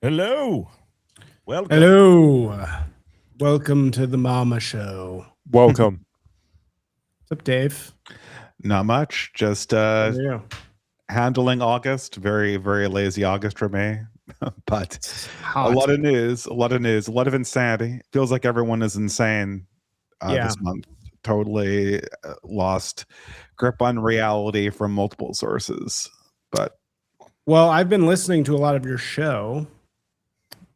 Hello. Welcome. Hello. Welcome to the Mama Show. Welcome. What's up, Dave? Not much. Just How are you? handling August. Very, very lazy August for me. But It's a hot. lot of news, a lot of insanity. Feels like everyone is insane Yeah. this month. Totally lost grip on reality from multiple sources. But Well, I've been listening to a lot of your show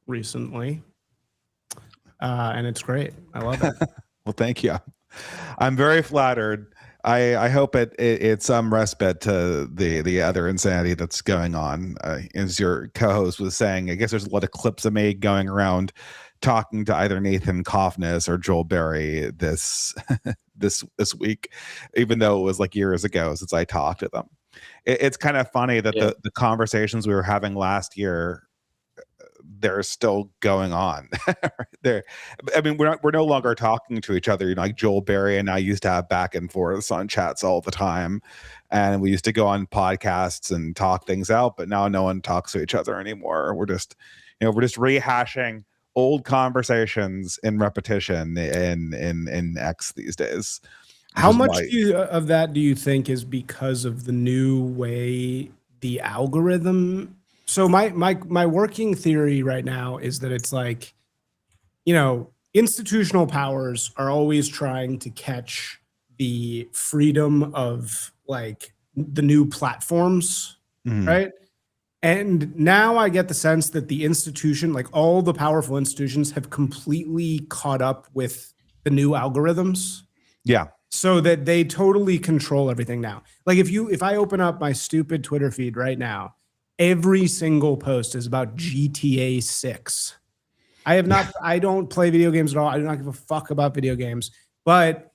recently, and it's great. I love it. well, thank you. I'm very flattered. I hope it's some respite to the other insanity that's going on. As your co-host was saying, I guess there's a lot of clips of me going around talking to either Nathan Kaufness or Joel Berry this this week, even though it was like years ago since I talked to them. It's kind of funny that the conversations we were having last year, they're still going on. There, I mean, we're no longer talking to each other. You know, like Joel Berry and I used to have back and forths on chats all the time, and we used to go on podcasts and talk things out. But now no one talks to each other anymore. We're just rehashing old conversations in repetition in X these days. How much of that do you think is because of the new way the algorithm? So my working theory right now is that it's like, institutional powers are always trying to catch the freedom of like the new platforms, right? And now I get the sense that the institution, like all the powerful institutions, have completely caught up with the new algorithms. Yeah. So that they totally control everything now. Like if I open up my stupid Twitter feed right now, every single post is about GTA 6. I don't play video games at all. I do not give a fuck about video games. But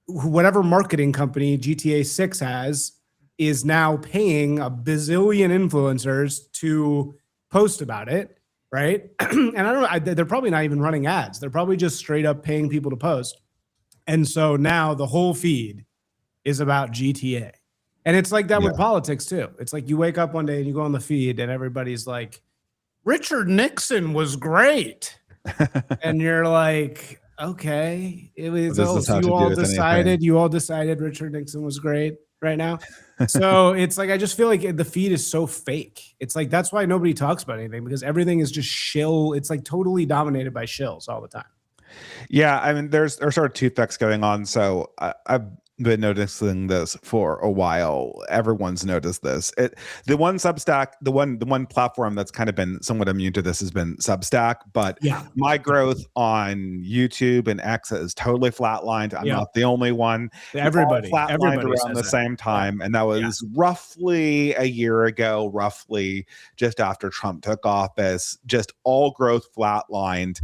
whatever marketing company GTA 6 has is now paying a bazillion influencers to post about it, right? And I don't know, they're probably not even running ads. They're probably just straight up paying people to post. And so now the whole feed is about GTA. And it's like that with politics too. It's like you wake up one day and you go on the feed and everybody's like, Richard Nixon was great. And you're like, okay. You all decided Richard Nixon was great right now. So it's like, I just feel like the feed is so fake. It's like, that's why nobody talks about anything, because everything is just shill. It's like totally dominated by shills all the time. Yeah, I mean, there's sort of two effects going on. So I've been noticing this for a while. Everyone's noticed this. The one platform that's kind of been somewhat immune to this has been Substack. But my growth on YouTube and X is totally flatlined. I'm not the only one. Everybody flatlined around the same time, and that was roughly a year ago. Roughly just after Trump took office, just all growth flatlined.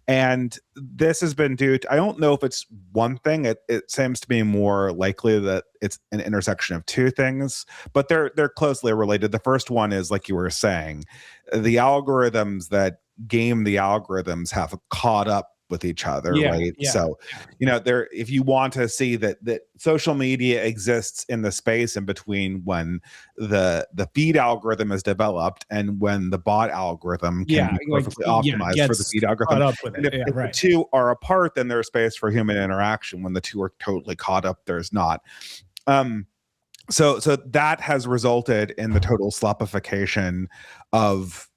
And this has been due to, I don't know if it's one thing. It seems to be more likely that it's an intersection of two things, but they're closely related. The first one is, like you were saying, the algorithms that game the algorithms have caught up with each other, right? So, if you want to see that social media exists in the space in between when the feed algorithm is developed and when the bot algorithm can be perfectly optimized for the feed algorithm. And if the two are apart, then there's space for human interaction. When the two are totally caught up, there's not. So that has resulted in the total slopification of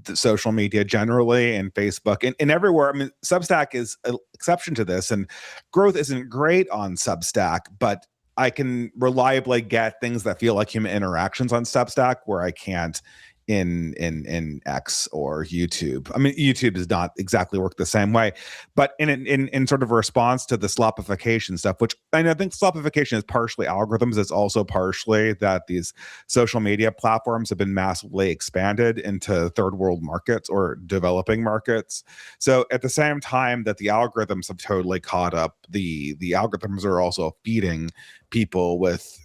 the social media generally, and Facebook and everywhere. I mean, Substack is an exception to this, and growth isn't great on Substack, but I can reliably get things that feel like human interactions on Substack where I can't in X or YouTube. I mean, YouTube does not exactly work the same way, but in sort of a response to the slopification stuff, which I think slopification is partially algorithms, it's also partially that these social media platforms have been massively expanded into third world markets or developing markets. So at the same time that the algorithms have totally caught up, the algorithms are also feeding people with,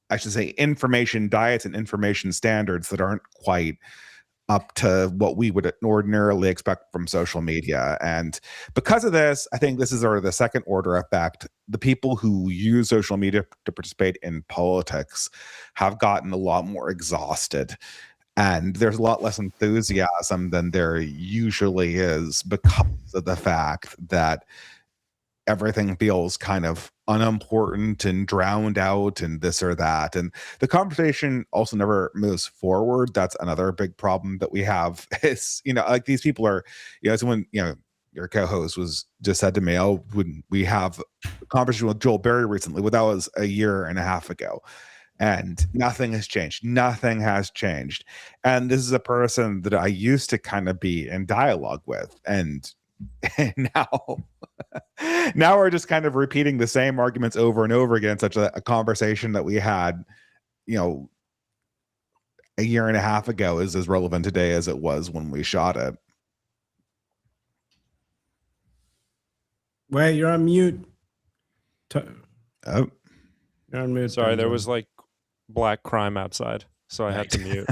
I should say, information diets and information standards that aren't quite up to what we would ordinarily expect from social media. And because of this, I think this is sort of the second order effect. The people who use social media to participate in politics have gotten a lot more exhausted. And there's a lot less enthusiasm than there usually is because of the fact that everything feels kind of unimportant and drowned out and this or that. And the conversation also never moves forward. That's another big problem that we have is, like these people are, someone, your co-host was just said to me, oh, when we have a conversation with Joel Berry recently, well, that was a year and a half ago. And nothing has changed. Nothing has changed. And this is a person that I used to kind of be in dialogue with. And now now we're just kind of repeating the same arguments over and over again. Such a conversation that we had, a year and a half ago is as relevant today as it was when we shot it. Wait, you're on mute. Oh, you're on mute. Sorry, there was like black crime outside, so I had to mute.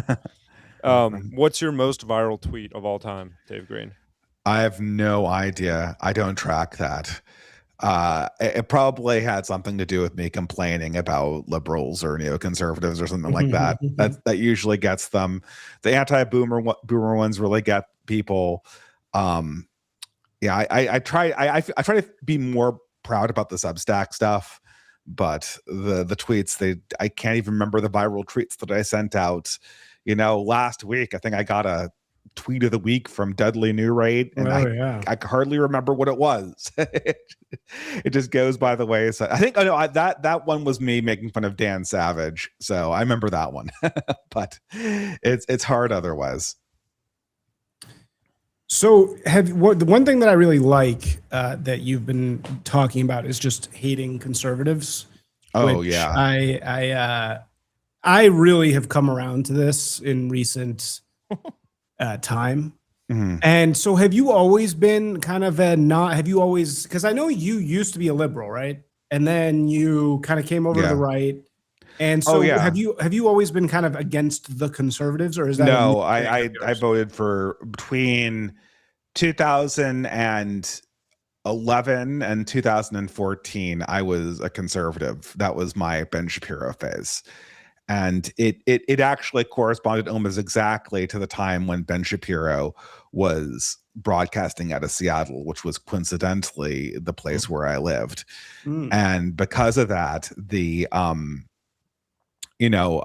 What's your most viral tweet of all time, Dave Green? I have no idea. I don't track that. It probably had something to do with me complaining about liberals or neoconservatives or something like that. That usually gets them. The anti-boomer ones really get people. I try to be more proud about the Substack stuff, but the tweets, I can't even remember the viral tweets that I sent out. Last week I think I got a tweet of the week from Dudley New Rate, and I can hardly remember what it was. It just goes by the way. So I think that one was me making fun of Dan Savage, so I remember that one. But it's hard otherwise. So the one thing that I really like that you've been talking about is just hating conservatives. Oh yeah, I really have come around to this in recent time. Mm-hmm. And so have you always been kind of because I know you used to be a liberal, right? And then you kind of came over to the right. And so have you always been kind of against the conservatives, or is that no? I voted for between 2011 and 2014. I was a conservative. That was my Ben Shapiro phase. And it actually corresponded almost exactly to the time when Ben Shapiro was broadcasting out of Seattle, which was coincidentally the place where I lived. And because of that, I don't know.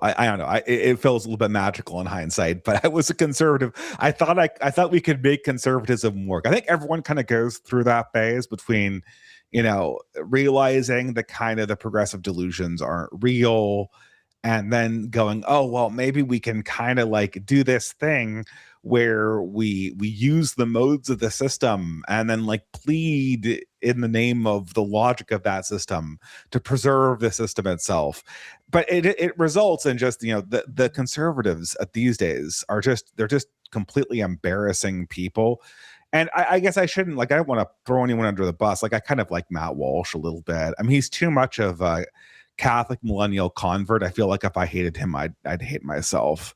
It feels a little bit magical in hindsight, but I was a conservative. I thought we could make conservatism work. I think everyone kind of goes through that phase between, realizing that kind of the progressive delusions aren't real, and then going, oh, well, maybe we can kind of like do this thing where we use the modes of the system and then like plead in the name of the logic of that system to preserve the system itself. But it results in just, the conservatives at these days they're just completely embarrassing people. And I guess I shouldn't, I don't want to throw anyone under the bus. I kind of like Matt Walsh a little bit. I mean, he's too much of a Catholic millennial convert. I feel like if I hated him, I'd hate myself.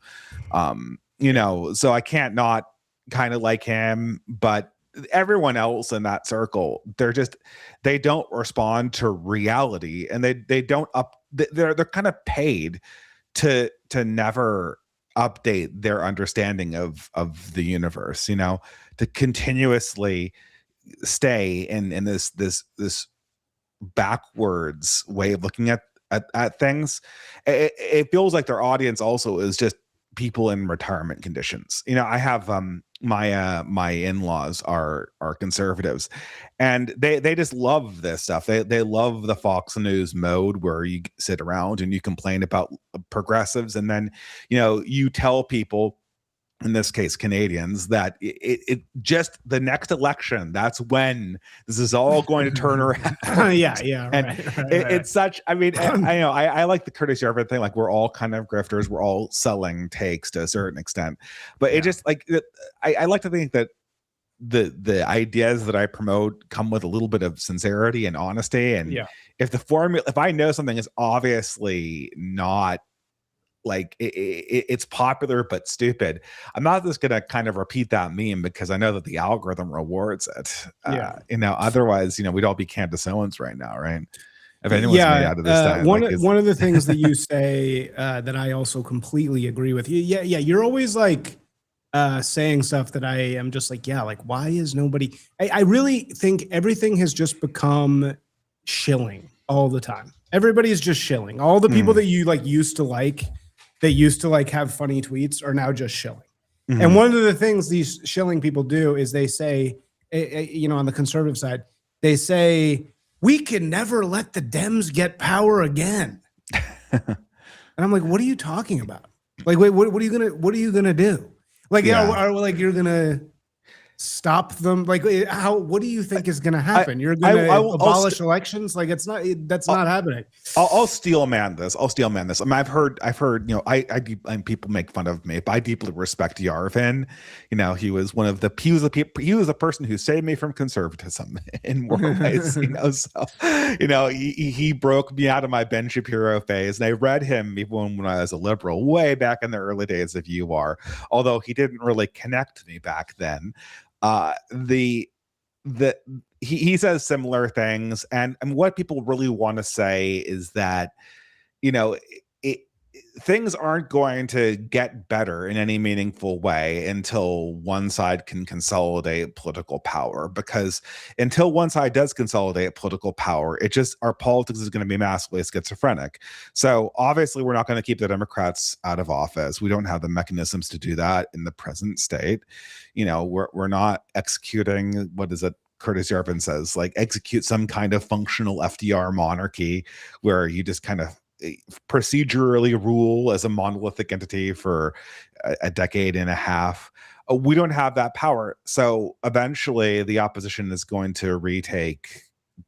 So I can't not kind of like him, but everyone else in that circle, they don't respond to reality, and they don't they're kind of paid to never update their understanding of the universe, to continuously stay in this backwards way of looking at things. It feels like their audience also is just people in retirement conditions. I have my in-laws are conservatives, and they just love this stuff. They love the Fox News mode where you sit around and you complain about progressives, and then you tell people, in this case Canadians, that it just the next election, that's when this is all going to turn around. It's such, I mean, I like the Curtis Yarvin thing, like we're all kind of grifters, we're all selling takes to a certain extent, but it just like I like to think that the ideas that I promote come with a little bit of sincerity and honesty, and if I know something is obviously not like it's popular but stupid, I'm not just gonna kind of repeat that meme because I know that the algorithm rewards it. Otherwise we'd all be Candace Owens right now, right? If anyone's made out of this time, one of the things that you say that I also completely agree with you. Yeah, you're always like saying stuff that I am just like, yeah, like why is nobody? I really think everything has just become shilling all the time. Everybody's just shilling. All the people that you like used to like, that used to like have funny tweets are now just shilling. And one of the things these shilling people do is they say, you know, on the conservative side, they say, we can never let the Dems get power again. And I'm like, what are you talking about? Like, wait, what are you gonna do? Like, are like you're gonna stop them? Like, how? What do you think is gonna happen? You're gonna abolish elections? Like, it's not. That's not happening. I'll steel man this. I'll steel man this. I mean, I've heard. You know, and people make fun of me, but I deeply respect Yarvin. You know, he was a person who saved me from conservatism in more ways. You know, so you know, he broke me out of my Ben Shapiro phase, and I read him even when I was a liberal, way back in the early days of UR. Although he didn't really connect me back then. He says similar things, and what people really want to say is that, you know, things aren't going to get better in any meaningful way until one side can consolidate political power, because until one side does consolidate political power, our politics is going to be massively schizophrenic. So obviously we're not going to keep the Democrats out of office. We don't have the mechanisms to do that in the present state. You know, we're not executing, what is it, Curtis Yarvin says, like execute some kind of functional FDR monarchy where you just kind of procedurally rule as a monolithic entity for a decade and a half. We don't have that power. So eventually the opposition is going to retake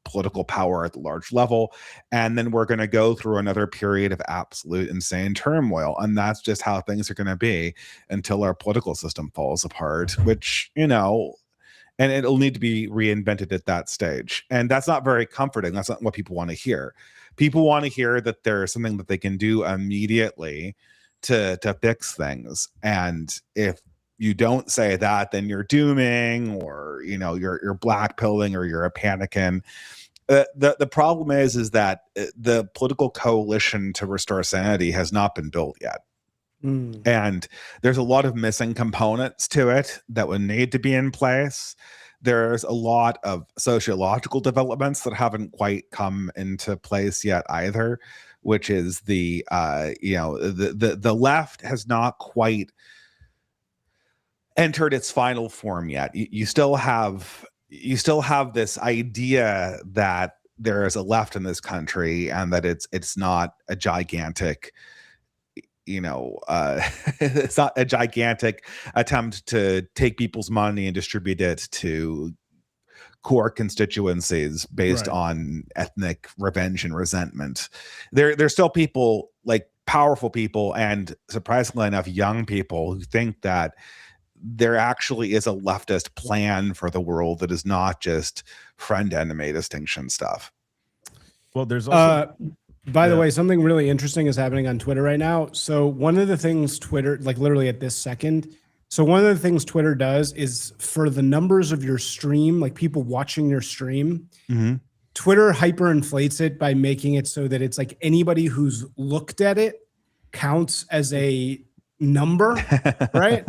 political power at the large level, and then we're going to go through another period of absolute insane turmoil, and that's just how things are going to be until our political system falls apart, which, you know, and it'll need to be reinvented at that stage. And that's not very comforting. That's not what people want to hear. People want to hear that there's something that they can do immediately to fix things. And if you don't say that, then you're dooming, or, you know, you're blackpilling, or you're a panicking. The problem is that the political coalition to restore sanity has not been built yet. And there's a lot of missing components to it that would need to be in place. There's a lot of sociological developments that haven't quite come into place yet either, which is the left has not quite entered its final form yet. You still have this idea that there is a left in this country, and that it's not a gigantic, it's not a gigantic attempt to take people's money and distribute it to core constituencies based on ethnic revenge and resentment. There's still people, like powerful people, and surprisingly enough, young people, who think that there actually is a leftist plan for the world that is not just friend-enemy distinction stuff. Well, there's also... By the way, something really interesting is happening on Twitter right now. So one of the things Twitter, like literally at this second, so one of the things Twitter does is for the numbers of your stream, like people watching your stream, Twitter hyperinflates it by making it so that it's like anybody who's looked at it counts as a number, right?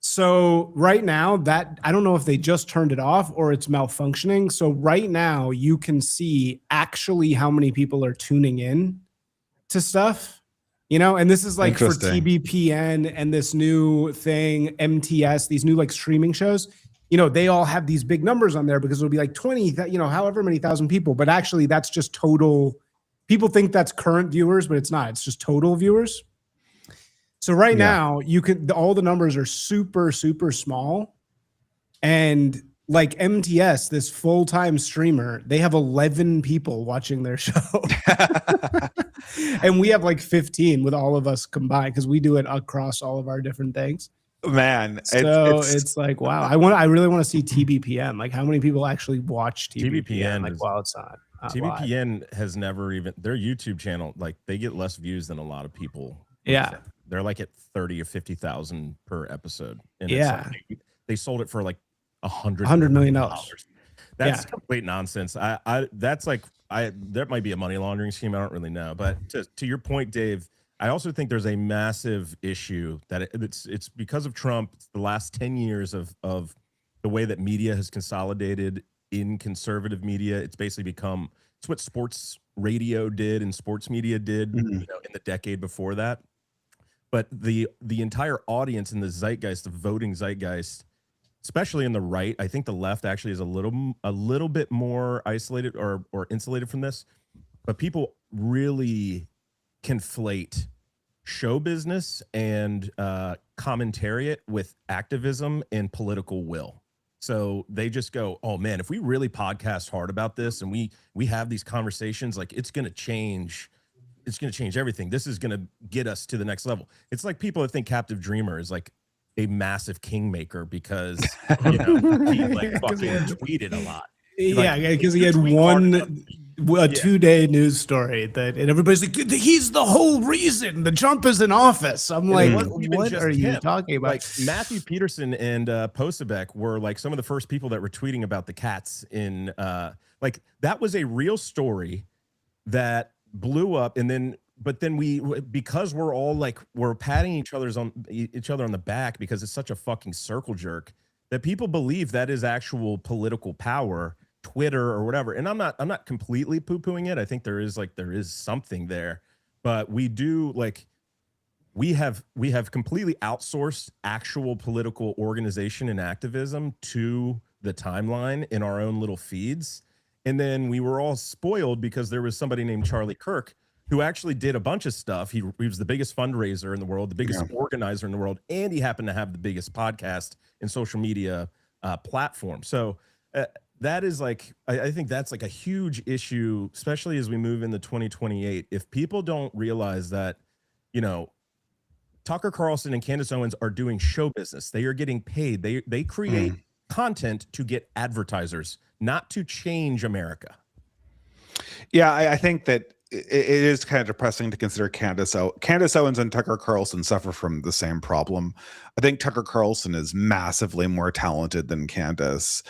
So right now, that I don't know if they just turned it off or it's malfunctioning. So right now you can see actually how many people are tuning in to stuff, and this is like for TBPN and this new thing, MTS, these new like streaming shows, they all have these big numbers on there because it'll be like 20, however many thousand people, but actually that's just total. People think that's current viewers, but it's not. It's just total viewers. So right now all the numbers are super, super small, and like MTS, this full-time streamer, they have 11 people watching their show and we have like 15 with all of us combined, because we do it across all of our different things. Man, so it's like, wow, I really want to see TBPN. Like how many people actually watch TBPN like while it's on? TBPN has never even, their YouTube channel, like they get less views than a lot of people. Yeah. They're like at 30 or 50,000 per episode. And they sold it for like $100 million. That's complete nonsense. That's like That might be a money laundering scheme. I don't really know. But to your point, Dave, I also think there's a massive issue that it's because of Trump. It's the last 10 years of the way that media has consolidated in conservative media. It's basically become, it's what sports radio did and sports media did, in the decade before that. But the entire audience and the zeitgeist, the voting zeitgeist, especially in the right, I think the left actually is a little bit more isolated or insulated from this. But people really conflate show business and commentariat with activism and political will. So they just go, oh man, if we really podcast hard about this and we have these conversations, like it's going to change everything. This is going to get us to the next level. It's like people that think Captive Dreamer is like a massive kingmaker because he like fucking tweeted a lot. Yeah, because he had a 2-day news story and everybody's like, he's the whole reason the Trump is in office. I'm like, what are you talking about? Like Matthew Peterson and Posebek were like some of the first people that were tweeting about the cats in like that was a real story that blew up. And then because we're all like we're patting each other on the back because it's such a fucking circle jerk that people believe that is actual political power, Twitter or whatever. And I'm not completely poo-pooing it. I think there is something there, but we have completely outsourced actual political organization and activism to the timeline in our own little feeds. And then we were all spoiled because there was somebody named Charlie Kirk who actually did a bunch of stuff. He was the biggest fundraiser in the world, the biggest organizer in the world, and he happened to have the biggest podcast and social media platform. So that is like, I think that's like a huge issue, especially as we move into 2028. If people don't realize that, Tucker Carlson and Candace Owens are doing show business. They are getting paid. They create content to get advertisers, not to change America. Yeah, I think that it is kind of depressing to consider Candace Owens and Tucker Carlson suffer from the same problem. I think Tucker Carlson is massively more talented than Candace.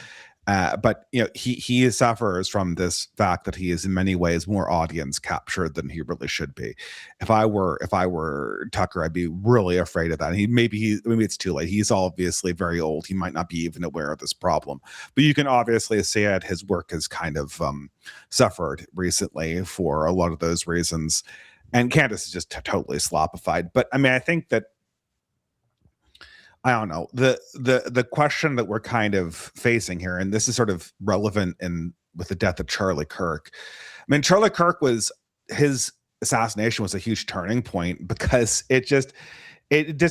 But he suffers from this fact that he is in many ways more audience captured than he really should be. If I were Tucker, I'd be really afraid of that. Maybe it's too late. He's obviously very old. He might not be even aware of this problem. But you can obviously see it. His work has kind of suffered recently for a lot of those reasons. And Candace is just totally slopified. But I mean, I think that I don't know, the question that we're kind of facing here, and this is sort of relevant with the death of Charlie Kirk. I mean, Charlie Kirk his assassination was a huge turning point because it just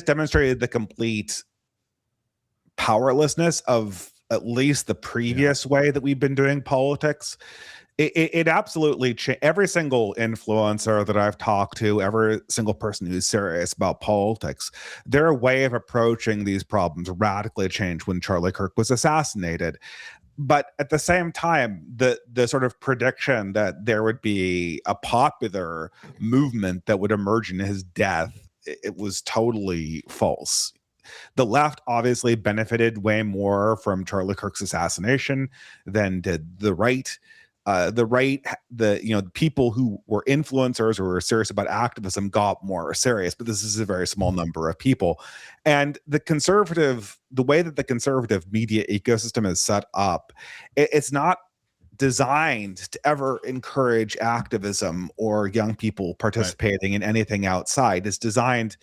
demonstrated the complete powerlessness of at least the previous way that we've been doing politics. It absolutely changed. Every single influencer that I've talked to, every single person who's serious about politics, their way of approaching these problems radically changed when Charlie Kirk was assassinated. But at the same time, the sort of prediction that there would be a popular movement that would emerge in his death, it was totally false. The left obviously benefited way more from Charlie Kirk's assassination than did the right. The people who were influencers or were serious about activism got more serious, but this is a very small number of people. And the way that the conservative media ecosystem is set up, it's not designed to ever encourage activism or young people participating in anything outside. It's designed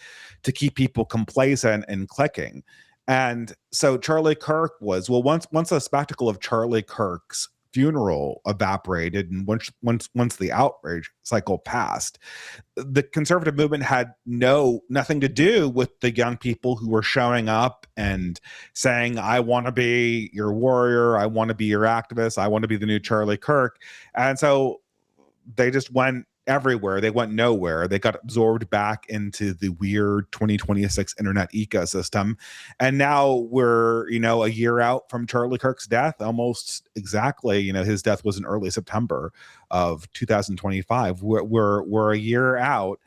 to keep people complacent and clicking. And so Charlie Kirk was, once the spectacle of Charlie Kirk's funeral evaporated, and once the outrage cycle passed, the conservative movement had nothing to do with the young people who were showing up and saying, I want to be your warrior, I want to be your activist, I want to be the new Charlie Kirk. And so they just went everywhere. They went nowhere. They got absorbed back into the weird 2026 internet ecosystem. And now we're, a year out from Charlie Kirk's death, almost exactly. His death was in early September of 2025. We're a year out,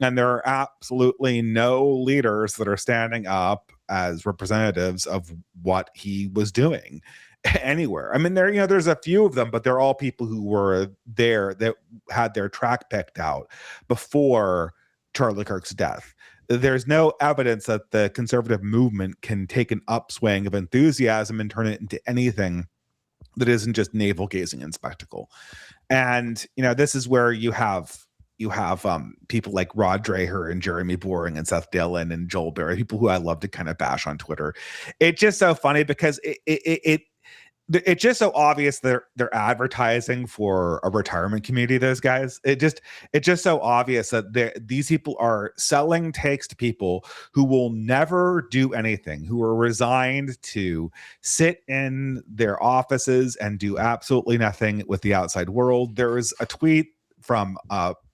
and there are absolutely no leaders that are standing up as representatives of what he was doing. anywhere. I mean, there's a few of them, but they're all people who were there that had their track picked out before Charlie Kirk's death. There's no evidence that the conservative movement can take an upswing of enthusiasm and turn it into anything that isn't just navel gazing and spectacle. And this is where you have people like Rod Dreher and Jeremy Boring and Seth Dillon and Joel Berry, people who I love to kind of bash on Twitter. It's just so funny because it's just so obvious they're advertising for a retirement community. Those guys, it's just so obvious that these people are selling takes to people who will never do anything, who are resigned to sit in their offices and do absolutely nothing with the outside world. There was a tweet from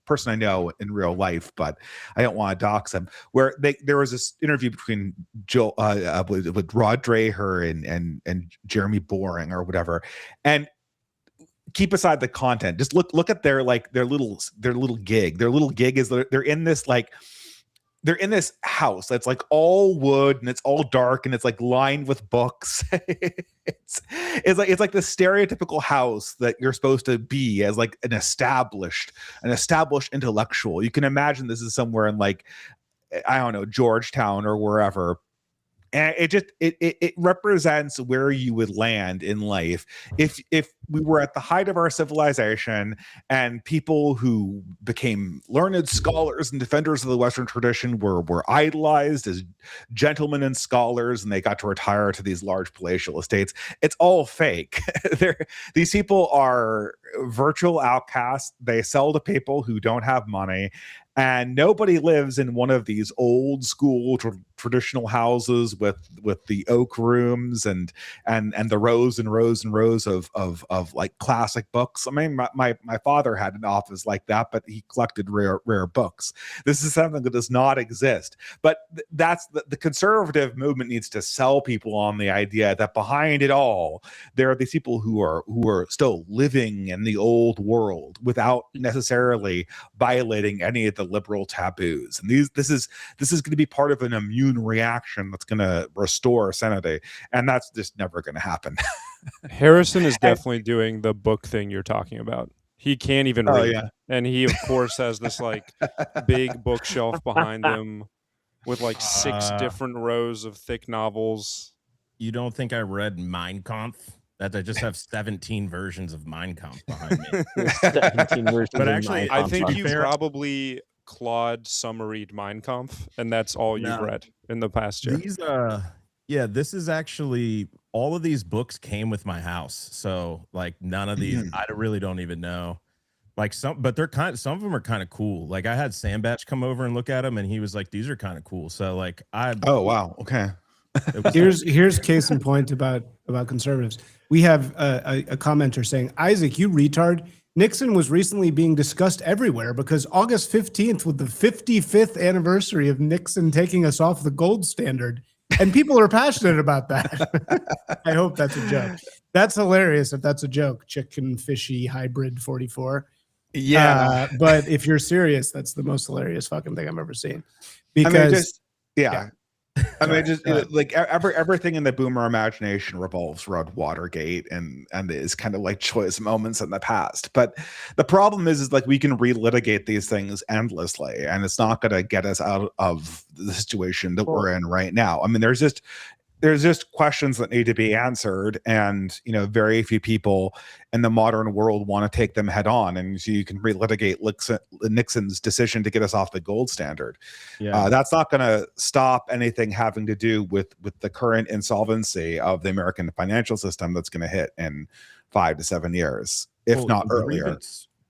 person I know in real life, but I don't want to dox him, where there was this interview between with Rod Dreher and Jeremy Boring or whatever, and keep aside the content, just look at their little gig. Their little gig is they're in this house that's like all wood and it's all dark and it's like lined with books. it's like the stereotypical house that you're supposed to be as like an established intellectual. You can imagine this is somewhere in like, I don't know, Georgetown or wherever. And it represents where you would land in life if we were at the height of our civilization and people who became learned scholars and defenders of the Western tradition were idolized as gentlemen and scholars, and they got to retire to these large palatial estates. It's all fake. These people are virtual outcasts. They sell to people who don't have money. And nobody lives in one of these old school traditional houses with the oak rooms and the rows and rows and rows of like classic books. I mean, my father had an office like that, but he collected rare books. This is something that does not exist. But that's the conservative movement needs to sell people on the idea that behind it all, there are these people who are still living in the old world without necessarily violating any of the liberal taboos. And this is going to be part of an immune reaction that's going to restore sanity, and that's just never going to happen. Harrison is definitely doing the book thing you're talking about. He can't even read, and he of course has this like big bookshelf behind him with like 6 different rows of thick novels. You don't think I read Mein Kampf? That I just have 17 versions of Mein Kampf behind me. 17 versions But of actually, Mein I Kampf. think to be you fair- probably Claude summaried Mein Kampf, and that's all you've No. read in the past year. These this is actually, all of these books came with my house. So like none of these, I really don't even know. Like some of them are kind of cool. Like I had Sandbatch come over and look at them, and he was like, "These are kind of cool." So like Oh wow, okay. Here's case in point about conservatives. We have a commenter saying, Isaac, you retard. Nixon was recently being discussed everywhere because August 15th was the 55th anniversary of Nixon taking us off the gold standard. And people are passionate about that. I hope that's a joke. That's hilarious if that's a joke. Chicken fishy hybrid 44. Yeah. But if you're serious, that's the most hilarious fucking thing I've ever seen. I mean, Because I mean, just like everything in the boomer imagination revolves around Watergate and is kind of like choice moments in the past. But the problem is like we can relitigate these things endlessly, and it's not going to get us out of the situation that we're in right now. I mean, there's just questions that need to be answered, and very few people in the modern world want to take them head on, and so you can relitigate Nixon's decision to get us off the gold standard. That's not going to stop anything having to do with the current insolvency of the American financial system that's going to hit in 5 to 7 years, if not earlier.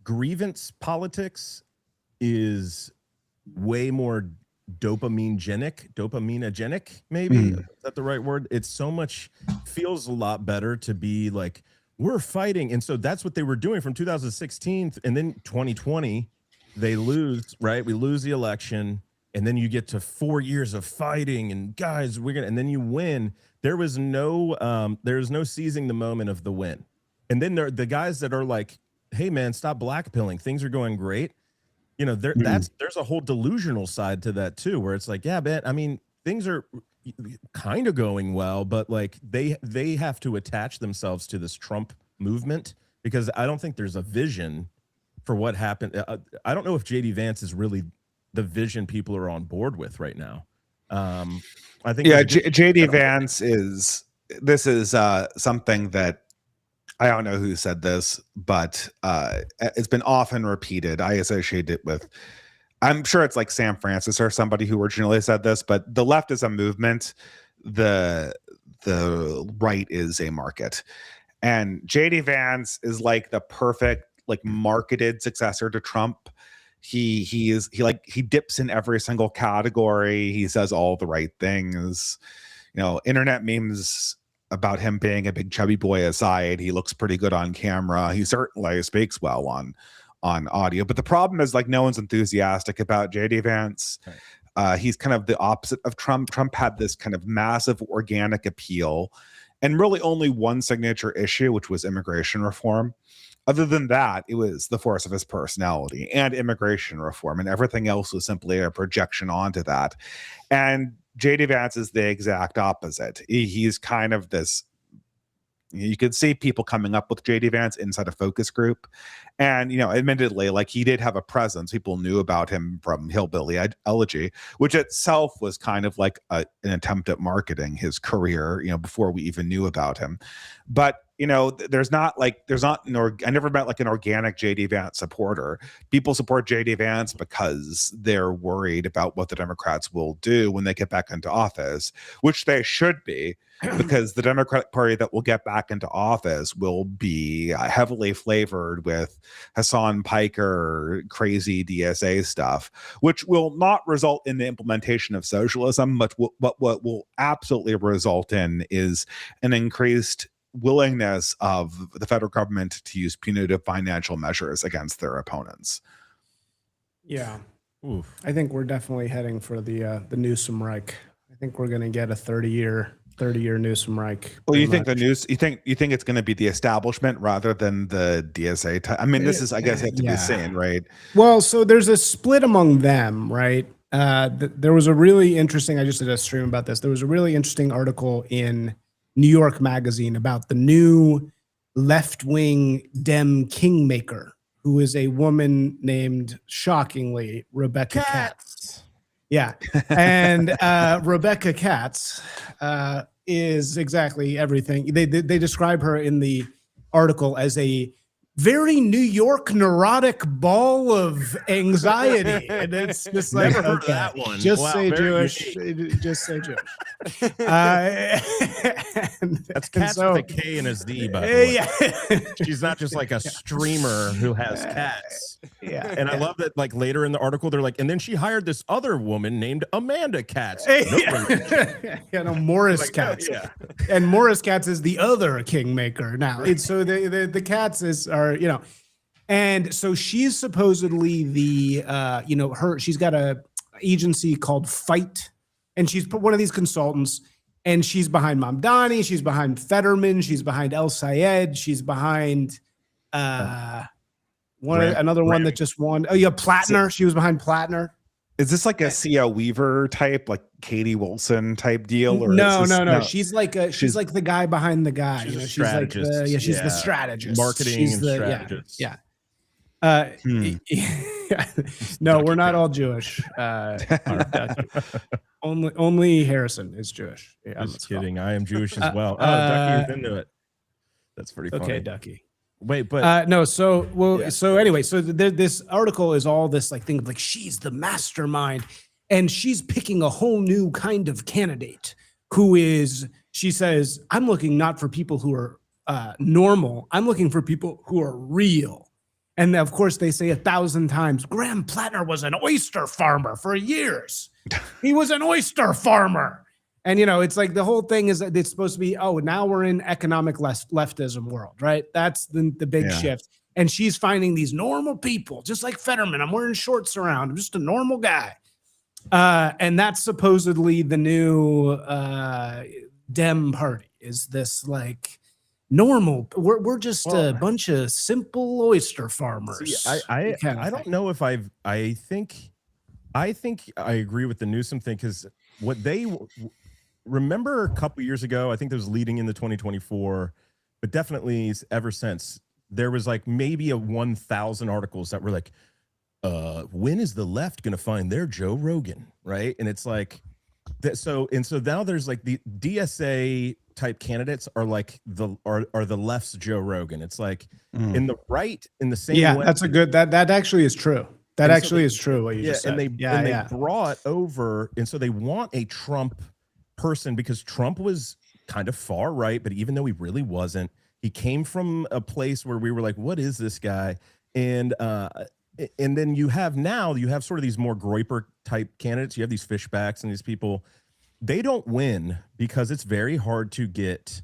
Grievance politics is way more dopaminogenic, maybe. Is that the right word? It's so much, feels a lot better to be like, we're fighting. And so that's what they were doing from 2016, and then 2020 they lose, right? We lose the election, and then you get to 4 years of fighting, and guys, and then you win. There's no seizing the moment of the win. And then there are the guys that are like, hey man, stop blackpilling, things are going great. There's a whole delusional side to that too, where it's like, yeah, man, I mean, things are, kind of going well, but like they have to attach themselves to this Trump movement, because I don't think there's a vision for what happened. I don't know if JD Vance is really the vision people are on board with right now. I think JD Vance is something that I don't know who said this, but it's been often repeated. I associate it with, I'm sure it's like Sam Francis or somebody who originally said this, but the left is a movement, the right is a market. And JD Vance is like the perfect, like, marketed successor to Trump. He dips in every single category. He says all the right things. Internet memes about him being a big chubby boy aside, he looks pretty good on camera. He certainly speaks well on audio. But the problem is, like, no one's enthusiastic about JD Vance. Right. He's kind of the opposite of Trump. Trump had this kind of massive organic appeal and really only one signature issue, which was immigration reform. Other than that, it was the force of his personality and immigration reform, and everything else was simply a projection onto that. And JD Vance is the exact opposite. He's kind of this, you could see people coming up with JD Vance inside a focus group. And, admittedly, like, he did have a presence. People knew about him from Hillbilly Elegy, which itself was kind of like an attempt at marketing his career, before we even knew about him. But, I never met like an organic JD Vance supporter. People support JD Vance because they're worried about what the Democrats will do when they get back into office, which they should be, because the Democratic Party that will get back into office will be heavily flavored with Hassan Piker crazy DSA stuff, which will not result in the implementation of socialism, but what will absolutely result in is an increased willingness of the federal government to use punitive financial measures against their opponents. Yeah. Oof. I think we're definitely heading for the Newsom Reich. I think we're going to get a 30-year Newsom Reich. Well, you think you think it's going to be the establishment rather than the DSA? I mean, this is, I guess, it to be seen, right? Well, so there's a split among them, right? There was a really interesting, I just did a stream about this. There was a really interesting article in New York Magazine about the new left-wing Dem kingmaker, who is a woman named, shockingly, Rebecca Katz. Yeah. And Rebecca Katz is exactly everything. They describe her in the article as a very New York neurotic ball of anxiety. And it's just like, never heard of that one. Just say Jewish. Just say Jewish. That's Katz with a K and a Z, by the way. Yeah. She's not just like a streamer who has cats. Yeah. And I love that, like, later in the article, they're like, and then she hired this other woman named Amanda Katz. Morris Katz. Yeah. And Morris Katz is the other kingmaker now. It's so the Katzes are, and so she's supposedly the, she's got a agency called Fight, and she's one of these consultants, and she's behind Mamdani, she's behind Fetterman, she's behind El Sayed, she's behind another one that just won. Oh yeah, Plattner. She was behind Plattner. Is this like a C.L. Weaver type, like Katie Wilson type deal? Or no. She's like she's like the guy behind the guy. She's like she's the strategist, marketing and strategist. Yeah. No, we're not all Jewish. Only Harrison is Jewish. Yeah, just kidding. I am Jewish as well. Oh, Ducky is into it. That's pretty funny. Okay, Ducky. Wait, but no. So anyway, so this article is all this like thing of like she's the mastermind, and she's picking a whole new kind of candidate who is. She says, "I'm looking not for people who are normal. I'm looking for people who are real." And of course, they say 1,000 times, Graham Plattner was an oyster farmer for years. He was an oyster farmer. And, it's like the whole thing is that it's supposed to be, now we're in economic leftism world, right? That's the big shift. And she's finding these normal people, just like Fetterman. I'm wearing shorts around. I'm just a normal guy. And that's supposedly the new Dem party, is this like normal. We're just a bunch of simple oyster farmers. See, I don't know if I think I agree with the Newsom thing, because what they remember a couple years ago, I think that was leading into 2024, but definitely ever since, there was like maybe a 1,000 articles that were like, when is the left going to find their Joe Rogan, right? And it's like that. So now there's like the DSA type candidates are like are the left's Joe Rogan. It's like in the right, in the same way. That's a good, that actually is true. That actually is true what you just said. They brought over, and so they want a Trump person because Trump was kind of far right, but even though he really wasn't, he came from a place where we were like, what is this guy? And then you have sort of these more Groyper type candidates. You have these Fishbacks and these people. They don't win because it's very hard to get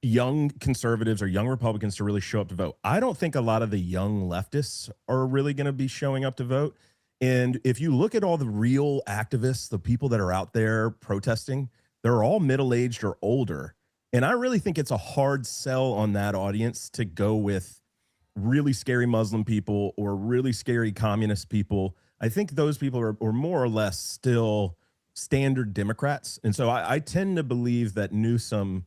young conservatives or young Republicans to really show up to vote. I don't think a lot of the young leftists are really going to be showing up to vote. And if you look at all the real activists, the people that are out there protesting, they're all middle-aged or older. And I really think it's a hard sell on that audience to go with really scary Muslim people or really scary communist people. I think those people are more or less still standard Democrats. And so I tend to believe that Newsom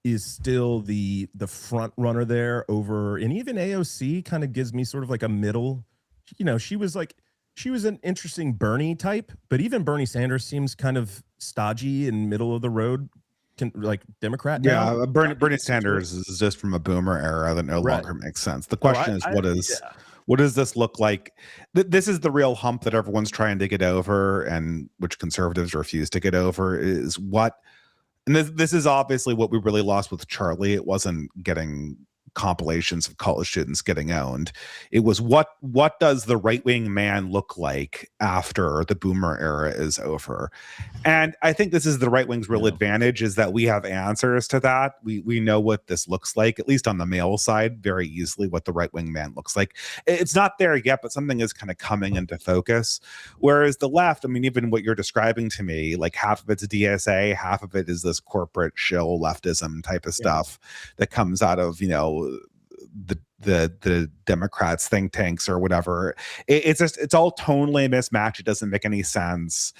is still the front runner there over, and even AOC kind of gives me sort of like a middle, she was an interesting Bernie type, but even Bernie Sanders seems kind of stodgy and middle of the road, like Democrat now. Yeah, Bernie Sanders is just from a boomer era that no longer makes sense. The question is, what does this look like? This is the real hump that everyone's trying to get over, and which conservatives refuse to get over, is what. And this is obviously what we really lost with Charlie. It wasn't getting compilations of college students getting owned. It was what does the right-wing man look like after the boomer era is over? And I think this is the right-wing's real advantage, is that we have answers to that. We know what this looks like, at least on the male side, very easily, what the right-wing man looks like. It's not there yet, but something is kind of coming into focus. Whereas the left, I mean, even what you're describing to me, like half of it's DSA, half of it is this corporate shill leftism type of stuff that comes out of, the Democrats, think tanks or whatever. It's all tonally mismatched. It doesn't make any sense.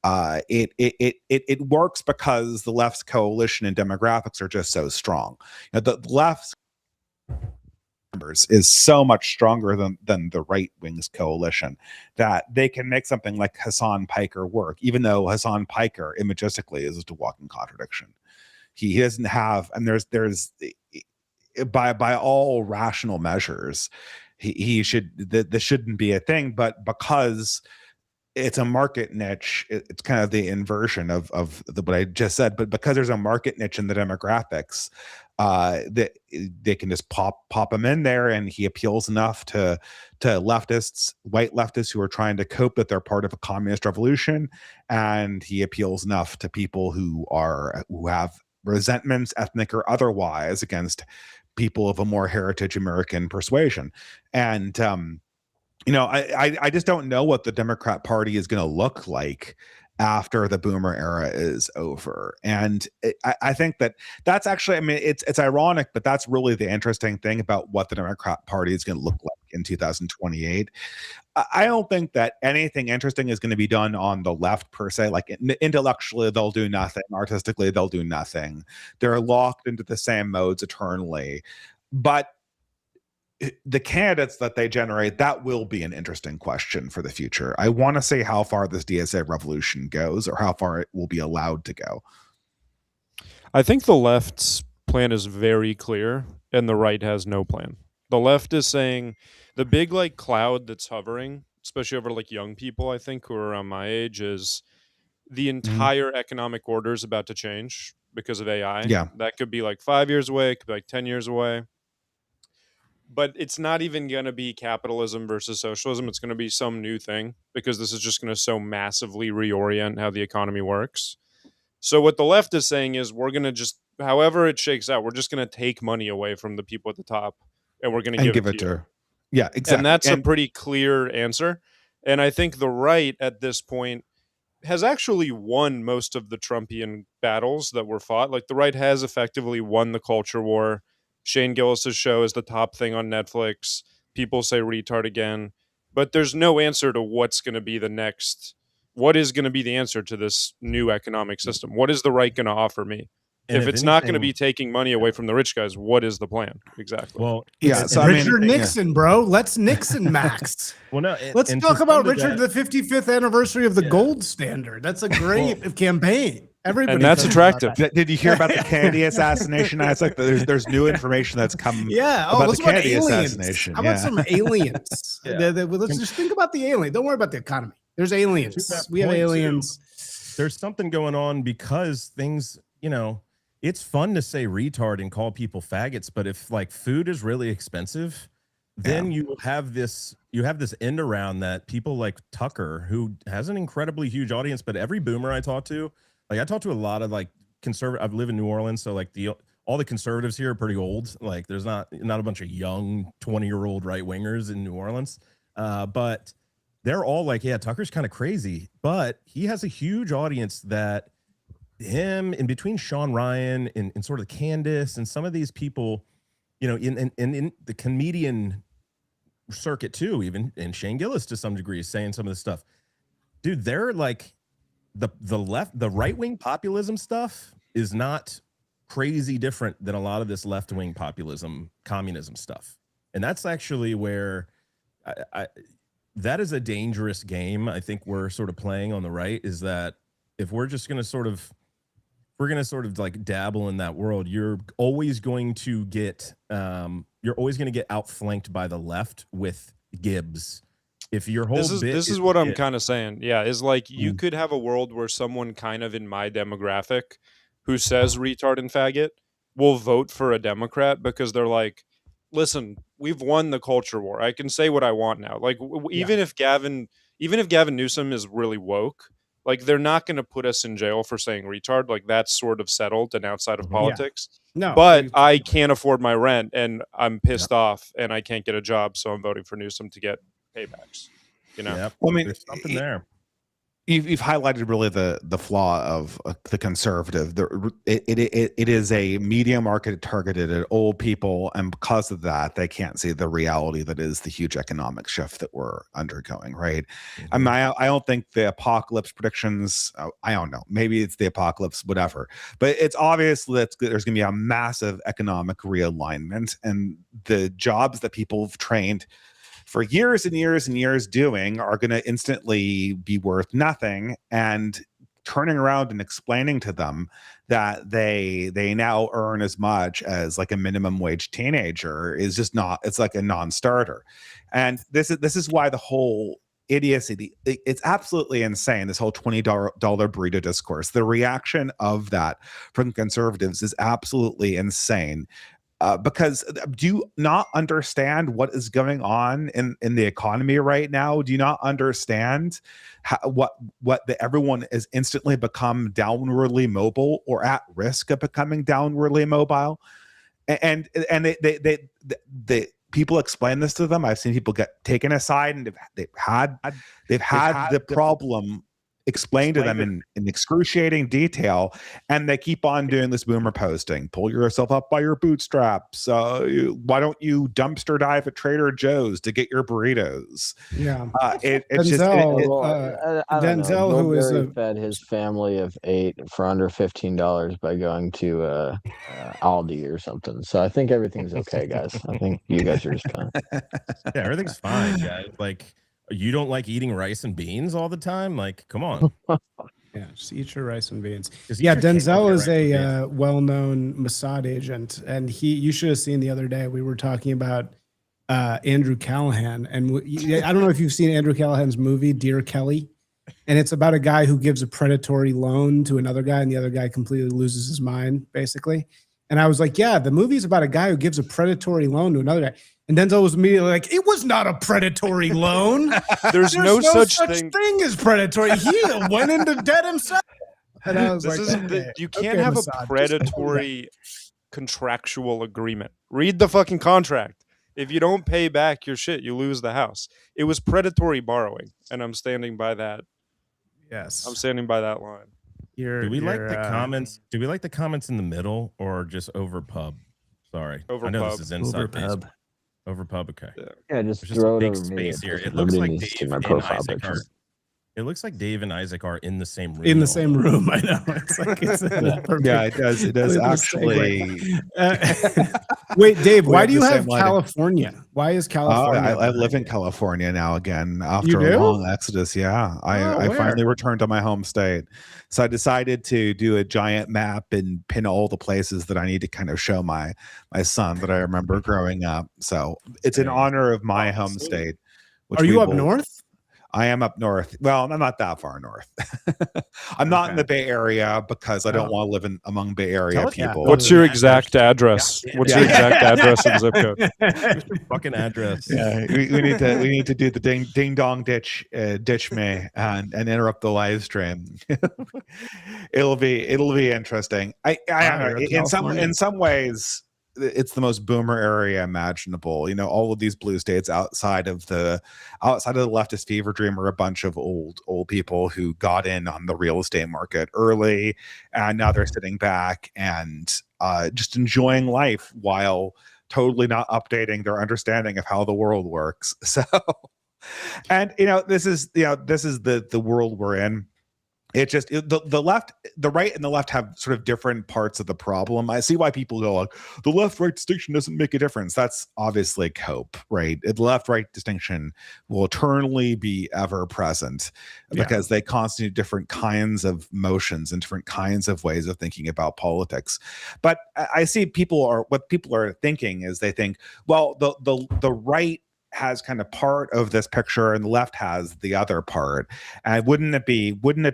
It works because the left's coalition and demographics are just so strong. The left's numbers is so much stronger than the right wing's coalition that they can make something like Hassan Piker work, even though Hassan Piker imagistically is just a walking contradiction. He doesn't have, and there's by all rational measures, he should, this shouldn't be a thing, but because it's a market niche, it's kind of the inversion of what I just said. But because there's a market niche in the demographics, that they can just pop him in there, and he appeals enough to leftists, white leftists who are trying to cope that they're part of a communist revolution, and he appeals enough to people who have resentments, ethnic or otherwise, against people of a more heritage American persuasion. And I just don't know what the Democrat Party is going to look like after the boomer era is over. And I think that's actually, I mean, it's ironic, but that's really the interesting thing about what the Democrat Party is going to look like in 2028. I don't think that anything interesting is going to be done on the left per se. Like intellectually, they'll do nothing. Artistically, they'll do nothing. They're locked into the same modes eternally. But the candidates that they generate, that will be an interesting question for the future. I want to see how far this DSA revolution goes, or how far it will be allowed to go. I think the left's plan is very clear, and the right has no plan. The left is saying the big cloud that's hovering, especially over young people, I think, who are around my age, is the entire economic order is about to change because of AI. Yeah. That could be 5 years away, it could be 10 years away. But it's not even going to be capitalism versus socialism. It's going to be some new thing, because this is just going to so massively reorient how the economy works. So what the left is saying is, we're going to just, however it shakes out, we're just going to take money away from the people at the top, and we're going to give it to her. Yeah, exactly. And that's a pretty clear answer. And I think the right at this point has actually won most of the Trumpian battles that were fought. The right has effectively won the culture war. Shane Gillis's show is the top thing on Netflix. People say retard again, but there's no answer to what's going to be the next what is going to be the answer to this new economic system? What is the right going to offer me? And if it's not going to be taking money away from the rich guys, what is the plan exactly? Well, yeah, so Richard Nixon, bro. Let's Nixon Max. Well, no, let's talk about Richard, the 55th anniversary of the gold standard. That's a great campaign. Everybody, and that's attractive. Did you hear about the Kennedy assassination? It's like there's new information that's come. Yeah. About the Kennedy assassination. How about some aliens? Let's just think about the alien. Don't worry about the economy. There's aliens. We have aliens. There's something going on because things, it's fun to say retard and call people faggots, but if like food is really expensive, then you have this end around that people like Tucker, who has an incredibly huge audience, but every boomer I talk to, like I talk to a lot of like conservative. I live in New Orleans, so like all the conservatives here are pretty old. Like there's not a bunch of young 20-year-old right wingers in New Orleans, but they're all like, yeah, Tucker's kind of crazy, but he has a huge audience that him in between Sean Ryan and sort of Candace and some of these people, in the comedian circuit too, even and Shane Gillis to some degree is saying some of this stuff. Dude, they're like the right-wing populism stuff is not crazy different than a lot of this left-wing populism, communism stuff. And that's actually where that is a dangerous game. I think we're sort of playing on the right, is that if we're just going to sort of like dabble in that world, you're always going to get outflanked by the left with Gibbs. If your whole this is what I'm kind of saying, is like you could have a world where someone kind of in my demographic who says retard and faggot will vote for a Democrat because they're like, listen, we've won the culture war. I can say what I want now. Like even if Gavin Newsom is really woke, like they're not going to put us in jail for saying retard. Like that's sort of settled and outside of politics. No, but I can't afford my rent and I'm pissed off and I can't get a job, so I'm voting for Newsom to get paybacks. Well, I mean, there's something there. You've highlighted really the flaw of the conservative. It is a media market targeted at old people, and because of that, they can't see the reality that is the huge economic shift that we're undergoing. Right? I mean, I don't think the apocalypse predictions. I don't know. Maybe it's the apocalypse, whatever. But it's obvious that there's going to be a massive economic realignment, and the jobs that people have trained for years and years and years doing are going to instantly be worth nothing, and turning around and explaining to them that they now earn as much as like a minimum wage teenager is just not, it's like a non-starter. And this is why the whole idiocy, it's absolutely insane, this whole $20 burrito discourse. The reaction of that from conservatives is absolutely insane. Because do you not understand what is going on in the economy right now? Do you not understand everyone is instantly become downwardly mobile or at risk of becoming downwardly mobile? And they people explain this to them. I've seen people get taken aside and they've had the problem explained to them in excruciating detail, and they keep on doing this boomer posting. Pull yourself up by your bootstraps. Why don't you dumpster dive at Trader Joe's to get your burritos? Yeah, Denzel, who is fed his family of 8 for under $15 by going to Aldi or something. So I think everything's okay, guys. I think you guys are just fine. Yeah, everything's fine, guys. Like, you don't like eating rice and beans all the time? Like, come on. Yeah, just eat your rice and beans. Yeah, Denzel is a well-known Mossad agent, and you should have seen the other day, we were talking about Andrew Callahan, and I don't know if you've seen Andrew Callahan's movie, Dear Kelly, and it's about a guy who gives a predatory loan to another guy, and the other guy completely loses his mind, basically. And I was like, yeah, the movie's about a guy who gives a predatory loan to another guy. And Denzel was immediately like, it was not a predatory loan. There's no such thing as predatory. He went into debt himself. And I was you can't have a predatory contractual agreement. Read the fucking contract. If you don't pay back your shit, you lose the house. It was predatory borrowing, and I'm standing by that. Yes. I'm standing by that line. Do we like the comments? Do we like the comments in the middle or just over pub? Sorry. Over I know pub. this is inside pub. Over pub, okay. Yeah, just There's throw just it a big over me. space here. It looks like Needs to see Dave my and profile Isaac picture. It looks like Dave and Isaac are in the same room. In the same room, I know. It's like it's yeah, it does. It does actually. Wait, Dave, why do you have California? Why is California? I live in California now again after a long exodus. Yeah, I finally returned to my home state. So I decided to do a giant map and pin all the places that I need to kind of show my son that I remember growing up. So it's in honor of my home state. Are you up north? I am up north. Well, I'm not that far north. I'm not in the Bay Area because I don't want to live among Bay Area people. What's your exact address? What's your exact address and zip code? Fucking address. Yeah, we need to do the ding dong ditch me and interrupt the live stream. it'll be interesting. I don't know. In some ways, it's the most boomer area imaginable. You know, all of these blue states outside of the leftist fever dream are a bunch of old people who got in on the real estate market early, and now they're sitting back and just enjoying life while totally not updating their understanding of how the world works. So, and this is the world we're in. It just the left, the right, and the left have sort of different parts of the problem. I see why people go like, the left-right distinction doesn't make a difference. That's obviously cope, right? The left-right distinction will eternally be ever present because they constitute different kinds of motions and different kinds of ways of thinking about politics. But I see what people are thinking is they think, well, the right has kind of part of this picture and the left has the other part, and wouldn't it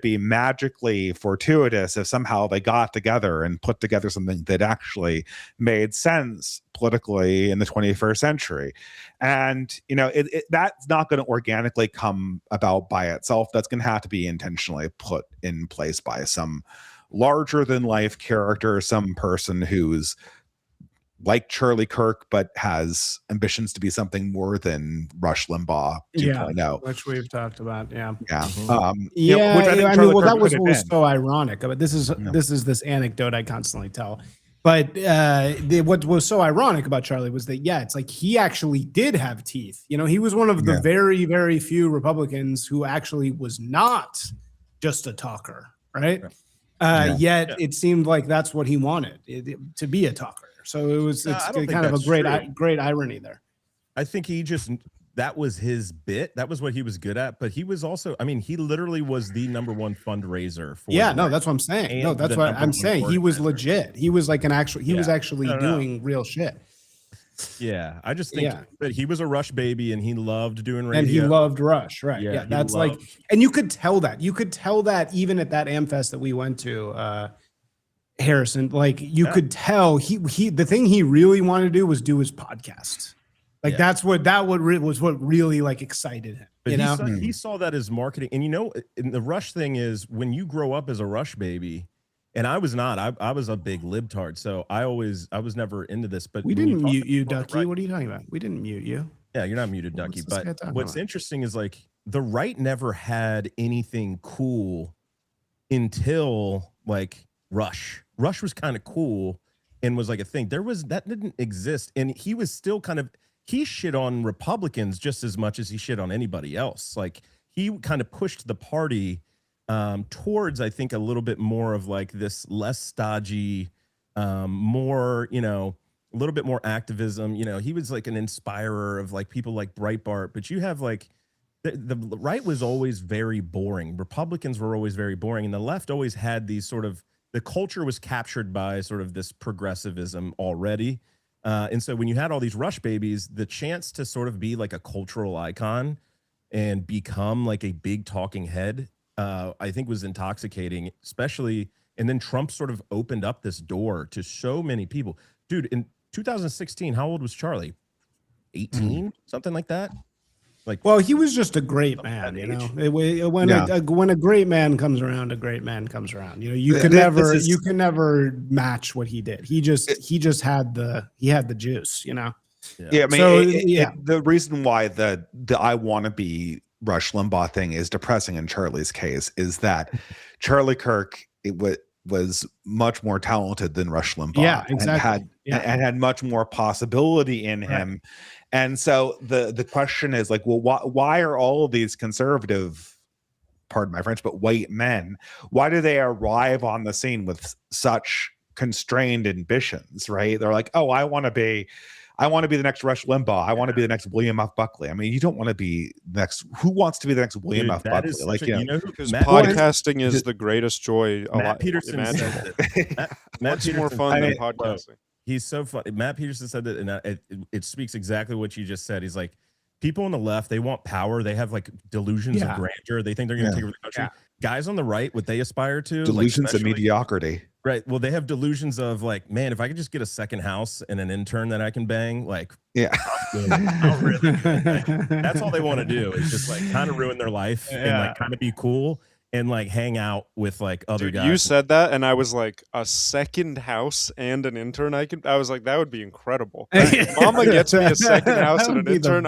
be magically fortuitous if somehow they got together and put together something that actually made sense politically in the 21st century? And that's not going to organically come about by itself. That's going to have to be intentionally put in place by some larger than life character, some person who's like Charlie Kirk, but has ambitions to be something more than Rush Limbaugh 2.0. Which we've talked about. Yeah. Yeah. Which I mean, that was what was so ironic. But this is this anecdote I constantly tell. But what was so ironic about Charlie was that, it's like he actually did have teeth. He was one of the very, very few Republicans who actually was not just a talker, right? Yet it seemed like that's what he wanted, to be a talker. So it's kind of a great irony there. I think that was his bit. That was what he was good at. But he was also, he literally was the number one fundraiser for. That's what I'm saying. No, that's what I'm saying. He was legit. He was like was actually doing real shit. Yeah, I just think that he was a Rush baby and he loved doing radio. And he loved Rush, right? Yeah, that's and you could tell that. You could tell that even at that AmFest that we went to. Harrison, like you could tell he the thing he really wanted to do was do his podcast. Like that's what was what really like excited him. But he saw that as marketing. And the Rush thing is when you grow up as a Rush baby, and I was not. I was a big libtard, so I was never into this. But we didn't mute you, Ducky. What are you talking about? We didn't mute you. Yeah, you're not muted, Ducky. But what's interesting is like the right never had anything cool until like Rush. Rush was kind of cool and was like a thing. That didn't exist. And he was still he shit on Republicans just as much as he shit on anybody else. Like he kind of pushed the party towards, I think, a little bit more of like this less stodgy, more, a little bit more activism. He was like an inspirer of like people like Breitbart, but you have like the right was always very boring. Republicans were always very boring. And the left always had these sort of, the culture was captured by sort of this progressivism already. And so when you had all these Rush babies, the chance to sort of be like a cultural icon and become like a big talking head, I think was intoxicating, especially. And then Trump sort of opened up this door to so many people. Dude, in 2016, how old was Charlie? 18, something like that. Well, he was just a great man, When a great man comes around, a great man comes around. You can never match what he did. He just had the juice, Yeah, the reason why the I want to be Rush Limbaugh thing is depressing in Charlie's case is that Charlie Kirk was much more talented than Rush Limbaugh. Yeah, exactly. And had much more possibility in him. Right. And so the question is like, well, why are all of these conservative pardon my French, but white men, why do they arrive on the scene with such constrained ambitions, right? They're like, oh, I want to be the next Rush Limbaugh. I want to be the next William F. Buckley. I mean, you don't want to be next. Who wants to be the next William F. Buckley? Like, because podcasting is the greatest joy. Matt Peterson said that. What's more fun than podcasting? He's so funny. Matt Peterson said that, and it speaks exactly what you just said. He's like, people on the left, they want power. They have like delusions of grandeur. They think they're going to take over the country. Yeah. Guys on the right, what they aspire to, delusions of mediocrity. Right. Well, they have delusions of like, man, if I could just get a second house and an intern that I can bang, like, I'm really good. Like, that's all they want to do is just like kind of ruin their life and like kind of be cool and like hang out with like other guys. You said that, and I was like, a second house and an intern. I was like, that would be incredible. Mama gets me a second house and an intern.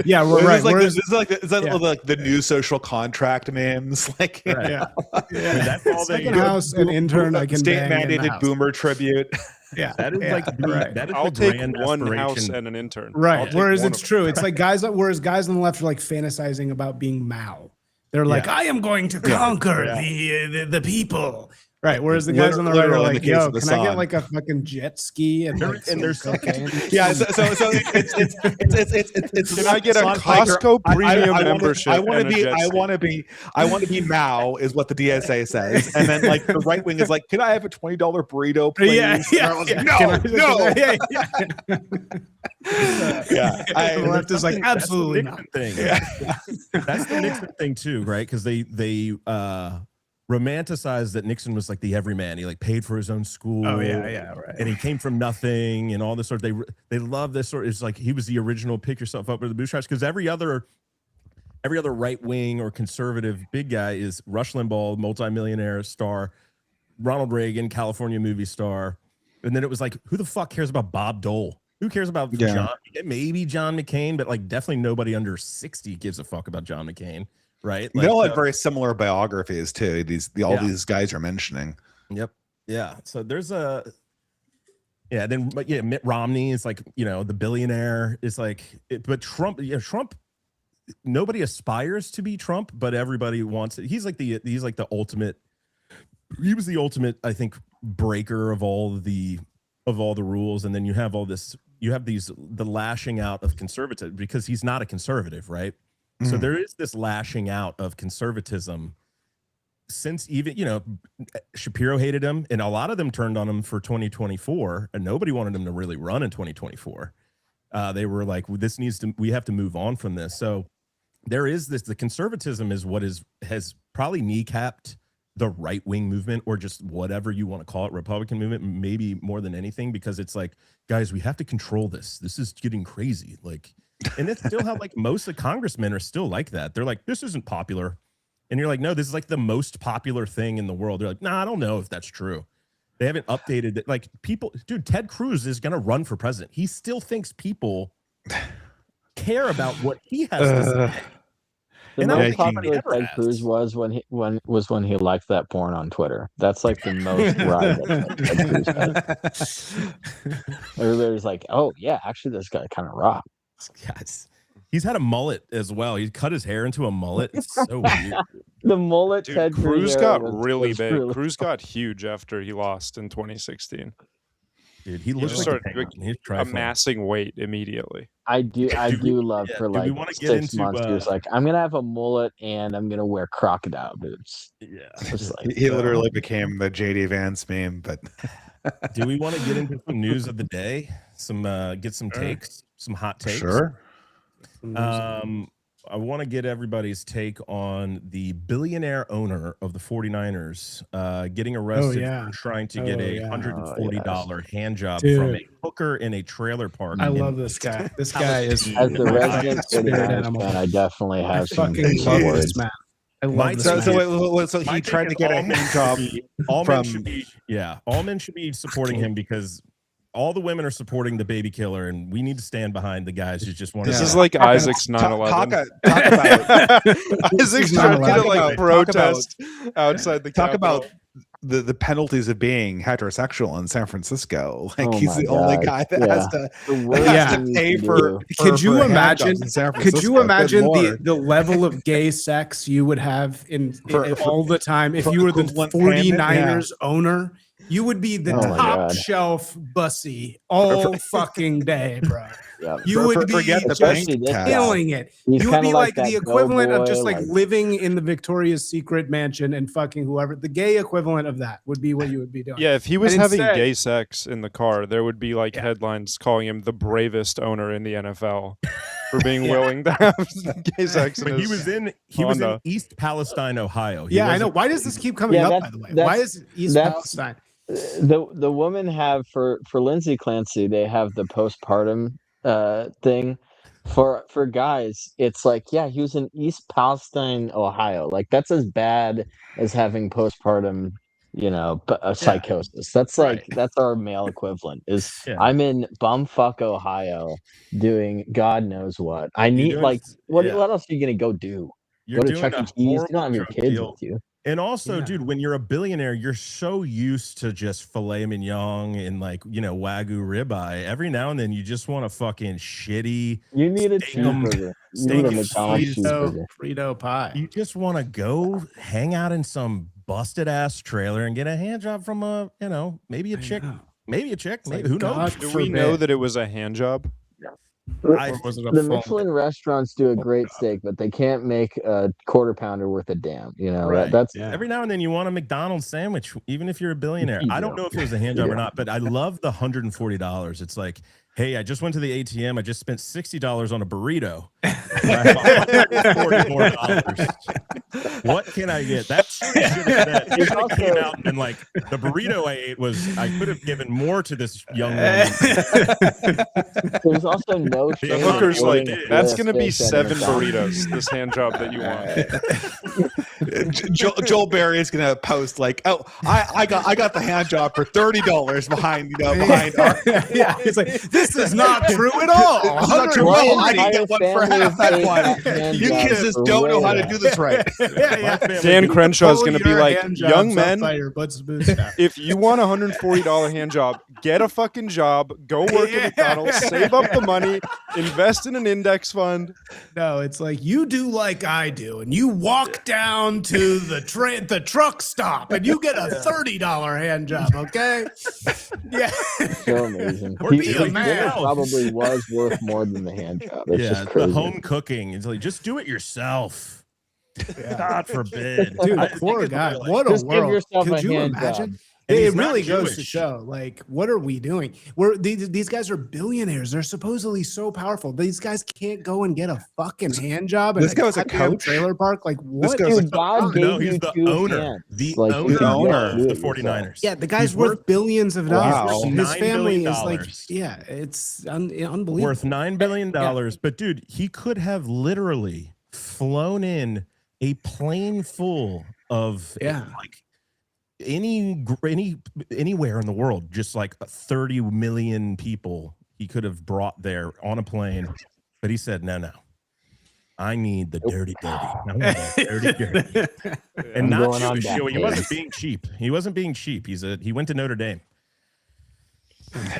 Yeah, we're right. This is like the new social contract memes. Like, that's all they second house and intern. I can state mandated boomer tribute. Yeah, that is like that is I'll take one house and an intern. Right. Whereas it's true. It's like guys on the left are like fantasizing about being Mao. They're like, I am going to conquer the people. Right. Whereas the guys on the right are like, yo, can I get like a fucking jet ski and there's cocaine? Yeah. So it's can I get a Costco premium membership? I want to be Mao is what the DSA says, and then like the right wing is like, can I have a $20 burrito, please? The left is like, absolutely not. That's the Nixon thing too, right? Because they romanticized that Nixon was like the everyman. He like paid for his own school. Oh right. And he came from nothing and all this sort of. They love this sort. It's like he was the original pick yourself up with the bootstraps, because every other right wing or conservative big guy is Rush Limbaugh, multimillionaire star, Ronald Reagan, California movie star, and then it was like, who the fuck cares about Bob Dole? Who cares about John? Maybe John McCain, but like definitely nobody under 60 gives a fuck about John McCain. Right, like, they all had very similar biographies too. These guys are mentioning. Yep. Yeah. So there's Mitt Romney is like, the billionaire is like, but Trump. Yeah, Trump. Nobody aspires to be Trump, but everybody wants it. He's like the ultimate. He was the ultimate, I think, breaker of all the rules, and then you have the lashing out of conservative, because he's not a conservative, right? So there is this lashing out of conservatism since even, Shapiro hated him, and a lot of them turned on him for 2024, and nobody wanted him to really run in 2024. They were like, we have to move on from this. So there is the conservatism is what has probably kneecapped the right-wing movement, or just whatever you want to call it, Republican movement, maybe more than anything, because it's like, guys, we have to control this. This is getting crazy. Like, and it's still how like most of the congressmen are still like that. They're like, this isn't popular. And you're like, no, this is like the most popular thing in the world. They're like, nah, I don't know if that's true. They haven't updated it. Like, people, dude, Ted Cruz is going to run for president. He still thinks people care about what he has to say. The most popular Ted Cruz was when he liked that porn on Twitter. That's like the most ride that Ted Cruz has. Everybody's like, oh yeah, actually this guy kind of rocks. Yes. He's had a mullet as well. He cut his hair into a mullet. It's so weird. The mullet. Dude, Ted Cruz got really big. Cruz got huge after he lost in 2016. Dude, he looks like amassing weight immediately. I do love for like 6 months. He was like, I'm gonna have a mullet and I'm gonna wear crocodile boots. Yeah, he literally became the JD Vance meme. But do we want to get into some news of the day? Get some takes, some hot takes. Sure. I want to get everybody's take on the billionaire owner of the 49ers getting arrested for trying to get a $140 hand job from a hooker in a trailer park. I love this guy. This guy is as the resident fan. I definitely have some words. Man. I love this. So he tried to get a hand job. All men should be supporting him, because all the women are supporting the baby killer, and we need to stand behind the guys who just want to. This is like Isaac's 9/11. Talk about Isaac's trying to like protest outside the Talk Capitol. about the penalties of being heterosexual in San Francisco. Like Oh he's my the only God. guy that Yeah. has to, The worst Yeah. thing you pay can for. do. Could you for hand imagine? jobs in San Could Francisco. you Good imagine Lord. the level of gay sex you would have in all the time if for you were the equivalent payment? 49ers owner? You would be the Oh my top God. shelf bussy all fucking day, bro. Yeah. You would be forget the just Especially this test. guy. killing it. He's You would kinda be like like the that equivalent of doughboy, just like like- living in the Victoria's Secret mansion and fucking whoever. The gay equivalent of that would be what you would be doing. Yeah, if he was And having instead- gay sex in the car, there would be like Yeah. headlines calling him the bravest owner in the NFL for being willing to have gay sex. But he was in Honda. East Palestine, Ohio. He Yeah, I know. wasn't- Why does this keep coming Yeah, up? By the way, why is East that's- Palestine? The women have for Lindsay Clancy, they have the postpartum thing. For guys, it's like, yeah, he was in East Palestine, Ohio. Like that's as bad as having postpartum, psychosis. That's like Right. that's our male equivalent. Is Yeah. I'm in bumfuck Ohio doing God knows what. I You're need doing- like what yeah. What else are you gonna go do? You're Go to doing Chuck a E. Cheese. You horrible don't have your drug kids deal. with you. And also, Yeah. dude, when you're a billionaire, you're so used to just filet mignon and Wagyu ribeye. Every now and then, you just want a fucking shitty. You need a Steak 'em- cheeseburger. You steak need a 'em McDonald's cheese. cheeseburger. Frito pie. You just want to go hang out in some busted ass trailer and get a hand job from maybe a chick, maybe like, who God knows? Do we know forbid. that it was a hand job? I- Or was it a The phone? Michelin restaurants do a great steak, but they can't make a quarter pounder worth a damn. Right. That's Yeah. Every now and then you want a McDonald's sandwich, even if you're a billionaire. You I don't do. know if it was a hand job Yeah. or not, but I love the $140. It's like, hey, I just went to the ATM. I just spent $60 on a burrito. $140 more. What can I get? That's should have said. He should have came out and been like, the burrito I ate I could have given more to this young woman. There's also no The shame The in hooker's like, ordering a that's full going to be steak at 7 McDonald's. burritos, this hand job that you want. Joel Berry is gonna post like, oh, I got the hand job for $30 behind our. Yeah, he's like, this is not true at all. It's not true. My Well, I can entire get one for family half that ate one. that hand You job kids just for don't know how to way do this right. Yeah, My yeah. family- Dan Crenshaw is Pull going to be your like, hand jobs young up men, by your butts bootstrap. if you want a $140 hand job, get a fucking job, go work at McDonald's, save up the money, invest in an index fund. No, it's like you do like I do, and you walk down to the truck stop, and you get a $30 hand job. Okay? Yeah. So amazing. Or He- be a his man. dinner probably was worth more than the hand job. It's Yeah, just the crazy. home cooking. It's like, just do it yourself. God forbid. Dude, I think poor it's guy. really- What a Just give world. yourself Could a you hand imagine? job. And It he's not really goes to Jewish. show, like, what are we doing? These guys are billionaires. They're supposedly so powerful. These guys can't go and get a fucking hand job. This in guy's a goddamn coach? trailer park. Like, what? guy's Dude, God gave No, you he's the two owner. hands. The Like, you owner, can owner do it of the yourself. 49ers. Yeah, the guy's He's worth billions of dollars. Wow. His $9 family billion. is like, yeah, it's unbelievable. Worth $9 billion. But dude, he could have literally flown in a plane full of Yeah. like anywhere in the world, just like 30 million people he could have brought there on a plane. But he said, no. I need the dirty. I want the dirty. And I'm not going on Jewish. back He wasn't page. being cheap. He wasn't being cheap. He went to Notre Dame.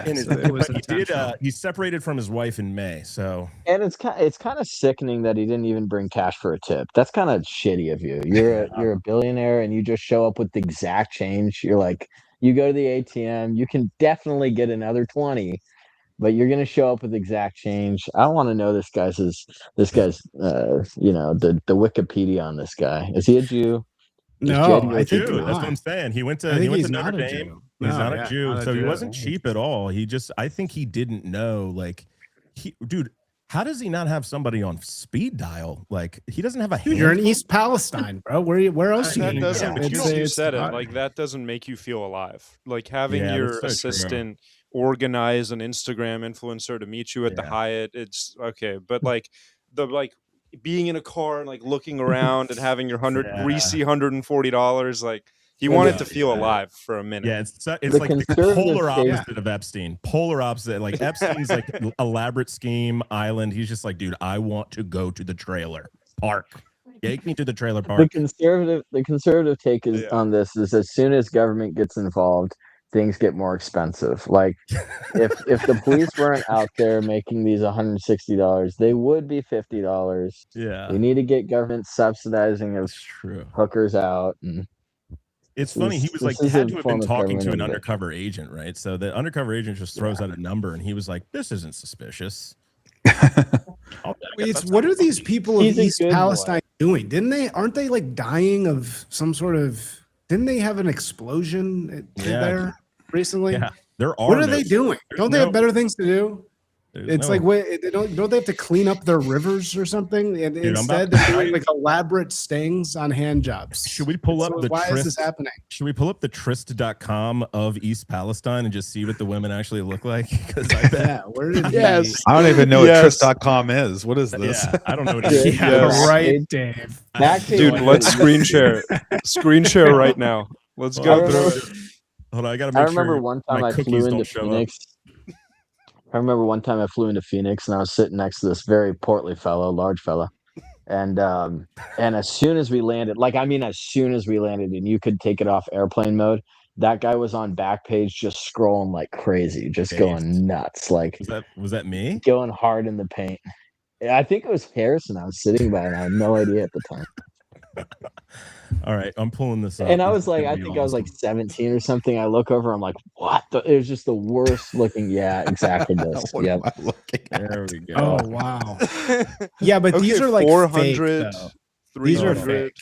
And So it was but he did. intentional. He separated from his wife in May. So And it's kind of sickening that he didn't even bring cash for a tip. That's kind of shitty of you. You're a billionaire and you just show up with the exact change. You're like, you go to the ATM, you can definitely get another 20, but you're gonna show up with exact change. I want to know this guy's the Wikipedia on this guy. Is he a Jew? No, Jed I think Jew. That's what not. I'm saying. He went I to think he's Notre not a Dame. Jew. He's No, not yeah, a Jew, not a so he Jew. wasn't cheap at all. I think he didn't know. Like, dude, how does he not have somebody on speed dial? Like, he doesn't have a. Dude, you're in handphone? East Palestine, bro. Where else? That you doesn't, go? but It's- you it's said it, not- like, that doesn't make you feel alive. Like, having Yeah, your that's so true. assistant organize an Instagram influencer to meet you at the Yeah. Hyatt, it's okay. But like being in a car and like looking around and having your Yeah. greasy $140, like he Yeah. wanted to feel alive for a minute. Yeah, it's The like the conservative polar state- opposite of Epstein. Polar opposite. Like Epstein's like elaborate scheme island. He's just like, dude, I want to go to the trailer park Take me to the trailer The park. conservative take is on this is as soon as government gets involved, things get more expensive. Like if the police weren't out there making these $160, they would be $50. Yeah, We need to get government subsidizing of that's true. hookers out. And It's funny. He was like, this is had a to have form been of talking to government an intervention. undercover agent, right? So the undercover agent just throws out a number, and he was like, "This isn't suspicious." What are these people of He's a East good Palestine doing? Aren't they like dying of some sort of? Didn't they have an explosion there recently? Yeah, there are. What are they doing? Don't they have better things to do? It's like don't they have to clean up their rivers or something? And Dude, instead, they're doing like elaborate stings on hand jobs. Should we pull up the why is this happening? Should we pull up the Trist.com of East Palestine and just see what the women actually look like? Because I bet. Yeah, where did Yes. I don't even know Yes. what Trist.com is. What is this? Yeah, I don't know what it is. Yeah, Yes. right, Dave. Dude, let's screen share. Screen share right now. Let's go through it. Hold on, I gotta make I sure. remember one time my I flew cookies into don't show up. Phoenix. I remember one time I flew into Phoenix and I was sitting next to this very portly fellow, large fella. And as soon as we landed, as soon as we landed and you could take it off airplane mode, that guy was on Backpage just scrolling like crazy, just going nuts. Like Was that me? going hard in the paint. I think it was Harrison I was sitting by and I had no idea at the time. All right, I'm pulling this up. And I was This is like, gonna I be think I was like awesome. 17 or something. I look over, I'm like, what? It was just the worst looking. Yeah, exactly this. What Yep. am I looking at? There we go. Oh wow. Yeah, but these are like 400, fake, though. These are 300. fake.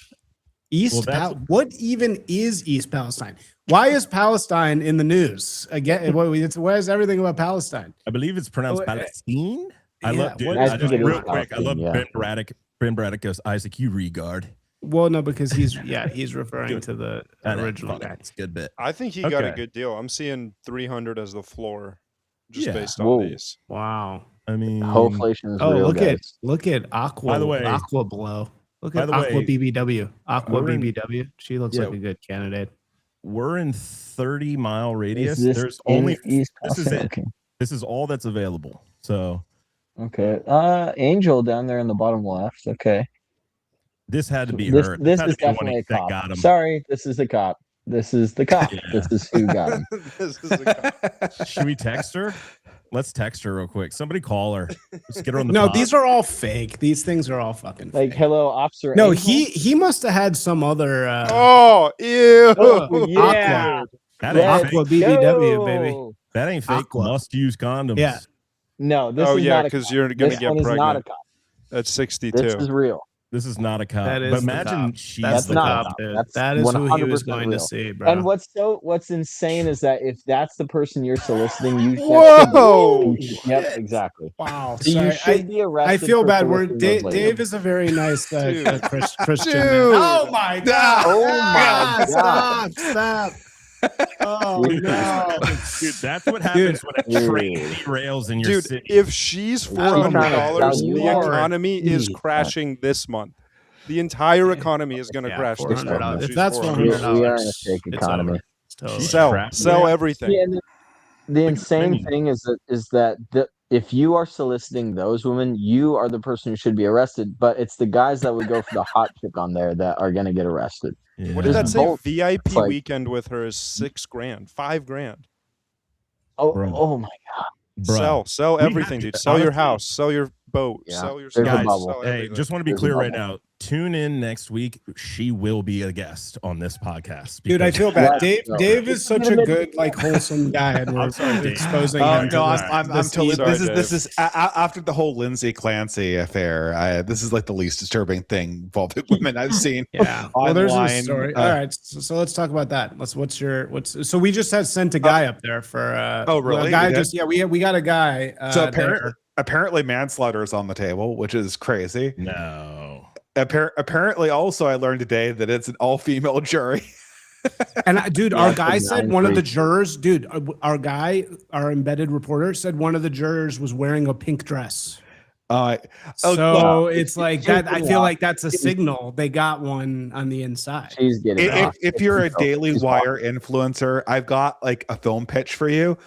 East that's- what even is East Palestine? Why is Palestine in the news again? Why is everything about Palestine? I believe it's pronounced Oh, Palestine. I yeah, love, dude. what- I I just think it is real quick. I love Palestine, yeah. Ben Braddock. Ben Braddock goes, Isaac, you regard. Well, no, because he's referring to the I know, original funny. guy. It's a good bit. I think he got a Okay. good deal. I'm seeing 300 as the floor, just Yeah. based on Whoa. these. Wow. I mean, Hoflation is Oh, real, look guys. at Aqua. By the way- Aqua Blow. Look By at the Aqua way, BBW. Aqua we're in- BBW. She looks Yeah. like a good candidate. we're in 30-mile radius. Is this There's in only East this is Palestine? it. Okay. This is all that's available. So Okay. Angel down there in the bottom left. Okay. this had to be This her. this had is to be the one definitely a that cop. got him. Sorry, this is the cop. This is the cop. Yeah. This is who got him. This is a Should we text her? Let's text her real quick. Somebody call her. Let's get her on the No, pod. these are all fake. These things are all fucking Like, fake. hello, Officer. No, Angel? he must have had some other Oh, ew. Oh, yeah. that ain't Let's fake. Aqua BBW, baby. go. That ain't fake. Aqua. Must use condoms. Yeah. No, this Oh, is yeah, not a because cop. you're going to This get one is not a pregnant cop. at 62. This is real. This is not a cop. That is but the imagine cop. she's That's the the not a cop, cop. dude. That's That is who he was 100% going to real. see, bro. And what's insane is that if that's the person you're soliciting, you Whoa! Yep, exactly. Wow. So you Sorry, should be I arrested. feel for bad. We're soliciting those ladies. Dave is a very nice Dude. Christian. Dude. Man. Oh my god! Oh my Stop! Stop! Oh Dude. no! Dude, that's what happens when a Dude. train derails in your Dude, city. if she's trying to $400, tell the you economy is Jesus. crashing this month. The entire economy is going to Yeah, crash this $400. month. If She's that's $400. We $400, are in a fake it's economy. over. It's totally Sell, Crap. sell everything. Yeah, and the insane opinion. thing is that if you are soliciting those women, you are the person who should be arrested. But it's the guys that would go for the hot chick on there that are going to get arrested. Yeah. What did that Just say? bolt. VIP It's like- weekend with her is $6,000, $5,000. Oh, Bro. oh my! Bro. Sell We everything, have to- dude. Sell your honestly- house, sell your boat, Yeah. sell your There's a stuff. bubble. sell Hey, everything. just want to be There's a clear right bubble. now. Tune in next week. She will be a guest on this podcast. Dude, I because- feel bad. Yeah. Dave is such a good, like, wholesome guy, and we're I'm sorry, Dave. exposing Oh him to no, this. I'm this totally. evil. This is after the whole Lindsay Clancy affair. This is like the least disturbing thing involving women I've seen. Yeah. Well, there's a online, story. All right. So let's talk about that. So we just had sent a guy up there for. Oh, really? A guy We did? just we got a guy. So there. apparently manslaughter is on the table, which is crazy. No. Apparently, also I learned today that it's an all-female jury. And dude, Yeah, our it's guy like said one of the 9-3. jurors, dude, our embedded reporter said one of the jurors was wearing a pink dress. So it's like that. I feel like that's a signal. They got one on the inside. She's getting if you're a Daily Wire influencer, I've got like a film pitch for you.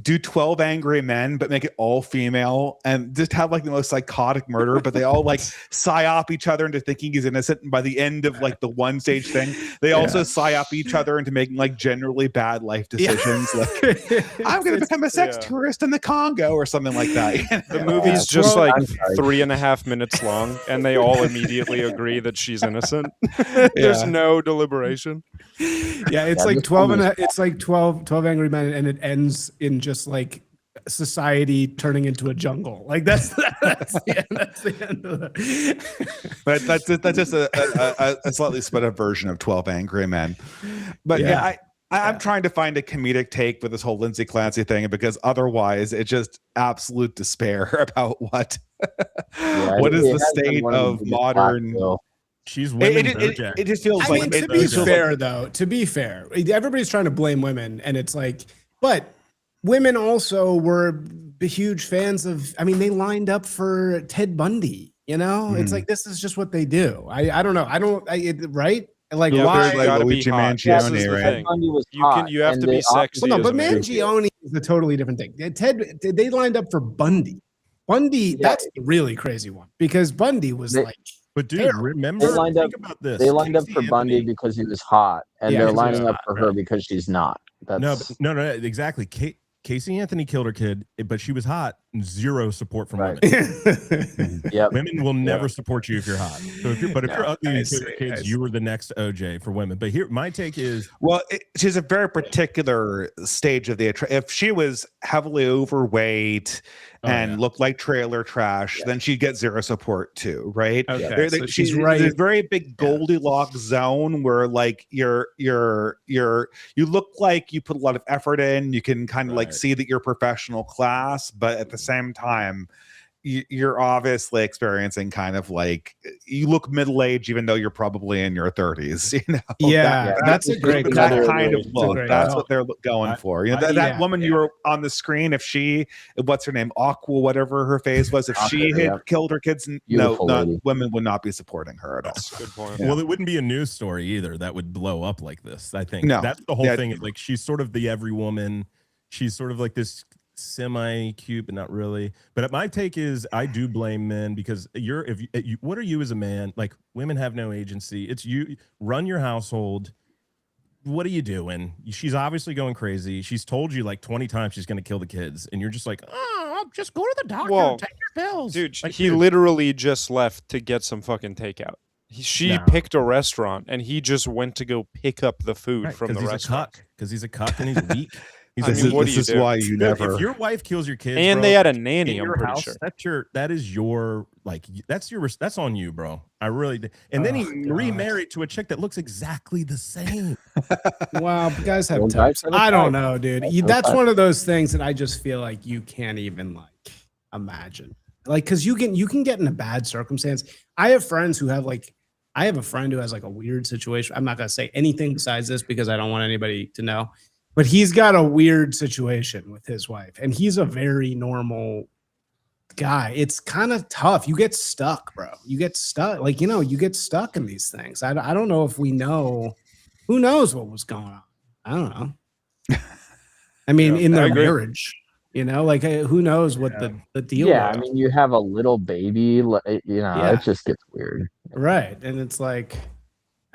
Do 12 Angry Men, but make it all female and just have like the most psychotic murder, but they all like psyop each other into thinking he's innocent. And by the end of like the one stage thing, they also psyop each other into making like generally bad life decisions. Like, I'm going to become a sex tourist in the Congo or something like that. You know? The movie's just like 3.5 minutes long, and they all immediately agree that she's innocent. There's no deliberation. Yeah, it's like 12 and it's like 12 Angry Men, and it ends in just like society turning into a jungle. Like that's the end of it. But that's just a slightly sped up version of 12 Angry Men. But I'm trying to find a comedic take with this whole Lindsay Clancy thing, because otherwise it's just absolute despair about what is the state of modern. She's women. It just feels like. To be fair, though, everybody's trying to blame women, and it's like, but women also were huge fans of. I mean, they lined up for Ted Bundy. You know, it's like this is just what they do. I don't know. Right? Like why? Like Luigi Mangione, right? You have to be sexy. Well, no, but Mangione is a totally different thing. They lined up for Bundy. That's the really crazy one, because Bundy was like. But dude, remember, think about this. They lined up for Bundy because he was hot, and they're lining up for her because she's not. No, exactly. Casey Anthony killed her kid, but she was hot. Zero support from women. Women will never support you if you're hot. So if you're ugly and kill your kids, you were the next OJ for women. But here, my take is, well, she's a very particular stage of the. If she was heavily overweight and looked like trailer trash, then she'd get zero support too, right? Okay, so she's right. There's a very big Goldilocks zone where like you look like you put a lot of effort in. You can kind of like see that you're professional class, but at the same time, you're obviously experiencing kind of like you look middle-aged even though you're probably in your 30s, you know. That's a great that kind of look. That's what they're going for. You know, that woman you were on the screen, if she, what's her name, Aqua, whatever her face was, if she had killed her kids, women would not be supporting her at all. That's a good point. Well, it wouldn't be a news story either that would blow up like this. I think that's the whole thing. Like, she's sort of the every woman. She's sort of like this semi-cute, but not really. But my take is, I do blame men, because what are you as a man? Like, women have no agency. It's you run your household. What are you doing? She's obviously going crazy. She's told you like 20 times she's going to kill the kids, and you're just like, oh, just go to the doctor and take your pills. Dude, like, he literally just left to get some fucking takeout. She picked a restaurant, and he just went to go pick up the food from the restaurant. Because he's a cuck and he's weak. This is why you never. If your wife kills your kids, and bro, they had a nanny, I'm pretty house, sure that's on you, bro. I really did. And then he remarried to a chick that looks exactly the same. Wow, guys have types. I don't know, dude. That's one of those things that I just feel like you can't even like imagine, like, because you can get in a bad circumstance. I have friends who have like. I have a friend who has like a weird situation. I'm not gonna say anything besides this because I don't want anybody to know. But he's got a weird situation with his wife, and he's a very normal guy. It's kind of tough. You get stuck, bro. You get stuck. Like, you know, you get stuck in these things. I don't know if we know. Who knows what was going on? I don't know. I mean, in their marriage, you know, like who knows what the deal was. I mean, you have a little baby, you know, it just gets weird. Right. And it's like,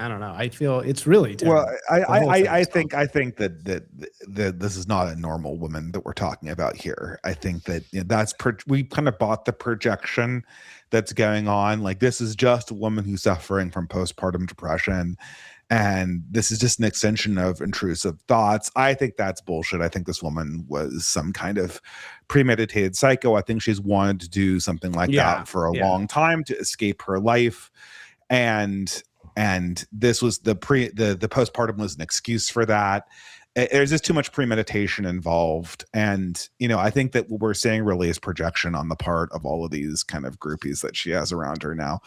I don't know. I feel it's really terrible. Well, I think that this is not a normal woman that we're talking about here. I think that we kind of bought the projection that's going on. Like, this is just a woman who's suffering from postpartum depression, and this is just an extension of intrusive thoughts. I think that's bullshit. I think this woman was some kind of premeditated psycho. I think she's wanted to do something like that for a long time to escape her life, and this was the postpartum was an excuse for that. There's just too much premeditation involved, and you know, I think that what we're seeing really is projection on the part of all of these kind of groupies that she has around her now.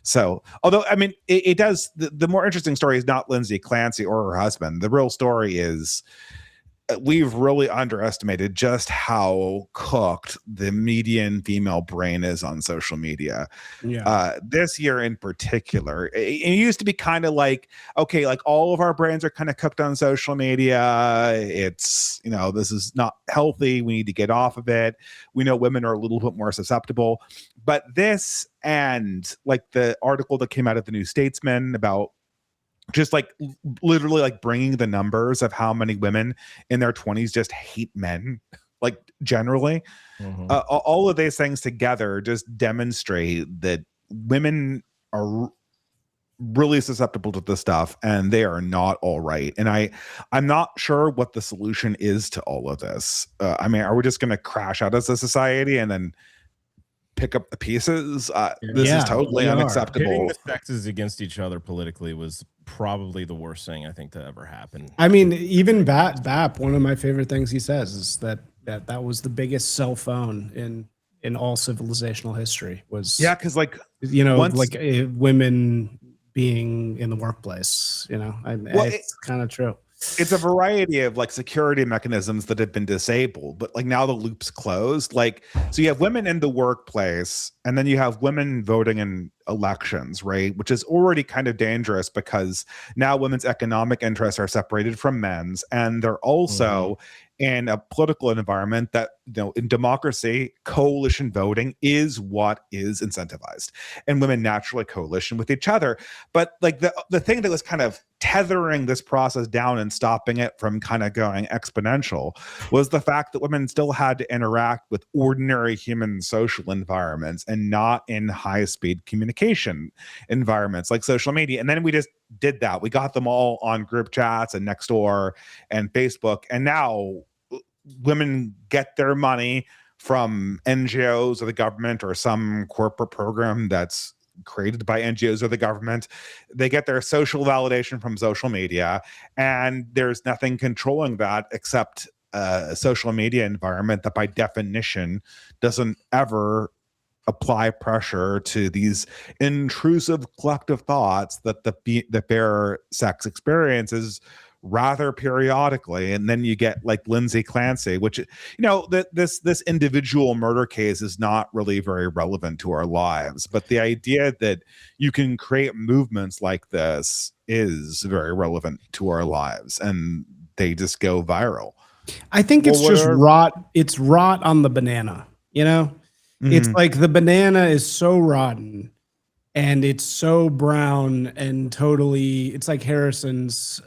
So, although I mean, it does. The more interesting story is not Lindsay Clancy or her husband. The real story is we've really underestimated just how cooked the median female brain is on social media. This year in particular, it used to be kind of like, okay, like all of our brains are kind of cooked on social media. It's, this is not healthy. We need to get off of it. We know women are a little bit more susceptible, but this, and like the article that came out of the New Statesman about just like literally like bringing the numbers of how many women in their 20s just hate men, like generally, all of these things together just demonstrate that women are really susceptible to this stuff, and they are not all right. And I'm not sure what the solution is to all of this. I mean, are we just going to crash out as a society and then pick up the pieces? This is totally unacceptable. Pitting the sexes against each other politically was probably the worst thing I think to ever happen. I mean, even BAP, one of my favorite things he says is that was the biggest cell phone in all civilizational history. Was because like women being in the workplace. It's kind of true. It's a variety of like security mechanisms that have been disabled, but like now the loop's closed. Like, so you have women in the workplace, and then you have women voting in elections, right? Which is already kind of dangerous because now women's economic interests are separated from men's, and they're also in a political environment that, in democracy, coalition voting is what is incentivized, and women naturally coalition with each other. But like the thing that was kind of tethering this process down and stopping it from kind of going exponential was the fact that women still had to interact with ordinary human social environments and not in high-speed communication environments like social media. And then we just did that. We got them all on group chats and Nextdoor and Facebook, and now women get their money from NGOs or the government or some corporate program that's created by NGOs or the government. They get their social validation from social media, and there's nothing controlling that except a social media environment that by definition doesn't ever apply pressure to these intrusive collective thoughts that the bare sex experiences rather periodically. And then you get like Lindsay Clancy, which, this individual murder case is not really very relevant to our lives, but the idea that you can create movements like this is very relevant to our lives, and they just go viral. I think it's just rot. It's rot on the banana, It's like the banana is so rotten and it's so brown and totally, it's like Harrison's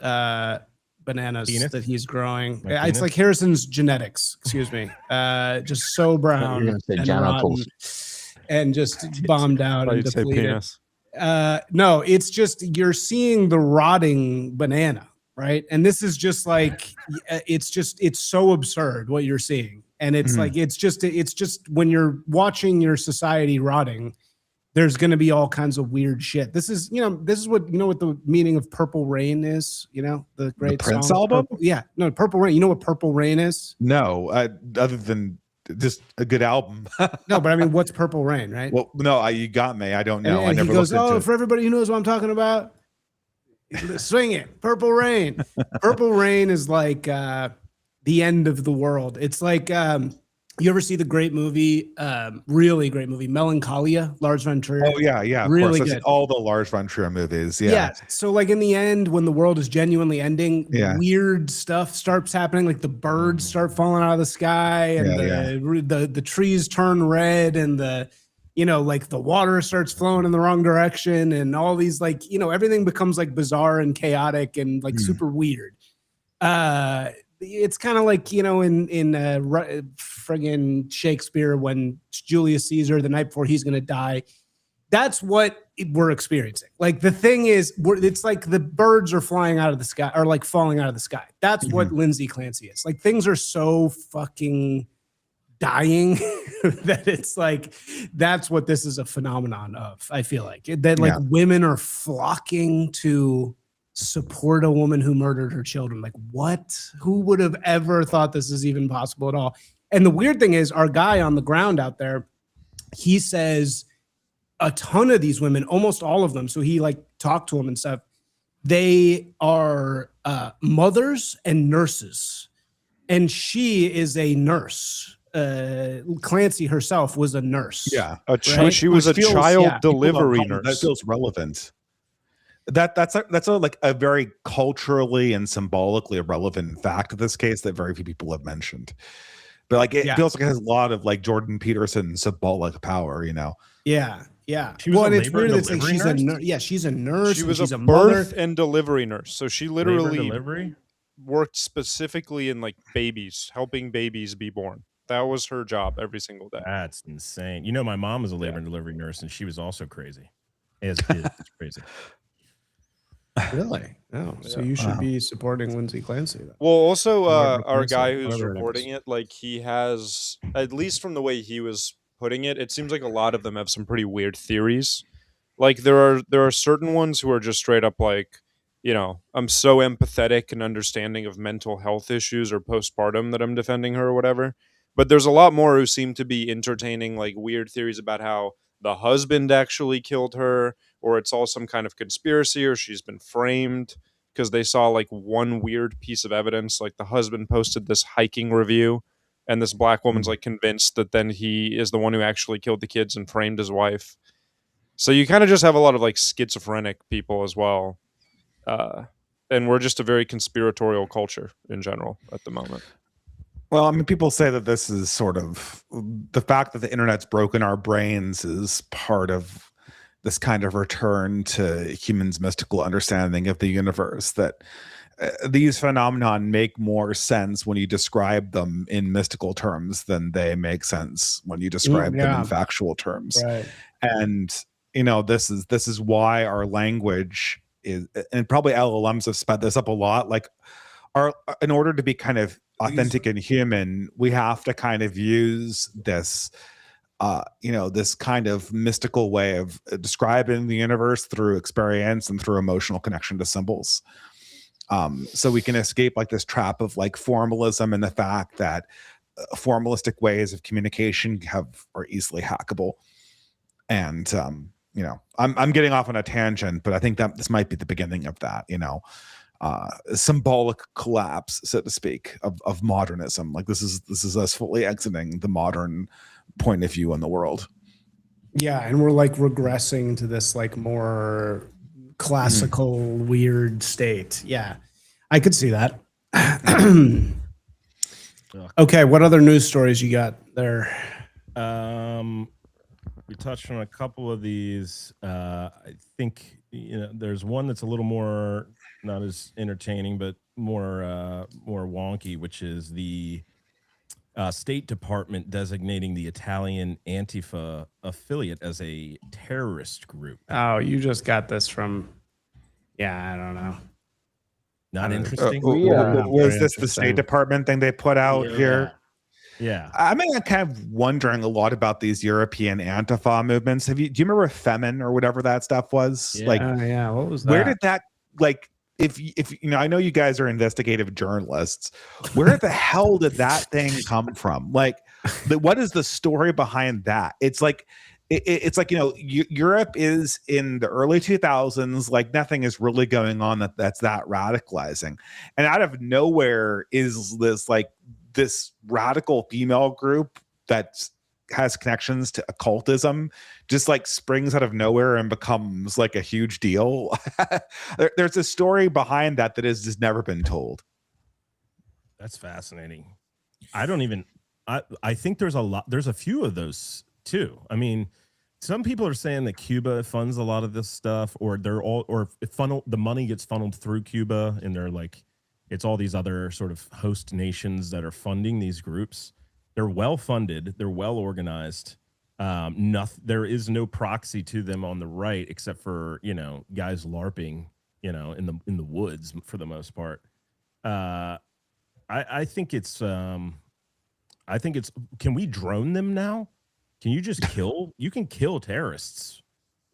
bananas that he's growing. It's like Harrison's genetics, excuse me. Just so brown and rotten and just bombed out and depleted. No, it's just, you're seeing the rotting banana, right? And this is just like, it's so absurd what you're seeing. And it's like, it's just when you're watching your society rotting, there's going to be all kinds of weird shit. This is what, what the meaning of Purple Rain is, the great Prince song, album? Purple Rain. You know what Purple Rain is? No, other than just a good album. No, but I mean, what's Purple Rain, right? Well, no, you got me. I don't know. And I never he goes, listened to it. For everybody who knows what I'm talking about, swing it. Purple Rain. Purple Rain is like the end of the world. It's like, you ever see the great movie, really great movie, Melancholia, Lars von Trier? Oh, yeah. Of really course. good. All the Lars von Trier movies. Yeah. So like in the end, when the world is genuinely ending, weird stuff starts happening. Like the birds start falling out of the sky, and the trees turn red, and like the water starts flowing in the wrong direction, and all these everything becomes like bizarre and chaotic and like super weird. It's kind of like, in friggin' Shakespeare, when Julius Caesar, the night before he's going to die, that's what we're experiencing. Like the thing is, it's like the birds are flying out of the sky, or like falling out of the sky. That's what Lindsay Clancy is. Like things are so fucking dying that it's like, that's what this is a phenomenon of. I feel like that women are flocking to support a woman who murdered her children. Like what? Who would have ever thought this is even possible at all? And the weird thing is, our guy on the ground out there, he says a ton of these women, almost all of them, so he talked to them and stuff, they are mothers and nurses and she is a nurse. Clancy herself was a nurse. Yeah, she was a child delivery nurse. That feels relevant. That's like a very culturally and symbolically relevant fact of this case that very few people have mentioned. But like it feels like it has a lot of like Jordan Peterson symbolic power, you know. Yeah. Well, and it's weird. It's like she's she's a nurse. She was she's a mother birth and delivery nurse, so she literally delivery worked specifically in like babies, helping babies be born. That was her job every single day. That's insane. You know, my mom was a labor and delivery nurse, and she was also crazy. It's crazy. Really? Oh, so you should be supporting Lindsay Clancy then. Well, also our Clancy, guy who's whatever it reporting it, like he has, at least from the way he was putting it, it seems like a lot of them have some pretty weird theories. Like there are certain ones who are just straight up like, you know, I'm so empathetic and understanding of mental health issues or postpartum that I'm defending her or whatever. But there's a lot more who seem to be entertaining like weird theories about how the husband actually killed her, or it's all some kind of conspiracy, or she's been framed because they saw like one weird piece of evidence. Like the husband posted this hiking review, and this black woman's like convinced that then he is the one who actually killed the kids and framed his wife. So you kind of just have a lot of like schizophrenic people as well. And we're just a very conspiratorial culture in general at the moment. Well, I mean, people say that this is sort of the fact that the internet's broken our brains is part of this kind of return to humans' mystical understanding of the universe, that these phenomenon make more sense when you describe them in mystical terms than they make sense when you describe them in factual terms. Right. And, you know, this is why our language is, and probably LLMs have sped this up a lot. Like in order to be kind of authentic and human, we have to kind of use this this kind of mystical way of describing the universe through experience and through emotional connection to symbols. So we can escape like this trap of like formalism and the fact that formalistic ways of communication are easily hackable. And I'm getting off on a tangent, but I think that this might be the beginning of that, symbolic collapse, so to speak, of modernism. Like this is us fully exiting the modern point of view on the world. Yeah, and we're like regressing to this like more classical weird state. Yeah, I could see that. Okay, what other news stories you got there? We touched on a couple of these. I think there's one that's a little more not as entertaining, but more wonky, which is the State Department designating the Italian Antifa affiliate as a terrorist group. Oh, you just got this from, I don't know. Not interesting. Was this the State Department thing they put out here? Yeah. I'm kind of wondering a lot about these European Antifa movements. Do you remember Femin or whatever that stuff was? Yeah. What was that? Where did that if I know you guys are investigative journalists, where the hell did that thing come from? Like, what is the story behind that? It's like, Europe is in the early 2000s, like nothing is really going on that's that radicalizing. And out of nowhere is this radical female group that has connections to occultism just like springs out of nowhere and becomes like a huge deal. There's a story behind that has just never been told. That's fascinating. I think there's a few of those too. I mean, some people are saying that Cuba funds a lot of this stuff, or the money gets funneled through Cuba, and they're like, it's all these other sort of host nations that are funding these groups. They're well funded. They're well organized. There is no proxy to them on the right, except for guys LARPing, in the woods for the most part. I think it's. Can we drone them now? Can you just kill? You can kill terrorists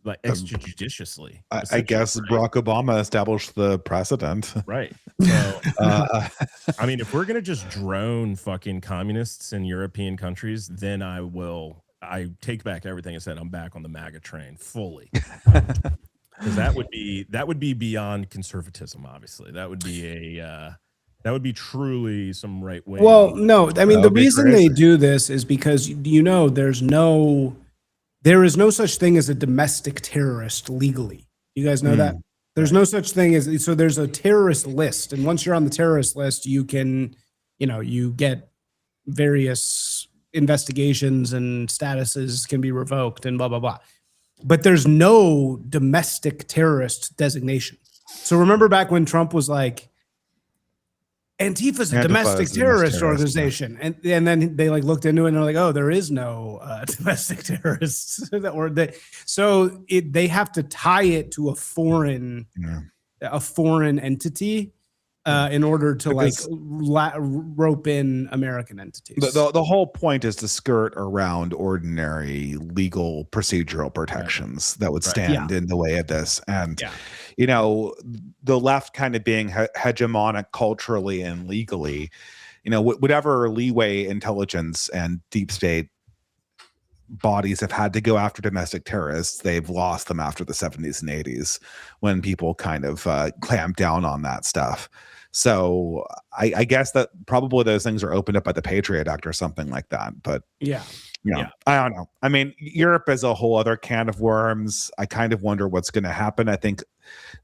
like extrajudiciously. I guess Barack Obama established the precedent. Right. So, I mean, if we're going to just drone fucking communists in European countries, then I take back everything I said. I'm back on the MAGA train fully. Because that would be beyond conservatism, obviously. That would be That would be truly some right wing. Well, no, I mean the reason they do this is because there is no such thing as a domestic terrorist legally. You guys know that? There's no such thing as, so there's a terrorist list, and once you're on the terrorist list, you can, you get various investigations and statuses can be revoked and blah blah blah. But there's no domestic terrorist designation. So remember back when Trump was like, Antifa's a domestic terrorist organization, and then they like looked into it and they're like, oh, there is no domestic terrorists, so they have to tie it to a foreign entity in order to rope in American entities. The whole point is to skirt around ordinary legal procedural protections that would stand in the way of this, and the left kind of being hegemonic culturally and legally, whatever leeway intelligence and deep state bodies have had to go after domestic terrorists, they've lost them after the 70s and 80s when people kind of clamped down on that stuff. So I guess that probably those things are opened up by the Patriot Act or something like that. But I don't know. I mean, Europe is a whole other can of worms. I kind of wonder what's going to happen. I think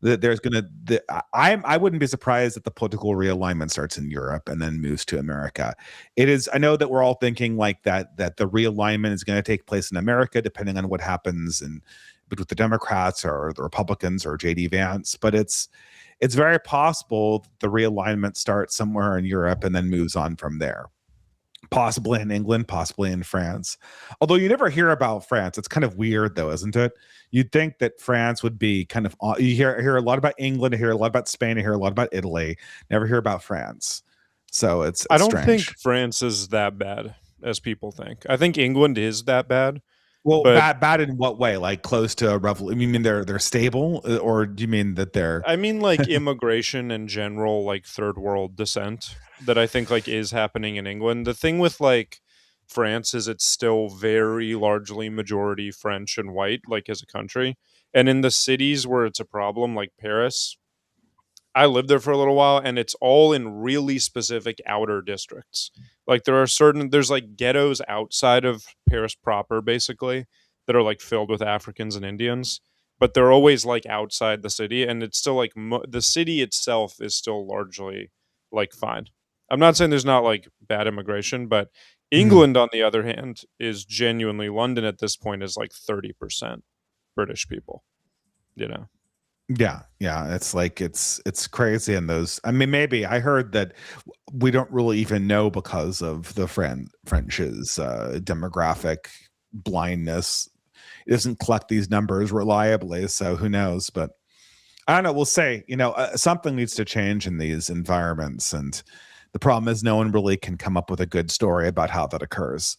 that there's going to, I wouldn't be surprised if the political realignment starts in Europe and then moves to America. It is, I know that we're all thinking like that the realignment is going to take place in America, depending on what happens with the Democrats or the Republicans or JD Vance, but it's very possible the realignment starts somewhere in Europe and then moves on from there. Possibly in England, possibly in France. Although you never hear about France. It's kind of weird though, isn't it? You'd think that France would be kind of, you hear a lot about England, you hear a lot about Spain, you hear a lot about Italy, never hear about France. So it's I don't strange. think France is that bad as people think. I think England is that bad. Well, bad in what way? Like close to a revolution? You mean they're stable, or do you mean that they're? I mean like immigration in general, like third world descent that I think like is happening in England. The thing with like France is it's still very largely majority French and white, like as a country. And in the cities where it's a problem, like Paris, I lived there for a little while, and it's all in really specific outer districts. Like there's like ghettos outside of Paris proper, basically, that are like filled with Africans and Indians, but they're always like outside the city, and it's still like the city itself is still largely like fine. I'm not saying there's not like bad immigration, but England, on the other hand, is genuinely, London at this point is like 30% British people, Yeah, it's like it's crazy in those. I mean, maybe I heard that we don't really even know because of the French's demographic blindness. It doesn't collect these numbers reliably, so who knows? But I don't know. We'll say, something needs to change in these environments, and the problem is no one really can come up with a good story about how that occurs.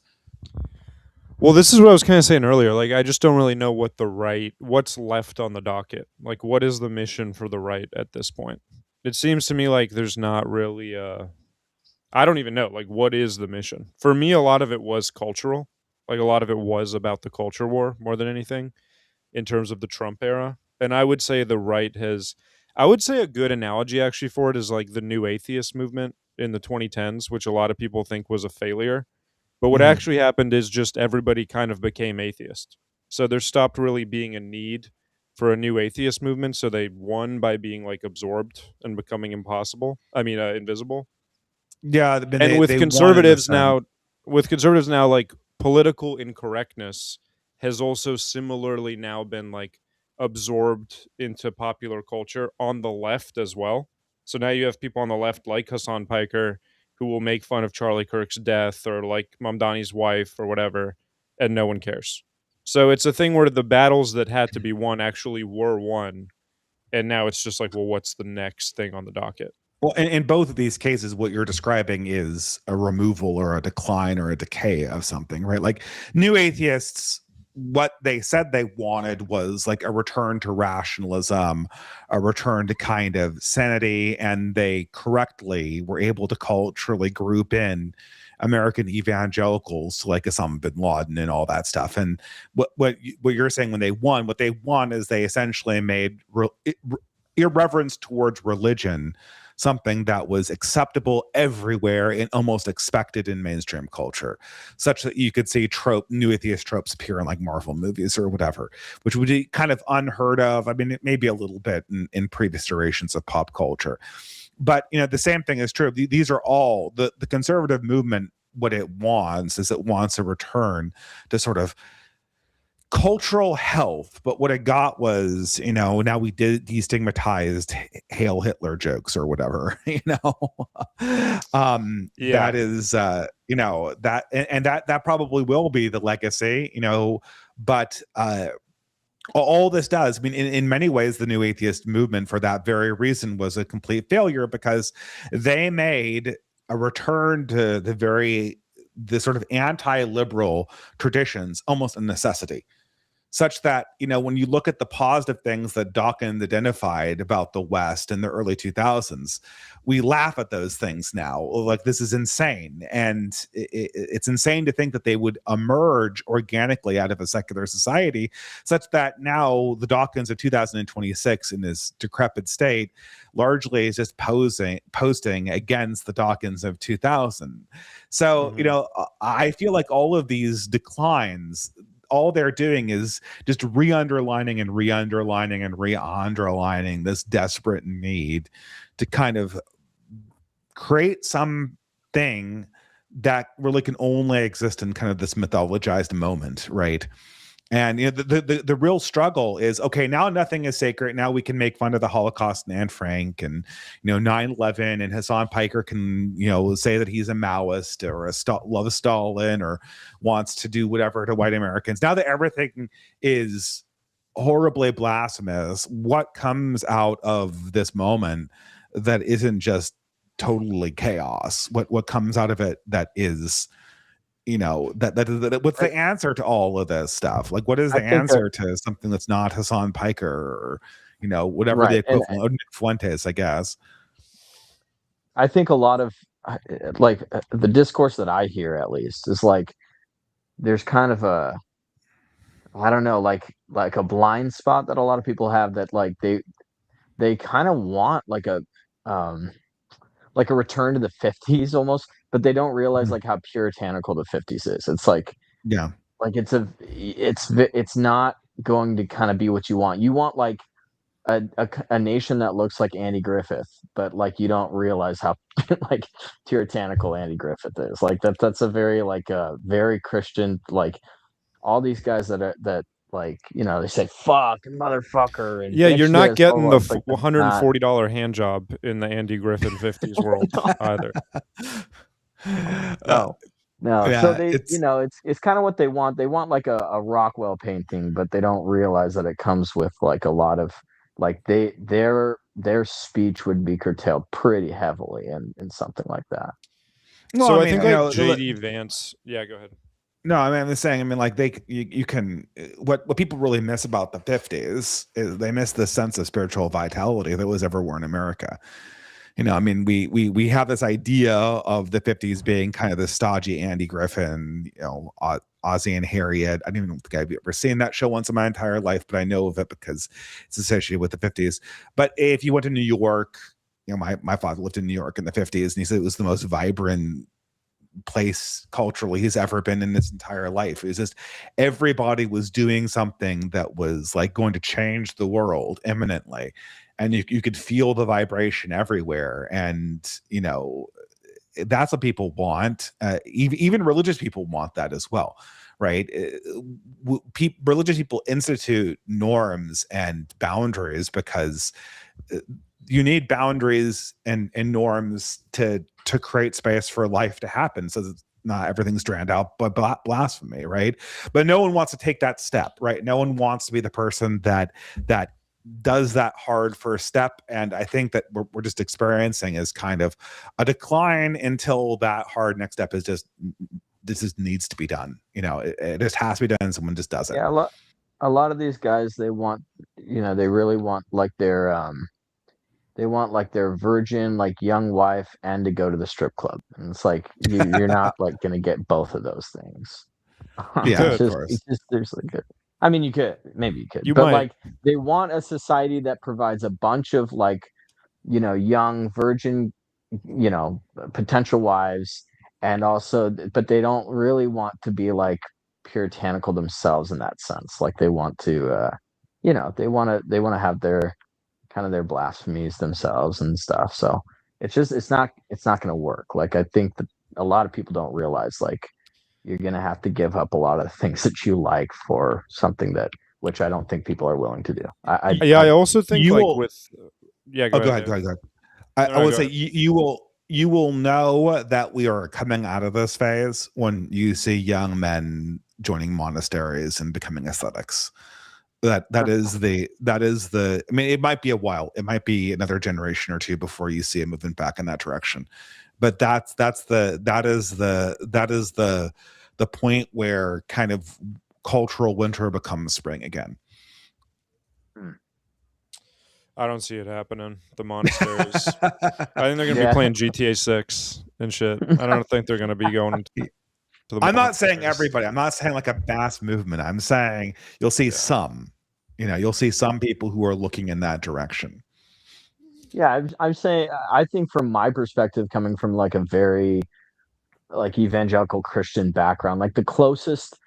Well, this is what I was kind of saying earlier. Like, I just don't really know what's left on the docket. Like, what is the mission for the right at this point? It seems to me like there's not really I don't even know. Like, what is the mission? For me, a lot of it was cultural. Like, a lot of it was about the culture war more than anything in terms of the Trump era. And I would say the right I would say a good analogy actually for it is like the new atheist movement in the 2010s, which a lot of people think was a failure. But what actually happened is just everybody kind of became atheist. So there stopped really being a need for a new atheist movement. So they won by being like absorbed and becoming invisible. Yeah. And with conservatives now, like political incorrectness has also similarly now been like absorbed into popular culture on the left as well. So now you have people on the left like Hassan Piker who will make fun of Charlie Kirk's death or like Mamdani's wife or whatever, and no one cares. So it's a thing where the battles that had to be won actually were won, and now it's just like, well, what's the next thing on the docket? Well, in both of these cases, what you're describing is a removal or a decline or a decay of something, right? Like new atheists, what they said they wanted was like a return to rationalism, a return to kind of sanity, and they correctly were able to culturally group in American evangelicals like Osama bin Laden and all that stuff. And what you're saying when what they won is they essentially made irreverence towards religion something that was acceptable everywhere and almost expected in mainstream culture, such that you could see new atheist tropes appear in like Marvel movies or whatever, which would be kind of unheard of. I mean, it may be a little bit in previous iterations of pop culture, but the same thing is true. These are all the conservative movement. What it wants is it wants a return to sort of cultural health, but what it got was, now we destigmatized Hail Hitler jokes or whatever, that is, that, and that probably will be the legacy, but, all this does, I mean, in many ways, the new atheist movement for that very reason was a complete failure, because they made a return to the sort of anti-liberal traditions almost a necessity, such that, when you look at the positive things that Dawkins identified about the West in the early 2000s, we laugh at those things now. Like, this is insane. And it's insane to think that they would emerge organically out of a secular society, such that now the Dawkins of 2026 in his decrepit state largely is just posting against the Dawkins of 2000. So, I feel like all of these declines, all they're doing is just re-underlining this desperate need to kind of create something that really can only exist in kind of this mythologized moment, right? And the real struggle is, okay, now nothing is sacred. Now we can make fun of the Holocaust and Anne Frank and 9/11, and Hassan Piker can say that he's a Maoist or loves Stalin or wants to do whatever to white Americans. Now that everything is horribly blasphemous, what comes out of this moment that isn't just totally chaos? What comes out of it that is, that what's the answer to all of this stuff? Like, what is the answer to something that's not Hassan Piker or whatever the equivalent of Nick Fuentes, I guess? I think a lot of the discourse that I hear, at least, is like there's kind of a, I don't know, like a blind spot that a lot of people have, that like they kind of want like a return to the 50s almost, but they don't realize like how puritanical the 50s is. It's like, yeah, like it's not going to kind of be what you want. You want like a nation that looks like Andy Griffith, but like you don't realize how like puritanical Andy Griffith is. Like that's a very very Christian, like all these guys that like, they say fuck and motherfucker, and you're not getting the like, $140 hand job in the Andy Griffith 50s world either. No. Yeah, so they, it's kind of what they want. They want like a Rockwell painting, but they don't realize that it comes with like a lot of like their speech would be curtailed pretty heavily in something like that. Well, so I think like JD Vance. Yeah, go ahead. No, I mean, I'm just saying, I mean, like you can, what people really miss about the 50s is they miss the sense of spiritual vitality that was everywhere in America. I mean, we have this idea of the 50s being kind of the stodgy Andy Griffin, Ozzie and Harriet. I don't even think I've ever seen that show once in my entire life, but I know of it because it's associated with the 50s. But if you went to New York, my father lived in New York in the 50s, and he said it was the most vibrant place culturally he's ever been in his entire life. It was just everybody was doing something that was like going to change the world imminently, and you could feel the vibration everywhere. And that's what people want. Even religious people want that as well, right? Religious people institute norms and boundaries because you need boundaries and norms to create space for life to happen, so that not everything's drowned out by blasphemy, right? But no one wants to take that step, right? No one wants to be the person that does that hard first step. And I think that we're just experiencing is kind of a decline until that hard next step is just, this just needs to be done. It just has to be done. Someone just does it. Yeah, a lot of these guys, they want, they really want like their virgin, like young wife, and to go to the strip club. And it's like you're not like going to get both of those things. Yeah, of course. There's like I mean, maybe you could, but like they want a society that provides a bunch of like young virgin, potential wives, and also, but they don't really want to be like puritanical themselves in that sense. Like they want to, they want to have their kind of their blasphemies themselves and stuff. So it's not going to work. Like I think that a lot of people don't realize like you're going to have to give up a lot of things that you like for something which I don't think people are willing to do. I also think go ahead. I would say you will know that we are coming out of this phase when you see young men joining monasteries and becoming ascetics. That is the I mean, it might be a while, it might be another generation or two before you see a movement back in that direction, but that is the point where kind of cultural winter becomes spring again. I don't see it happening. The monasteries. I think they're going to be playing GTA 6 and shit. I don't think they're going to be going to the I'm not saying everybody. I'm not saying like a mass movement. I'm saying you'll see some. You'll see some people who are looking in that direction. Yeah, I'm saying, I think from my perspective, coming from like a very like evangelical Christian background, like the closest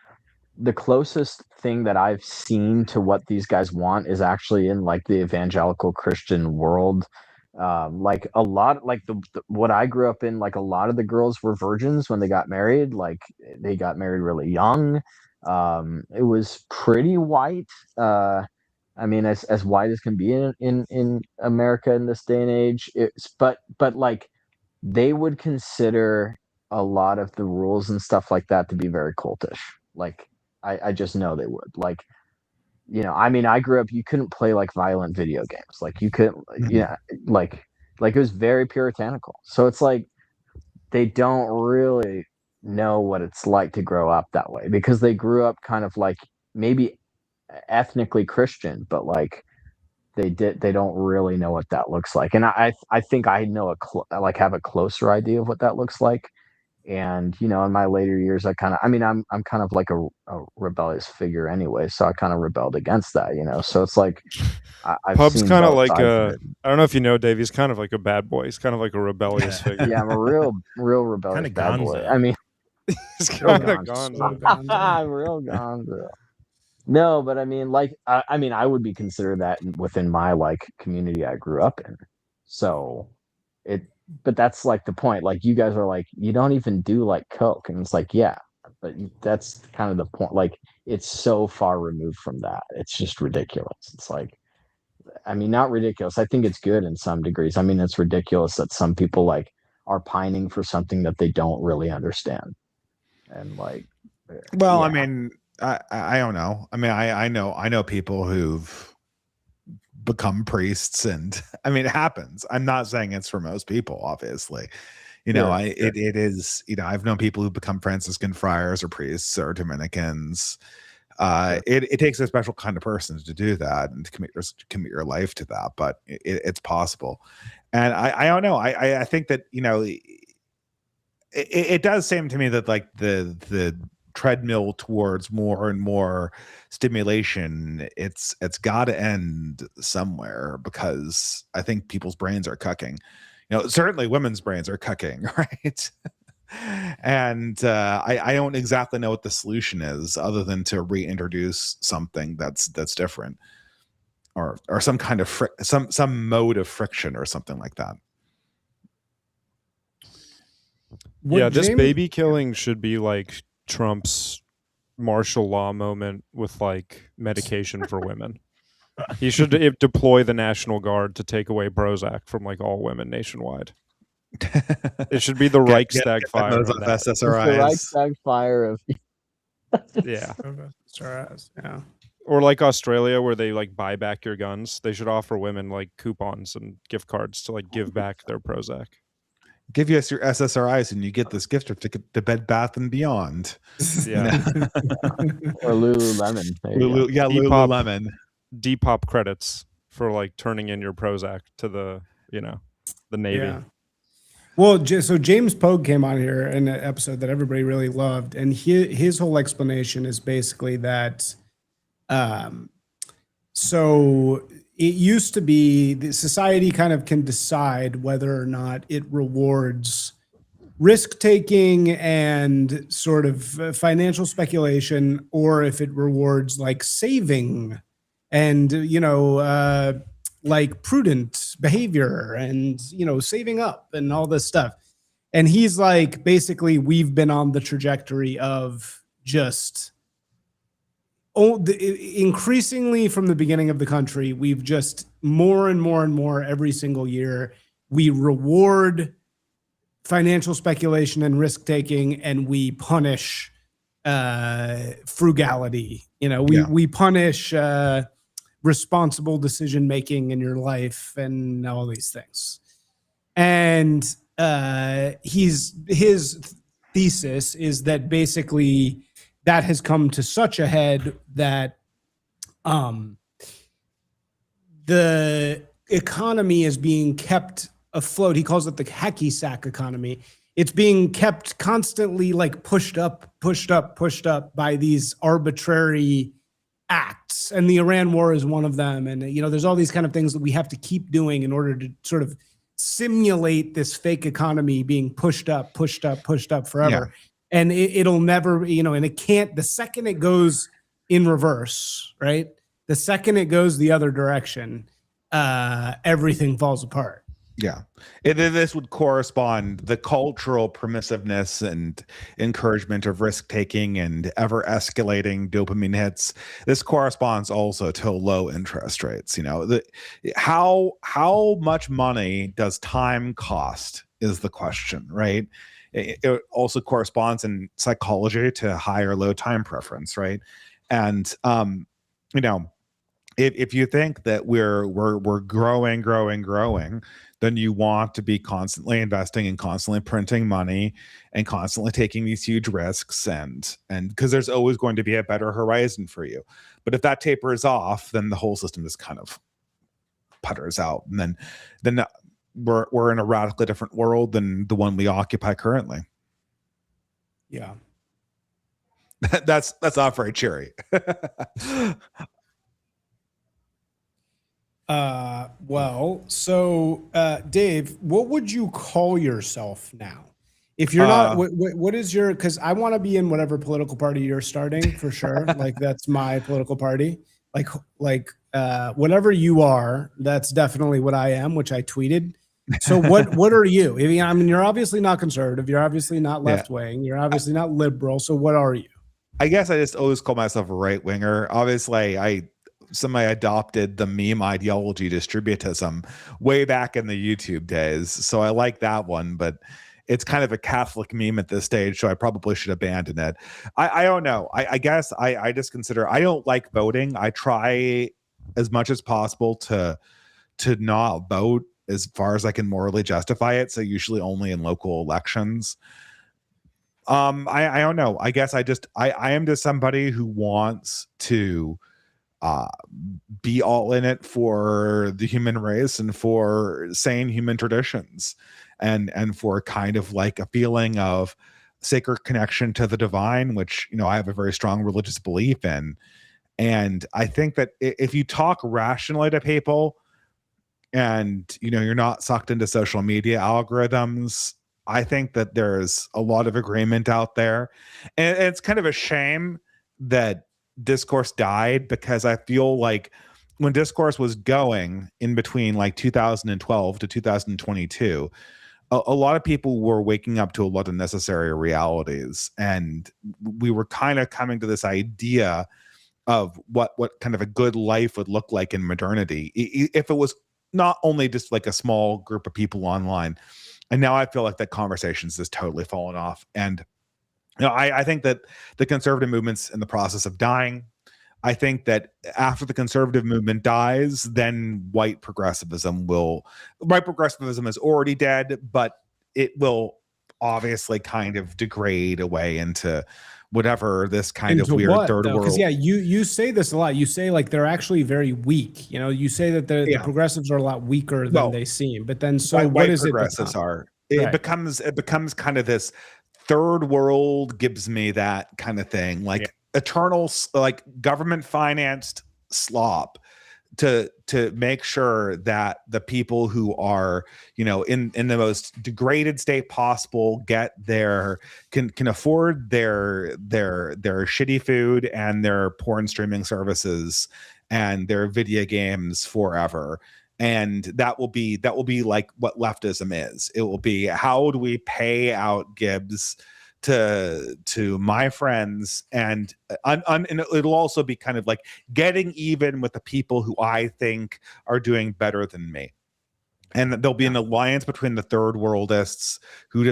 thing that I've seen to what these guys want is actually in like the evangelical Christian world. Like a lot, like what I grew up in, like a lot of the girls were virgins when they got married. Like they got married really young. It was pretty white. I mean, as white as can be in America in this day and age. But like they would consider a lot of the rules and stuff like that to be very cultish. Like I just know they would. Like, I mean, I grew up, you couldn't play like violent video games. Like you couldn't, like it was very puritanical. So it's like they don't really know what it's like to grow up that way because they grew up kind of like maybe ethnically Christian, but like they don't really know what that looks like. And I think I know have a closer idea of what that looks like. And in my later years, I'm kind of like a rebellious figure anyway, so I kind of rebelled against that, So it's like I've Pub's seen kind of both like sides I don't know if you know Dave. He's kind of like a bad boy. He's kind of like a rebellious figure. Yeah, I'm a real rebellious bad boy. I mean, he's kind of gonzo. Real gonzo. No, but I mean, like, I would be considered that within my like community I grew up in. So but that's like the point. Like you guys are like, you don't even do like coke, and it's like, yeah, but that's kind of the point. Like it's so far removed from that. It's just ridiculous. It's like, I mean, not ridiculous. I think it's good in some degrees. I mean, it's ridiculous that some people like are pining for something that they don't really understand. And like, well, yeah. I mean, I don't know. I mean, I know people who've become priests, and I mean, it happens. I'm not saying it's for most people, obviously. It is. I've known people who become Franciscan friars or priests or Dominicans. It takes a special kind of person to do that and to commit your life to that, but it's possible. And I don't know. I think that it does seem to me that like the treadmill towards more and more stimulation, it's got to end somewhere, because I think people's brains are cooking. Certainly women's brains are cooking, right? And I don't exactly know what the solution is, other than to reintroduce something that's different, or some kind of some mode of friction or something like that. This baby killing should be like Trump's martial law moment with like medication for women. He should deploy the National Guard to take away Prozac from like all women nationwide. It should be the Reichstag fire. Those SSRIs. The Reichstag fire of yeah. Yeah. Or like Australia, where they like buy back your guns. They should offer women like coupons and gift cards to like give back their Prozac. Give us your SSRIs and you get this gift certificate to Bed Bath and Beyond. Yeah. Or Lululemon. Lululemon. Depop credits for like turning in your Prozac to the Navy. Yeah. Well, so James Pogue came on here in an episode that everybody really loved, and his whole explanation is basically that, so it used to be the society kind of can decide whether or not it rewards risk taking and sort of financial speculation, or if it rewards like saving and, like prudent behavior and, saving up and all this stuff. And he's like, basically, we've been on the trajectory of just increasingly from the beginning of the country, we've just more and more and more every single year, we reward financial speculation and risk taking, and we punish frugality. We punish responsible decision making in your life and all these things. And his thesis is that basically that has come to such a head that the economy is being kept afloat. He calls it the hacky sack economy. It's being kept constantly like pushed up by these arbitrary acts. And the Iran war is one of them. And, there's all these kind of things that we have to keep doing in order to sort of simulate this fake economy being pushed up forever. Yeah. And it'll never, and it can't, the second it goes in reverse, right? The second it goes the other direction, everything falls apart. Yeah. And then this would correspond the cultural permissiveness and encouragement of risk taking and ever escalating dopamine hits. This corresponds also to low interest rates. How much money does time cost is the question, right? It also corresponds in psychology to high or low time preference, right? And if you think that we're growing, then you want to be constantly investing and constantly printing money and constantly taking these huge risks, and because there's always going to be a better horizon for you. But if that tapers off, then the whole system just kind of putters out, and then we're in a radically different world than the one we occupy currently. Yeah. That's not very cheery. Dave, what would you call yourself now? If you're not, what is your, because I want to be in whatever political party you're starting for sure. Like that's my political party. Like whatever you are, that's definitely what I am, which I tweeted. So what are you? I mean, you're obviously not conservative. You're obviously not left wing. You're obviously not liberal. So what are you? I guess I just always call myself a right winger. Obviously, I adopted the meme ideology distributism way back in the YouTube days. So I like that one, but it's kind of a Catholic meme at this stage, so I probably should abandon it. I don't know. I guess I just consider, I don't like voting. I try as much as possible to not vote as far as I can morally justify it. So usually only in local elections. I don't know. I guess I am just somebody who wants to be all in it for the human race and for sane human traditions and for kind of like a feeling of sacred connection to the divine, which, I have a very strong religious belief in. And I think that if you talk rationally to people and, you're not sucked into social media algorithms, I think that there's a lot of agreement out there. And it's kind of a shame that discourse died, because I feel like when discourse was going in between like 2012 to 2022, a lot of people were waking up to a lot of necessary realities, and we were kind of coming to this idea of what kind of a good life would look like in modernity if it was not only just like a small group of people online. And now I feel like that conversation's just totally fallen off. And I think that the conservative movement's in the process of dying. I think that after the conservative movement dies, then white progressivism is already dead, but it will obviously kind of degrade away into whatever this kind of weird third world. Because you say this a lot. You say like they're actually very weak. You say that the progressives are a lot weaker than they seem. But then what is it? Progressives are. It becomes kind of this third world, gives me that kind of thing, like eternal, like government financed slop to make sure that the people who are, you know, in the most degraded state possible get their can afford their shitty food and their porn streaming services and their video games forever. And that will be like what leftism is. It will be, how do we pay out Gibbs to my friends, and it'll also be kind of like getting even with the people who I think are doing better than me. And there'll be an alliance between the third worldists who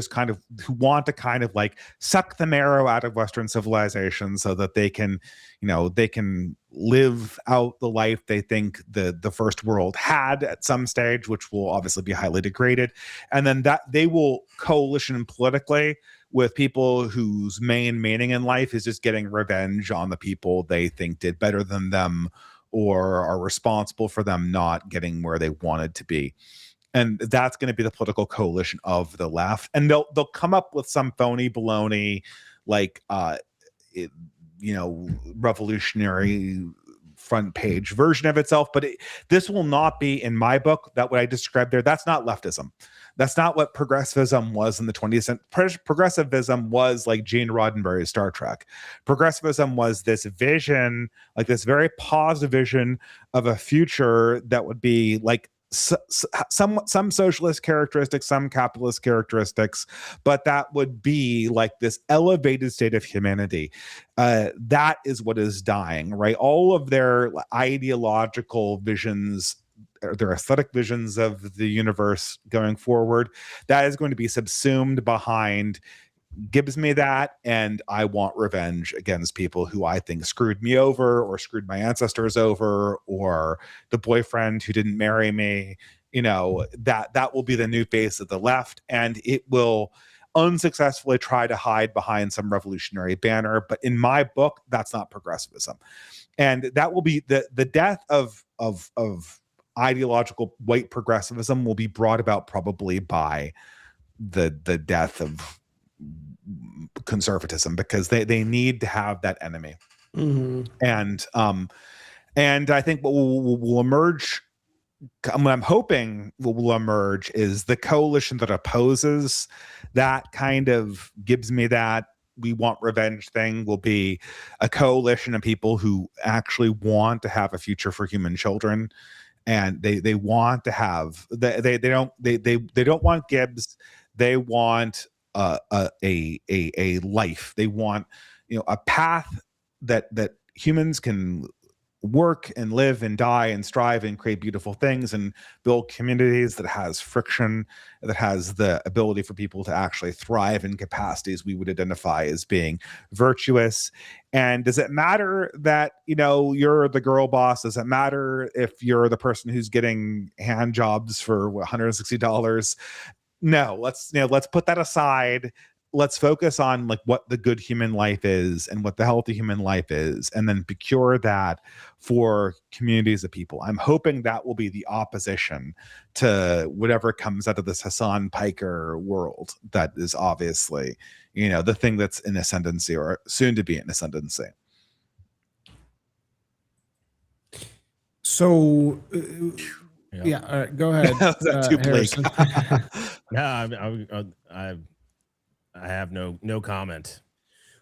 want to kind of like suck the marrow out of Western civilization so that they can, you know, they can live out the life they think the first world had at some stage, which will obviously be highly degraded. And then that they will coalition politically with people whose main meaning in life is just getting revenge on the people they think did better than them or are responsible for them not getting where they wanted to be. And that's going to be the political coalition of the left. And they'll come up with some phony baloney, like, revolutionary front page version of itself. But this will not be, in my book, that what I described there, that's not leftism. That's not what progressivism was in the 20th century. Progressivism was like Gene Roddenberry's Star Trek. Progressivism was this vision, like this very positive vision of a future that would be like some socialist characteristics, some capitalist characteristics, but that would be like this elevated state of humanity. That is what is dying, right? All of their ideological visions, their aesthetic visions of the universe going forward, that is going to be subsumed behind Gibbs me that, and I want revenge against people who I think screwed me over or screwed my ancestors over, or the boyfriend who didn't marry me. You know, that will be the new face of the left, and it will unsuccessfully try to hide behind some revolutionary banner. But in my book, that's not progressivism, and that will be the death of ideological white progressivism will be brought about probably by the death of conservatism, because they need to have that enemy. And I think what will emerge, what I'm hoping will emerge, is the coalition that opposes that kind of Gibbs me that we want revenge thing will be a coalition of people who actually want to have a future for human children, and they want to have they don't want Gibbs, they want a life. They want, you know, a path that humans can work and live and die and strive and create beautiful things and build communities that has friction, that has the ability for people to actually thrive in capacities we would identify as being virtuous. And does it matter that, you know, you're the girl boss? Does it matter if you're the person who's getting hand jobs for $160? No, let's put that aside. Let's focus on like what the good human life is and what the healthy human life is, and then procure that for communities of people. I'm hoping that will be the opposition to whatever comes out of this Hassan Piker world that is obviously, you know, the thing that's in ascendancy or soon to be in ascendancy. So yeah, all right, go ahead. Was that too bleak? No, I have no comment.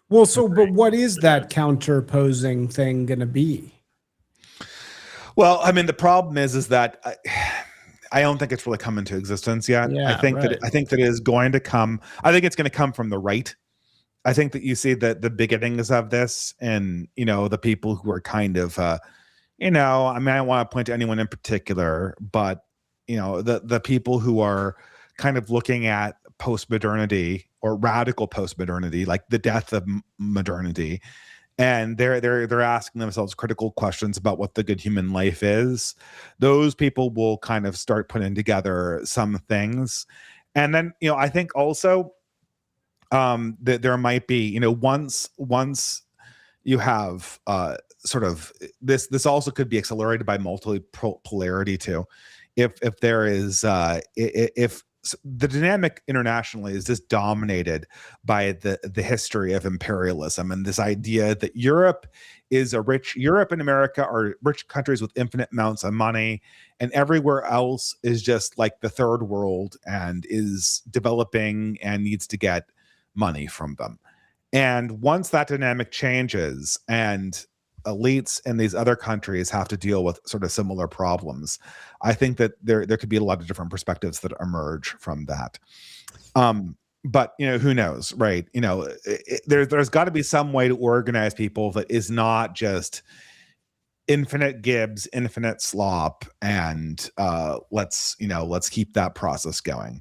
Well, so but what is that counterposing thing going to be? Well, I mean, the problem is that I don't think it's really come into existence yet. Yeah, I think that it is going to come. I think it's going to come from the right. I think that you see the beginnings of this, and, you know, the people who are kind of, you know, I mean, I don't want to point to anyone in particular, but, you know, the people who are kind of looking at post-modernity or radical post-modernity, like the death of modernity, and they're asking themselves critical questions about what the good human life is. Those people will kind of start putting together some things. And then, you know, I think also that there might be, you know, once you have sort of this also could be accelerated by multipolarity too. If there is the dynamic internationally is just dominated by the history of imperialism and this idea that Europe and America are rich countries with infinite amounts of money, and everywhere else is just like the third world and is developing and needs to get money from them. And once that dynamic changes and elites in these other countries have to deal with sort of similar problems, I think that there could be a lot of different perspectives that emerge from that. But who knows, right? There's got to be some way to organize people that is not just infinite Gibbs, infinite slop, and let's keep that process going,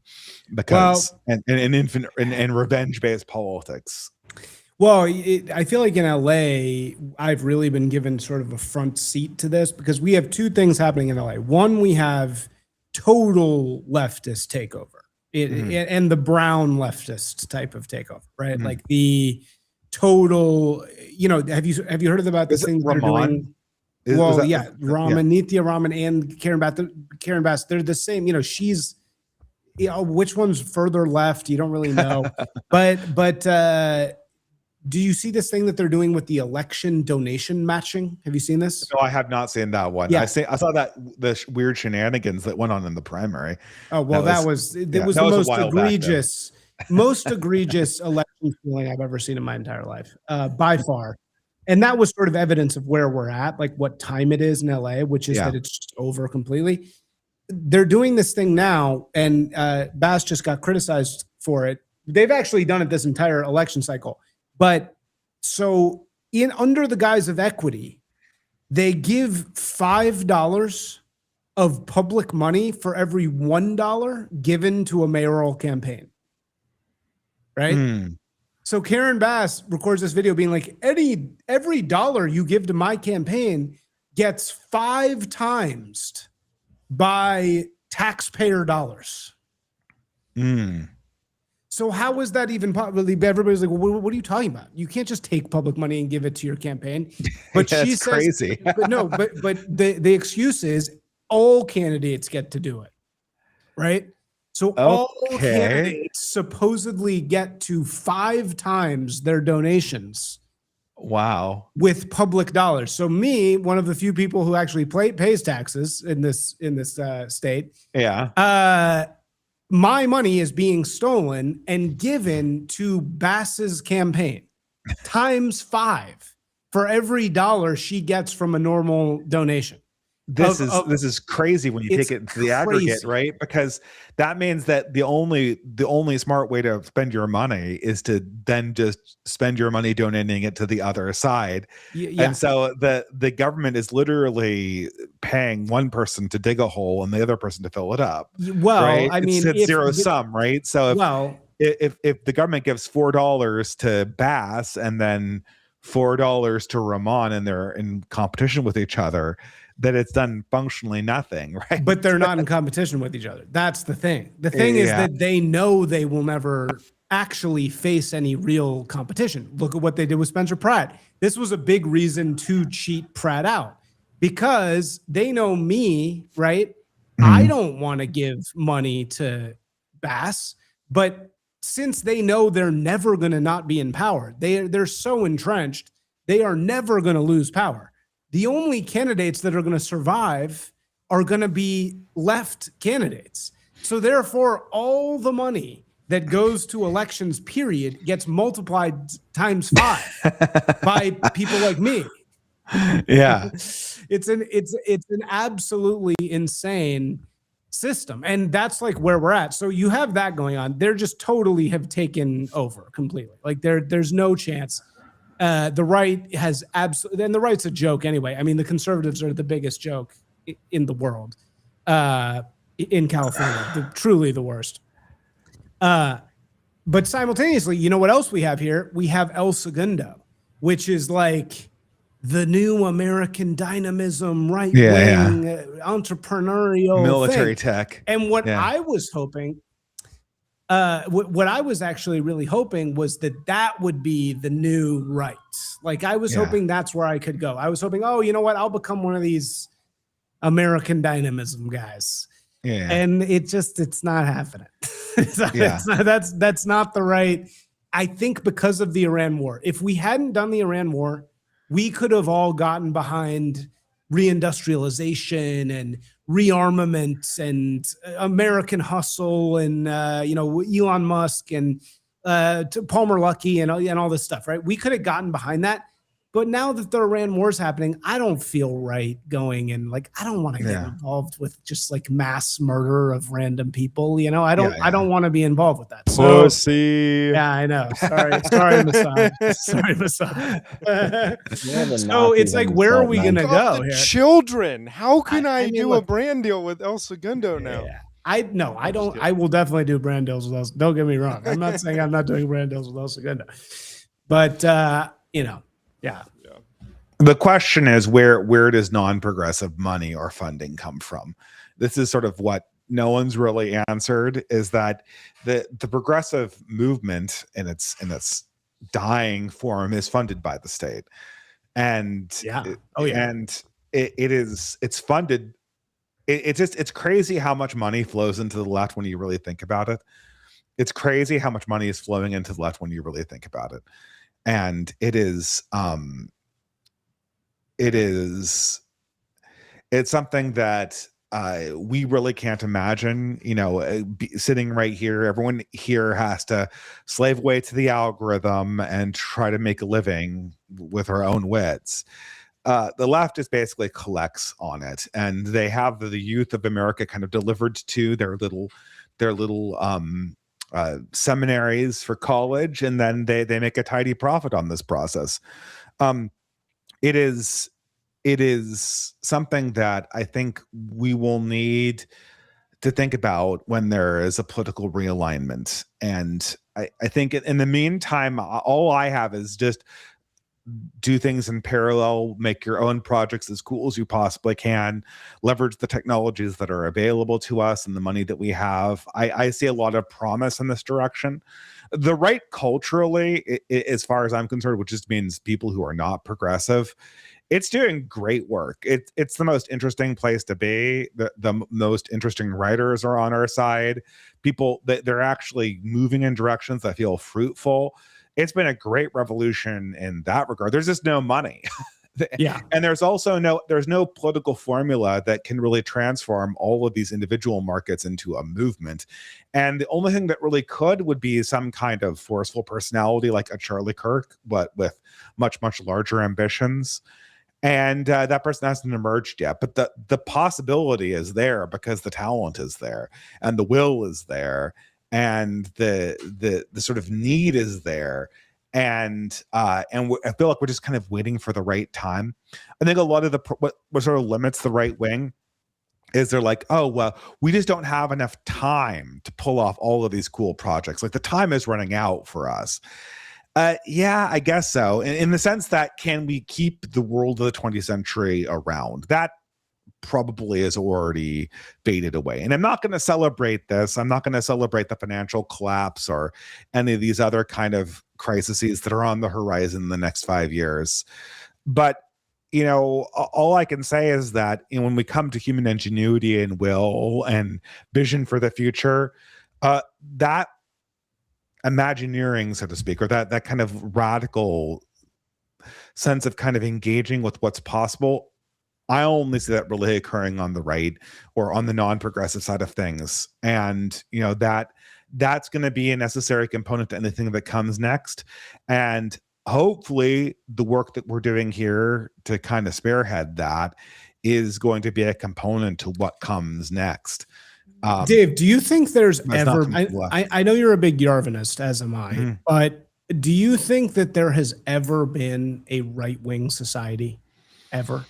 because and infinite and revenge-based politics. Well, I feel like in LA, I've really been given sort of a front seat to this, because we have two things happening in LA. One, we have total leftist takeover, and the brown leftist type of takeover, right? Mm-hmm. Like the total, have you heard about this thing they're doing? Nithya Raman and Karen Bass, they're the same. She's, which one's further left? You don't really know, but do you see this thing that they're doing with the election donation matching? Have you seen this? No, I have not seen that one. Yeah. I saw that the weird shenanigans that went on in the primary. Oh, well, that was the most egregious election feeling I've ever seen in my entire life, by far. And that was sort of evidence of where we're at, like what time it is in LA, which is that it's just over completely. They're doing this thing now, and Bass just got criticized for it. They've actually done it this entire election cycle. But so under the guise of equity, they give $5 of public money for every $1 given to a mayoral campaign. Right? So Karen Bass records this video being like, every dollar you give to my campaign gets 5 times by taxpayer dollars. So how is that even possible? Everybody's like, well, what are you talking about? You can't just take public money and give it to your campaign. But she says, crazy. but the excuse is all candidates get to do it, right? So all candidates supposedly get to 5 times their donations. Wow. With public dollars. So me, one of the few people who actually pays taxes in this state. Yeah. My money is being stolen and given to Bass's campaign times 5 for every dollar she gets from a normal donation. This is crazy when you take it to the aggregate, right? Because that means that the only smart way to spend your money is to then just spend your money donating it to the other side. Yeah. And so the government is literally paying one person to dig a hole and the other person to fill it up. Well, right? I mean, it's zero sum, right? So if the government gives $4 to Bass and then $4 to Ramon, and they're in competition with each other, that it's done functionally nothing, right? But they're not in competition with each other. That's the thing. The thing is that they know they will never actually face any real competition. Look at what they did with Spencer Pratt. This was a big reason to cheat Pratt out, because they know me, right? I don't want to give money to Bass, but since they know they're never going to not be in power, they're so entrenched, they are never going to lose power. The only candidates that are going to survive are going to be left candidates. So therefore, all the money that goes to elections, period, gets multiplied times 5 by people like me. Yeah. It's an absolutely insane system. And that's like where we're at. So you have that going on. They're just totally have taken over completely. Like there's no chance. The right has absolutely, and the right's a joke anyway. I mean, the conservatives are the biggest joke in the world, in California, truly the worst. But simultaneously, you know what else we have here? We have El Segundo, which is like the new American dynamism, right-wing, entrepreneurial military thing. Tech. And what I was hoping, what I was actually really hoping was that would be the new right. Like I was hoping that's where I could go. I was hoping, you know what? I'll become one of these American dynamism guys. Yeah. And it's not happening. That's not the right. I think because of the Iran war, if we hadn't done the Iran war, we could have all gotten behind reindustrialization and rearmament and American hustle and Elon Musk and Palmer Luckey and all this stuff, right? We could have gotten behind that. But now that the Iran war is happening, I don't feel right going and like I don't want to get involved with just like mass murder of random people. You know, I don't want to be involved with that. Pussy. Yeah, I know. Sorry, Masad. Sorry, Masad. So it's like, where are we gonna go here? Children. How can I do a brand deal with El Segundo now? Yeah. I don't. I will definitely do brand deals with El. Don't get me wrong. I'm not saying I'm not doing brand deals with El Segundo, but yeah. The question is where does non-progressive money or funding come from? This is sort of what no one's really answered, is that the progressive movement in its dying form is funded by the state. And it's funded. It's crazy how much money flows into the left when you really think about it. It's crazy how much money is flowing into the left when you really think about it. And it's something that we really can't imagine, sitting right here. Everyone here has to slave away to the algorithm and try to make a living with our own wits. The left just basically collects on it, and they have the youth of America kind of delivered to their little seminaries for college, and then they make a tidy profit on this process. It is something that I think we will need to think about when there is a political realignment. And I think in the meantime, all I have is just do things in parallel, make your own projects as cool as you possibly can, leverage the technologies that are available to us and the money that we have. I see a lot of promise in this direction. The right culturally, as far as I'm concerned, which just means people who are not progressive, it's doing great work. It's the most interesting place to be. The most interesting writers are on our side. People that they're actually moving in directions that feel fruitful. It's been a great revolution in that regard. There's just no money. Yeah. And there's also there's no political formula that can really transform all of these individual markets into a movement. And the only thing that really could would be some kind of forceful personality like a Charlie Kirk, but with much, much larger ambitions. And that person hasn't emerged yet. But the possibility is there because the talent is there and the will is there. And the sort of need is there, and I feel like we're just kind of waiting for the right time. I think a lot of what sort of limits the right wing is they're like, oh well, we just don't have enough time to pull off all of these cool projects. Like the time is running out for us. Yeah, I guess so. In the sense that, can we keep the world of the 20th century around? That probably is already faded away. And I'm not going to celebrate this. I'm not going to celebrate the financial collapse or any of these other kind of crises that are on the horizon in the next 5 years. But, all I can say is that when we come to human ingenuity and will and vision for the future, that Imagineering, so to speak, or that kind of radical sense of kind of engaging with what's possible, I only see that really occurring on the right or on the non-progressive side of things. And, that's going to be a necessary component to anything that comes next. And hopefully the work that we're doing here to kind of spearhead that is going to be a component to what comes next. Dave, do you think there's ever, I know you're a big Yarvinist, as am I, but do you think that there has ever been a right-wing society ever?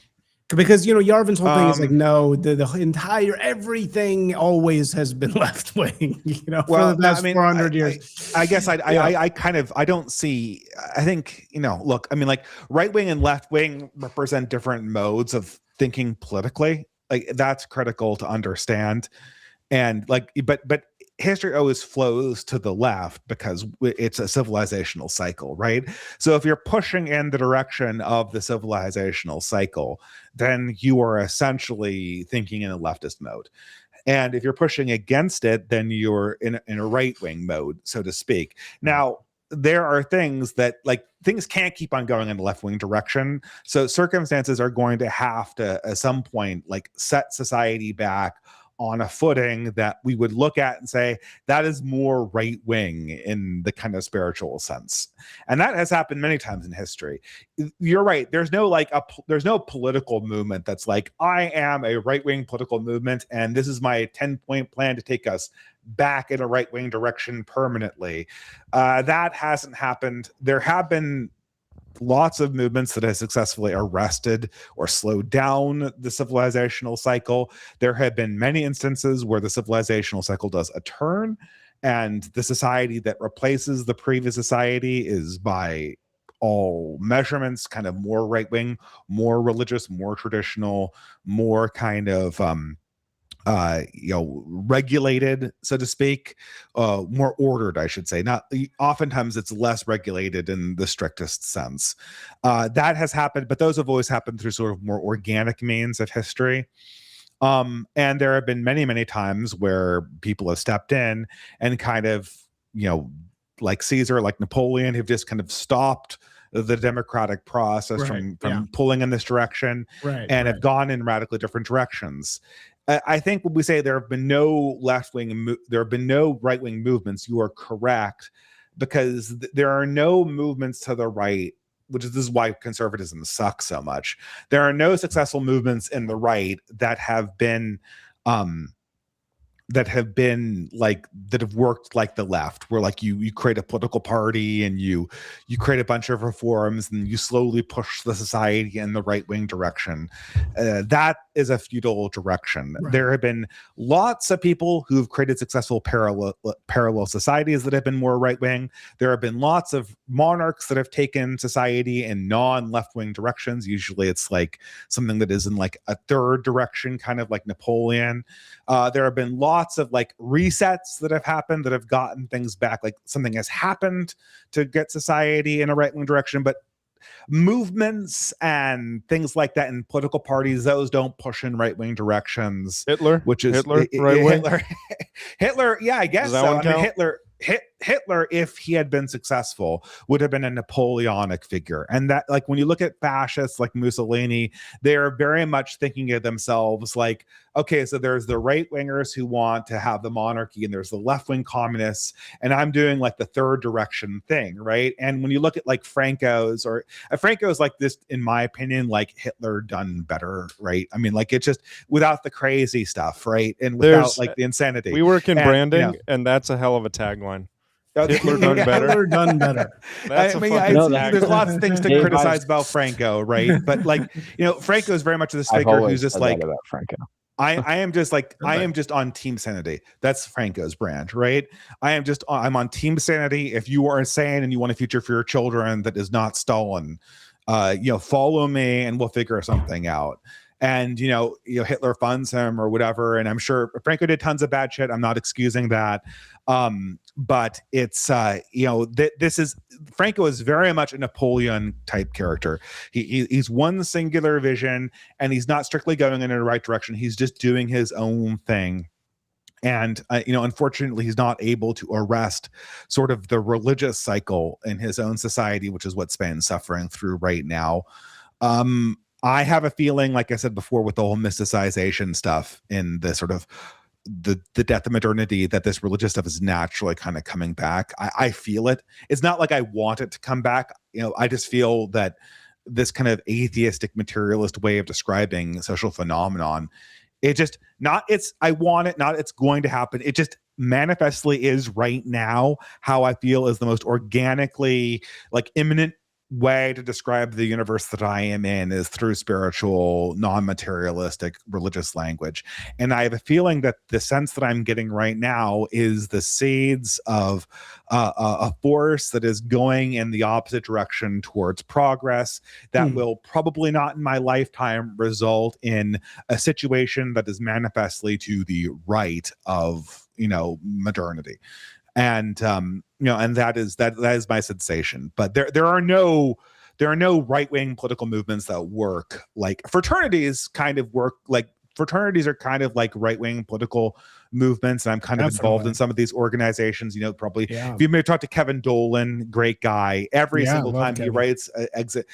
Because, Yarvin's whole thing is like, no, the entire, everything always has been left wing, for the past 400 years. I guess I don't see, I think, look, I mean, like right wing and left wing represent different modes of thinking politically. Like that's critical to understand. And like, but history always flows to the left because it's a civilizational cycle, right? So if you're pushing in the direction of the civilizational cycle, then you are essentially thinking in a leftist mode. And if you're pushing against it, then you're in a right-wing mode, so to speak. Now, there are things that, like, things can't keep on going in the left-wing direction. So circumstances are going to have to, at some point, like, set society back on a footing that we would look at and say that is more right wing in the kind of spiritual sense. And that has happened many times in history. You're right. There's no political movement that's like, I am a right wing political movement and this is my 10-point plan to take us back in a right wing direction permanently. That hasn't happened. There have been lots of movements that have successfully arrested or slowed down the civilizational cycle. There have been many instances where the civilizational cycle does a turn, and the society that replaces the previous society is, by all measurements, kind of more right-wing, more religious, more traditional, more kind of regulated, so to speak, more ordered, I should say. Not oftentimes it's less regulated in the strictest sense. That has happened, but those have always happened through sort of more organic means of history. And there have been many, many times where people have stepped in and kind of, like Caesar, like Napoleon, have just kind of stopped the democratic process from pulling in this direction and have gone in radically different directions. I think when we say there have been no left-wing, there have been no right-wing movements, you are correct, because there are no movements to the right, this is why conservatism sucks so much. There are no successful movements in the right that have been that have worked like the left, where like you create a political party and you create a bunch of reforms and you slowly push the society in the right-wing direction. That is a futile direction. Right. There have been lots of people who've created successful parallel societies that have been more right-wing. There have been lots of monarchs that have taken society in non-left-wing directions. Usually it's like something that is in like a third direction, kind of like Napoleon. There have been lots of like resets that have happened that have gotten things back, like something has happened to get society in a right-wing direction. But movements and things like that in political parties, those don't push in right-wing directions. Hitler, right-wing. Hitler, yeah, I guess so. I mean, Hitler, if he had been successful, would have been a Napoleonic figure. And that, like, when you look at fascists like Mussolini, they're very much thinking of themselves like, okay, so there's the right-wingers who want to have the monarchy, and there's the left-wing communists, and I'm doing like the third direction thing, right? And when you look at like Franco's like this, in my opinion, like Hitler done better, right? I mean, like, it's just without the crazy stuff, right? And without like the insanity. We work in branding, and that's a hell of a tagline. Hitler done better. Hitler done better. That's there's lots of things to criticize about Franco, right? But like, Franco is very much this figure who's just like, about Franco. I am just like, I am just on Team Sanity. That's Franco's brand, right? I'm on Team Sanity. If you are insane and you want a future for your children that is not Stalin, follow me and we'll figure something out. And Hitler funds him or whatever, and I'm sure Franco did tons of bad shit. I'm not excusing that, but it's this is Franco is very much a Napoleon type character. He's one singular vision, and he's not strictly going in the right direction. He's just doing his own thing. And, unfortunately, he's not able to arrest sort of the religious cycle in his own society, which is what Spain's suffering through right now. I have a feeling, like I said before, with the whole mysticization stuff in the sort of the death of modernity, that this religious stuff is naturally kind of coming back. I feel it. It's not like I want it to come back. I just feel that this kind of atheistic materialist way of describing social phenomenon, I want it, not it's going to happen. It just manifestly is right now how I feel is the most organically, like, imminent way to describe the universe that I am in is through spiritual, non-materialistic, religious language. And I have a feeling that the sense that I'm getting right now is the seeds of a force that is going in the opposite direction towards progress that will probably not in my lifetime result in a situation that is manifestly to the right of, modernity. And and that is my sensation. But there are no right-wing political movements that work like fraternities kind of work, like fraternities are kind of like right-wing political movements, and I'm kind of involved in some of these organizations. Probably if you may talk to Kevin Dolan, great guy. Every single time he writes exit,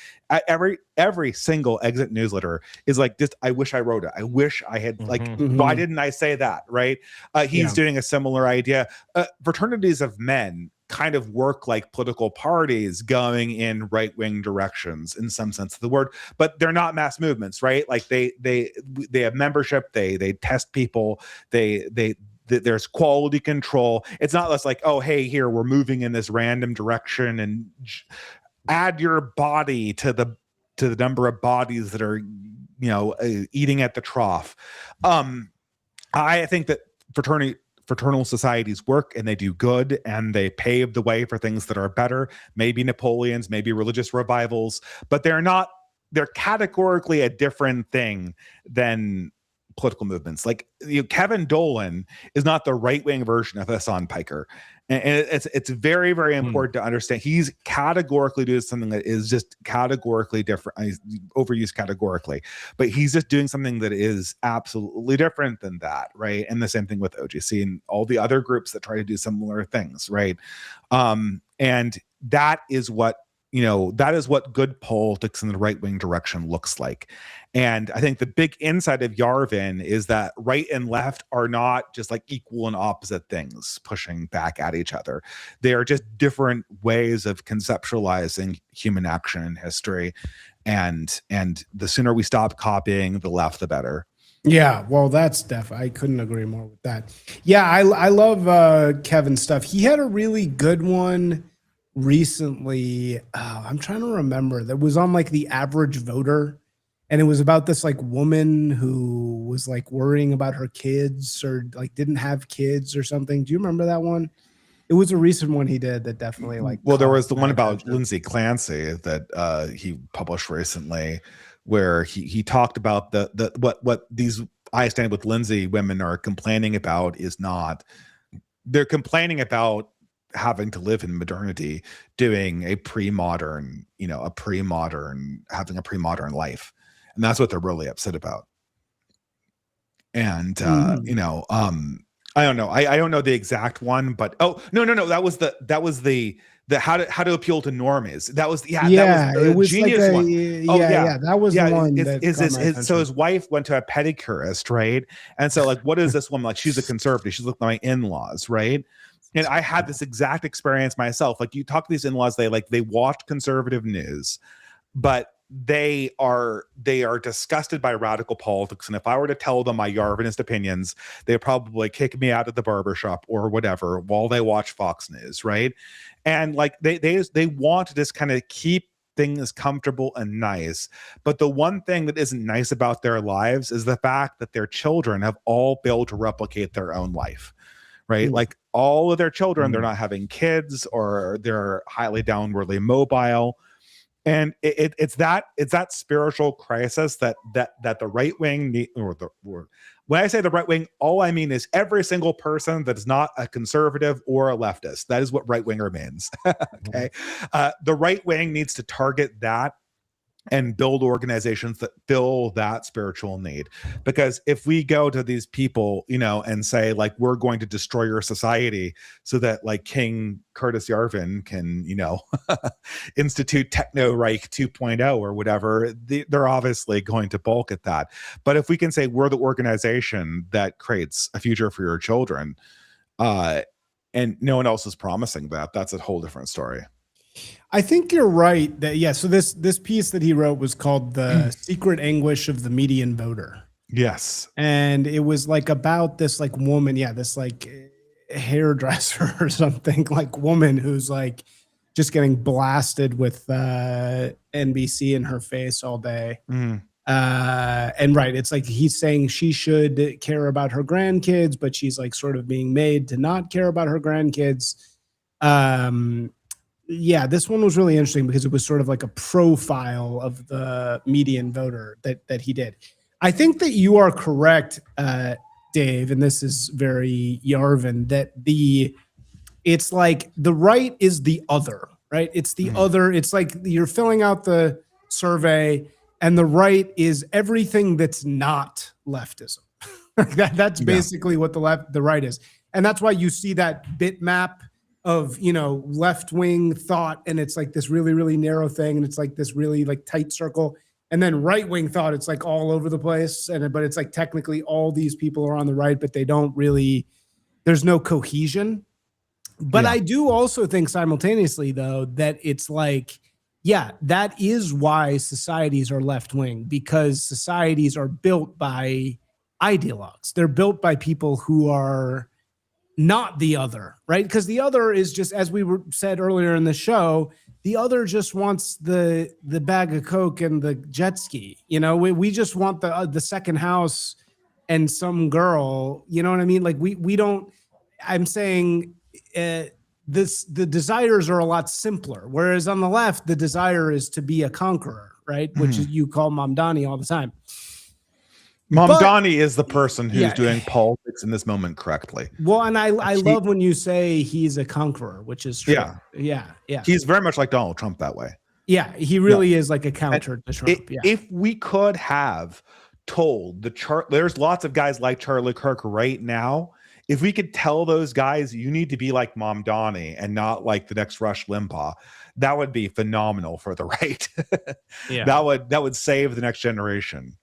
every single exit newsletter is like, just I wish I wrote it. I wish I had why didn't I say that? Right? He's doing a similar idea. Fraternities of men kind of work like political parties going in right-wing directions in some sense of the word, but they're not mass movements, right? Like they have membership, they test people, there's quality control. It's not less like, oh, hey, here we're moving in this random direction and add your body to the number of bodies that are eating at the trough. I think that fraternal societies work, and they do good, and they pave the way for things that are better, maybe Napoleons, maybe religious revivals, but they're categorically a different thing than political movements. Like Kevin Dolan is not the right-wing version of Hassan Piker, and it's very, very important to understand. He's categorically doing something that is just categorically different. He's overused categorically, but he's just doing something that is absolutely different than that, right? And the same thing with OGC and all the other groups that try to do similar things, right? And that is what good politics in the right-wing direction looks like. And I think the big insight of Yarvin is that right and left are not just like equal and opposite things pushing back at each other. They are just different ways of conceptualizing human action in history. And the sooner we stop copying the left, the better. Yeah, well, that's I couldn't agree more with that. Yeah, I love Kevin's stuff. He had a really good one recently. I'm trying to remember, that was on like The Average Voter, and it was about this like woman who was like worrying about her kids, or like didn't have kids or something. Do you remember that one? It was a recent one he did that definitely like. Well, there was the one about Lindsay Clancy that he published recently, where he talked about what these I Stand With Lindsay women are complaining about is not, they're complaining about having to live in modernity, doing a pre-modern having a pre-modern life. And that's what they're really upset about. And, I don't know. I don't know the exact one, but no. That was the how to appeal to normies. That was that was it was genius like one. That was the one. So his wife went to a pedicurist, right? And so like, what is this woman like? She's a conservative. She's like my in-laws, right? And I had this exact experience myself. Like, you talk to these in-laws, they watch conservative news, but they are disgusted by radical politics. And if I were to tell them my Yarvinist opinions, they'd probably kick me out of the barbershop or whatever while they watch Fox News, right? And like they want to just kind of keep things comfortable and nice. But the one thing that isn't nice about their lives is the fact that their children have all been able to replicate their own life. Right? Like all of their children, they're not having kids, or they're highly downwardly mobile. And it's that spiritual crisis that the right wing when I say the right wing, all I mean is every single person that is not a conservative or a leftist. That is what right winger means. Okay. The right wing needs to target that and build organizations that fill that spiritual need. Because if we go to these people, and say like, we're going to destroy your society so that like King Curtis Yarvin can, institute Techno Reich 2.0 or whatever, they're obviously going to balk at that. But if we can say we're the organization that creates a future for your children, and no one else is promising that, that's a whole different story. I think you're right that so this piece that he wrote was called The Secret Anguish of the Median Voter. Yes. And it was like about this like woman, this like hairdresser or something, like woman who's like just getting blasted with NBC in her face all day. And right, it's like he's saying she should care about her grandkids, but she's like sort of being made to not care about her grandkids. This one was really interesting because it was sort of like a profile of the median voter that he did. I think that you are correct, Dave, and this is very Yarvin, that it's like the right is the other, right? It's the other. It's like you're filling out the survey and the right is everything that's not leftism. That's basically what the right is. And that's why you see that bitmap of, left-wing thought, and it's like this really, really narrow thing, and it's like this really like tight circle. And then right-wing thought, it's like all over the place. But it's like technically all these people are on the right, but they don't really, there's no cohesion. But I do also think simultaneously, though, that it's like, yeah, that is why societies are left-wing, because societies are built by ideologues. They're built by people who are not the other, right? Because the other is just, as we said earlier in the show, the other just wants the bag of Coke and the jet ski. We just want the second house and some girl. You know what I mean? Like we don't. I'm saying the desires are a lot simpler. Whereas on the left, the desire is to be a conqueror, right? Which is, you call Mamdani all the time. Mamdani is the person who's doing politics in this moment correctly. Well, and I love when you say he's a conqueror, which is true. Yeah. He's very much like Donald Trump that way. Yeah, he really is like a counter to Trump. If we could have told there's lots of guys like Charlie Kirk right now. If we could tell those guys, you need to be like Mamdani and not like the next Rush Limbaugh, that would be phenomenal for the right. That would save the next generation.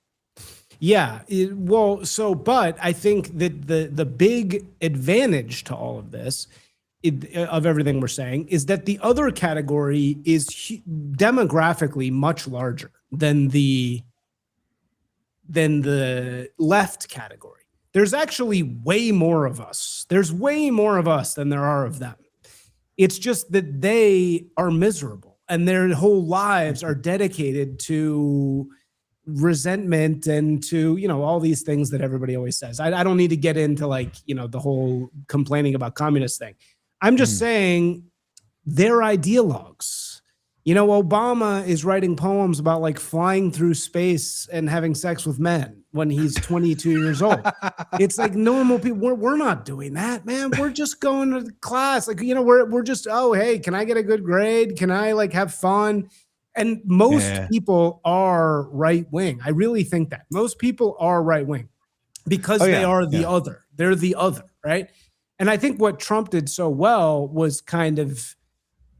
Yeah. But I think that the big advantage to all of this, of everything we're saying, is that the other category is demographically much larger than the left category. There's actually way more of us. There's way more of us than there are of them. It's just that they are miserable and their whole lives are dedicated to resentment and to, all these things that everybody always says. I don't need to get into the whole complaining about communist thing. I'm just saying they're ideologues. Obama is writing poems about flying through space and having sex with men when he's 22 years old. It's like normal people. We're not doing that, man. We're just going to class. We're just, oh, hey, can I get a good grade? Can I have fun? And most people are right wing. I really think that most people are right wing because they are the other. They're the other, right? And I think what Trump did so well was kind of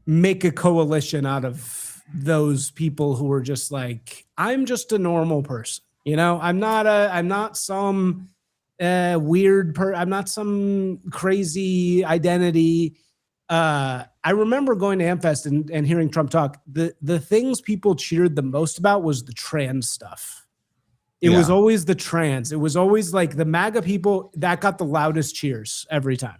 make a coalition out of those people who were just like, I'm just a normal person. I'm not some weird I'm not some crazy identity. I remember going to AmFest and hearing Trump talk. The things people cheered the most about was the trans stuff. It was always the trans. It was always the MAGA people that got the loudest cheers every time.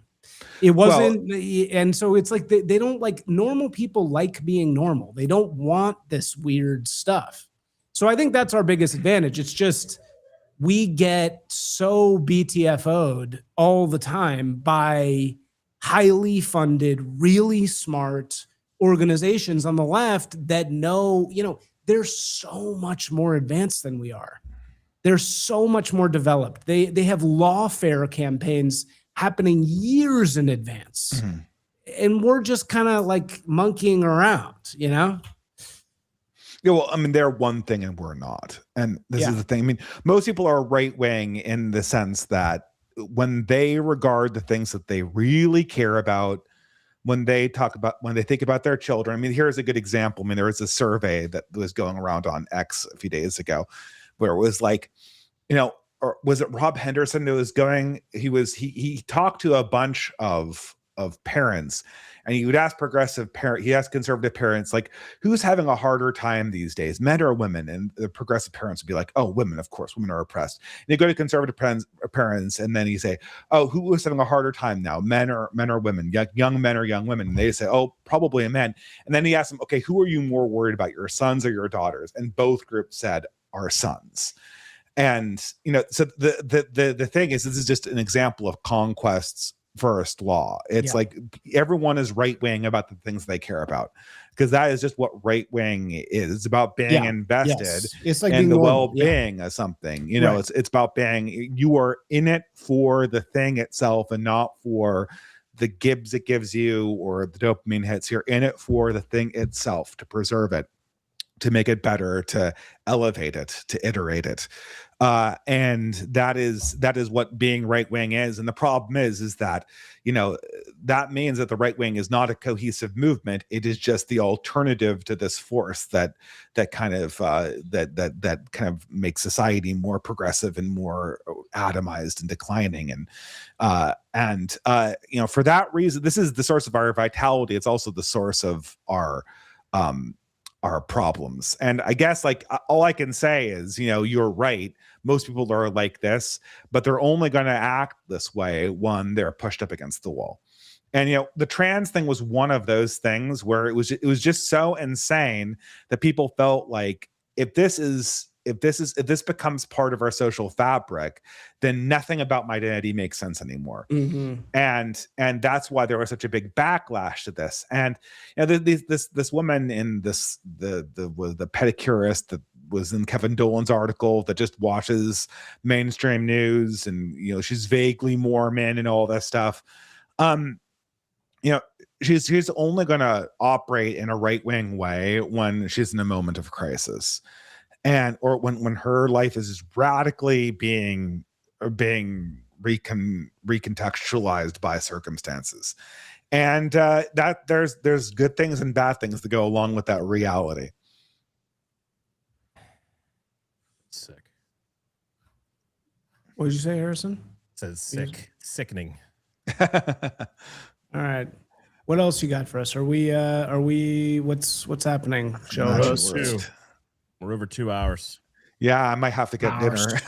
It wasn't, and so it's they don't normal people like being normal. They don't want this weird stuff. So I think that's our biggest advantage. It's just we get so BTFO'd all the time by highly funded, really smart organizations on the left that know, they're so much more advanced than we are. They're so much more developed. They have lawfare campaigns happening years in advance. And we're just kind of monkeying around, Yeah, well, they're one thing and we're not. And this is the thing. Most people are right wing in the sense that when they regard the things that they really care about, when they think about their children. Here's a good example. There was a survey that was going around on X a few days ago where it was or was it Rob Henderson that was going? He talked to a bunch of parents, and he would ask conservative parents, who's having a harder time these days, men or women? And the progressive parents would be like, oh, women, of course, women are oppressed. And you go to conservative parents, and then you say, oh, who is having a harder time now, men or women, young men or young women? And they say, oh, probably a man. And then he asked them, okay, who are you more worried about, your sons or your daughters? And both groups said, our sons. And so the thing is, this is just an example of conquest's first law. It's everyone is right wing about the things they care about, because that is just what right wing is. It's about being invested it's in the well-being of something. It's about being, you are in it for the thing itself and not for the gibs it gives you or the dopamine hits. You're in it for the thing itself, to preserve it. make it better, to elevate it, to iterate it. And that is what being right wing is. And the problem is that, that means that the right wing is not a cohesive movement. It is just the alternative to this force that kind of makes society more progressive and more atomized and declining. And for that reason, this is the source of our vitality. It's also the source of our problems. And I guess all I can say is, you're right. Most people are like this, but they're only going to act this way when they're pushed up against the wall. And, the trans thing was one of those things where it was just so insane that people felt like if this becomes part of our social fabric, then nothing about my identity makes sense anymore. Mm-hmm. And that's why there was such a big backlash to this. And this woman in the pedicurist that was in Kevin Dolan's article that just watches mainstream news, and she's vaguely Mormon and all that stuff. She's only going to operate in a right-wing way when she's in a moment of crisis. Or when her life is radically being recontextualized by circumstances, and that there's good things and bad things that go along with that reality. Sick. What did you say, Harrison? It says sick, sickening. All right. What else you got for us? Are we what's happening? Show host. We're over 2 hours. Yeah, I might have to get dinner.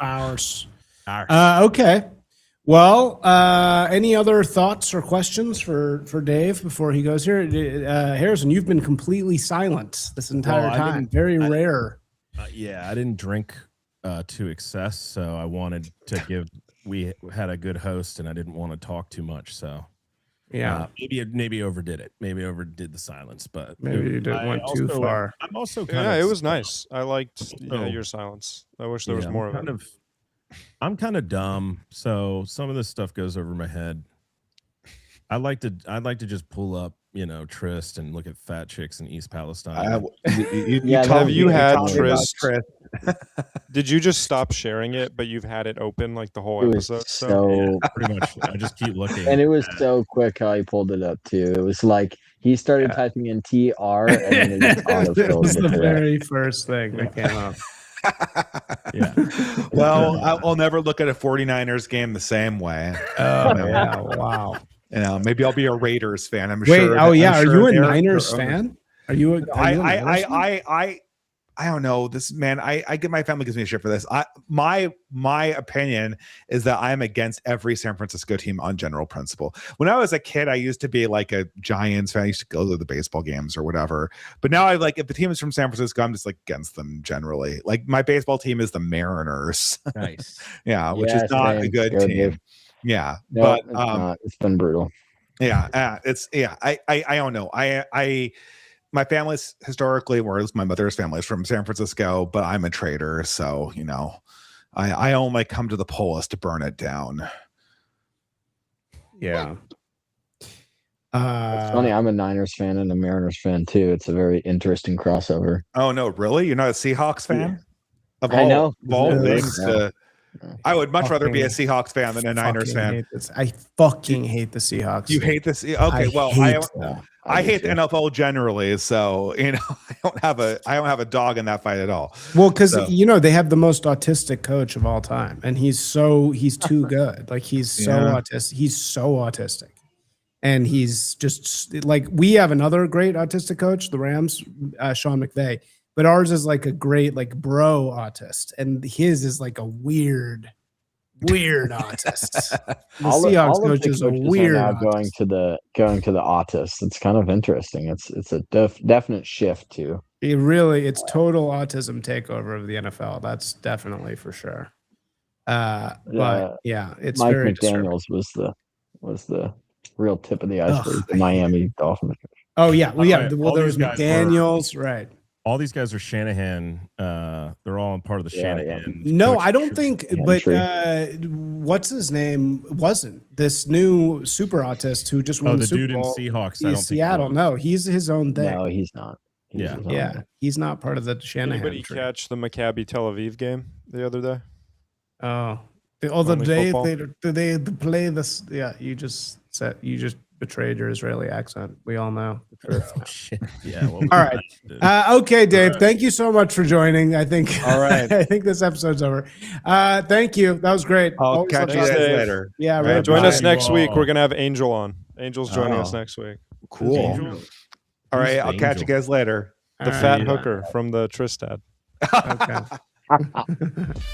Hours. Okay. Well, any other thoughts or questions for Dave before he goes here? Harrison, you've been completely silent this entire time. Very rare. I didn't drink to excess, so I wanted to give. We had a good host, and I didn't want to talk too much. So yeah, maybe overdid it. Maybe overdid the silence, but maybe you went too far. I'm also it was nice. I liked your silence. I wish there was more of it. I'm kind of dumb, so some of this stuff goes over my head. I'd like to just pull up, Trist and look at fat chicks in East Palestine. Have you had Trist? Did you just stop sharing it, but you've had it open like the whole episode? So pretty much. I just keep looking. And it was so quick how he pulled it up too. It was like he started typing in TR and then it just autofilled. It was the very first thing that came up. Yeah. Well, I'll never look at a 49ers game the same way. Oh yeah! Wow. Maybe I'll be a Raiders fan. I'm sure. Wait, are you a Niners fan? Are you? I don't know this, man. I get, my family gives me shit for this. My opinion is that I'm against every San Francisco team on general principle. When I was a kid, I used to be like a Giants fan. I used to go to the baseball games or whatever. But now if the team is from San Francisco, I'm just like against them generally. Like my baseball team is the Mariners. Nice. Yeah, which is not a good team. Yeah, no, but it's not. It's been brutal. Yeah, I don't know. My family's historically, whereas my mother's family is from San Francisco, but I'm a traitor, so I only come to the polls to burn it down. Yeah. It's funny. I'm a Niners fan and a Mariners fan too. It's a very interesting crossover. Oh no, really? You're not a Seahawks fan? Yeah. I know. Of all things, I would much rather be a Seahawks fan than a Niners fan. I fucking hate the Seahawks. You hate this? Okay, I hate the NFL generally, so I don't have a dog in that fight at all. Well, because they have the most autistic coach of all time, and he's too good. Like he's so autistic. He's so autistic, and he's just like, we have another great autistic coach, the Rams, Sean McVay. But ours is like a great bro autist, and his is like a weird autist. The Seahawks coach is a weird now going to the autist. It's kind of interesting. It's a definite shift too. It's total autism takeover of the NFL. That's definitely for sure. But yeah, it's Mike very McDaniels was the real tip of the iceberg. The Miami Dolphins. Oh yeah, well yeah. Right. Well, there's McDaniels, right? All these guys are Shanahan. They're all part of the Shanahan. Yeah. No, I don't think. But what's his name? Wasn't this new super autist who just won the Super dude Bowl? in Seahawks? Seattle. No, he's his own thing. No, he's not. He's his own Yeah, guy. he's not part of the Shanahan Anybody tree. catch the Maccabi Tel Aviv game the other day? Oh, the other Only day football? they play this. Yeah, you just betrayed your Israeli accent. We all know. Oh, shit. Yeah. Well, All right. Okay, Dave. Thank you so much for joining. I think. All right. I think this episode's over. Thank you. That was great. I'll Always catch love you guys talking. Dave. later. Yeah. All Right. right, Join bye. us next week. all. We're gonna have Angel on. Angel's joining us Oh. next week. Cool. Angel. All right, Who's I'll catch you Angel? guys later. The All right. fat hooker from the Tristad. Okay.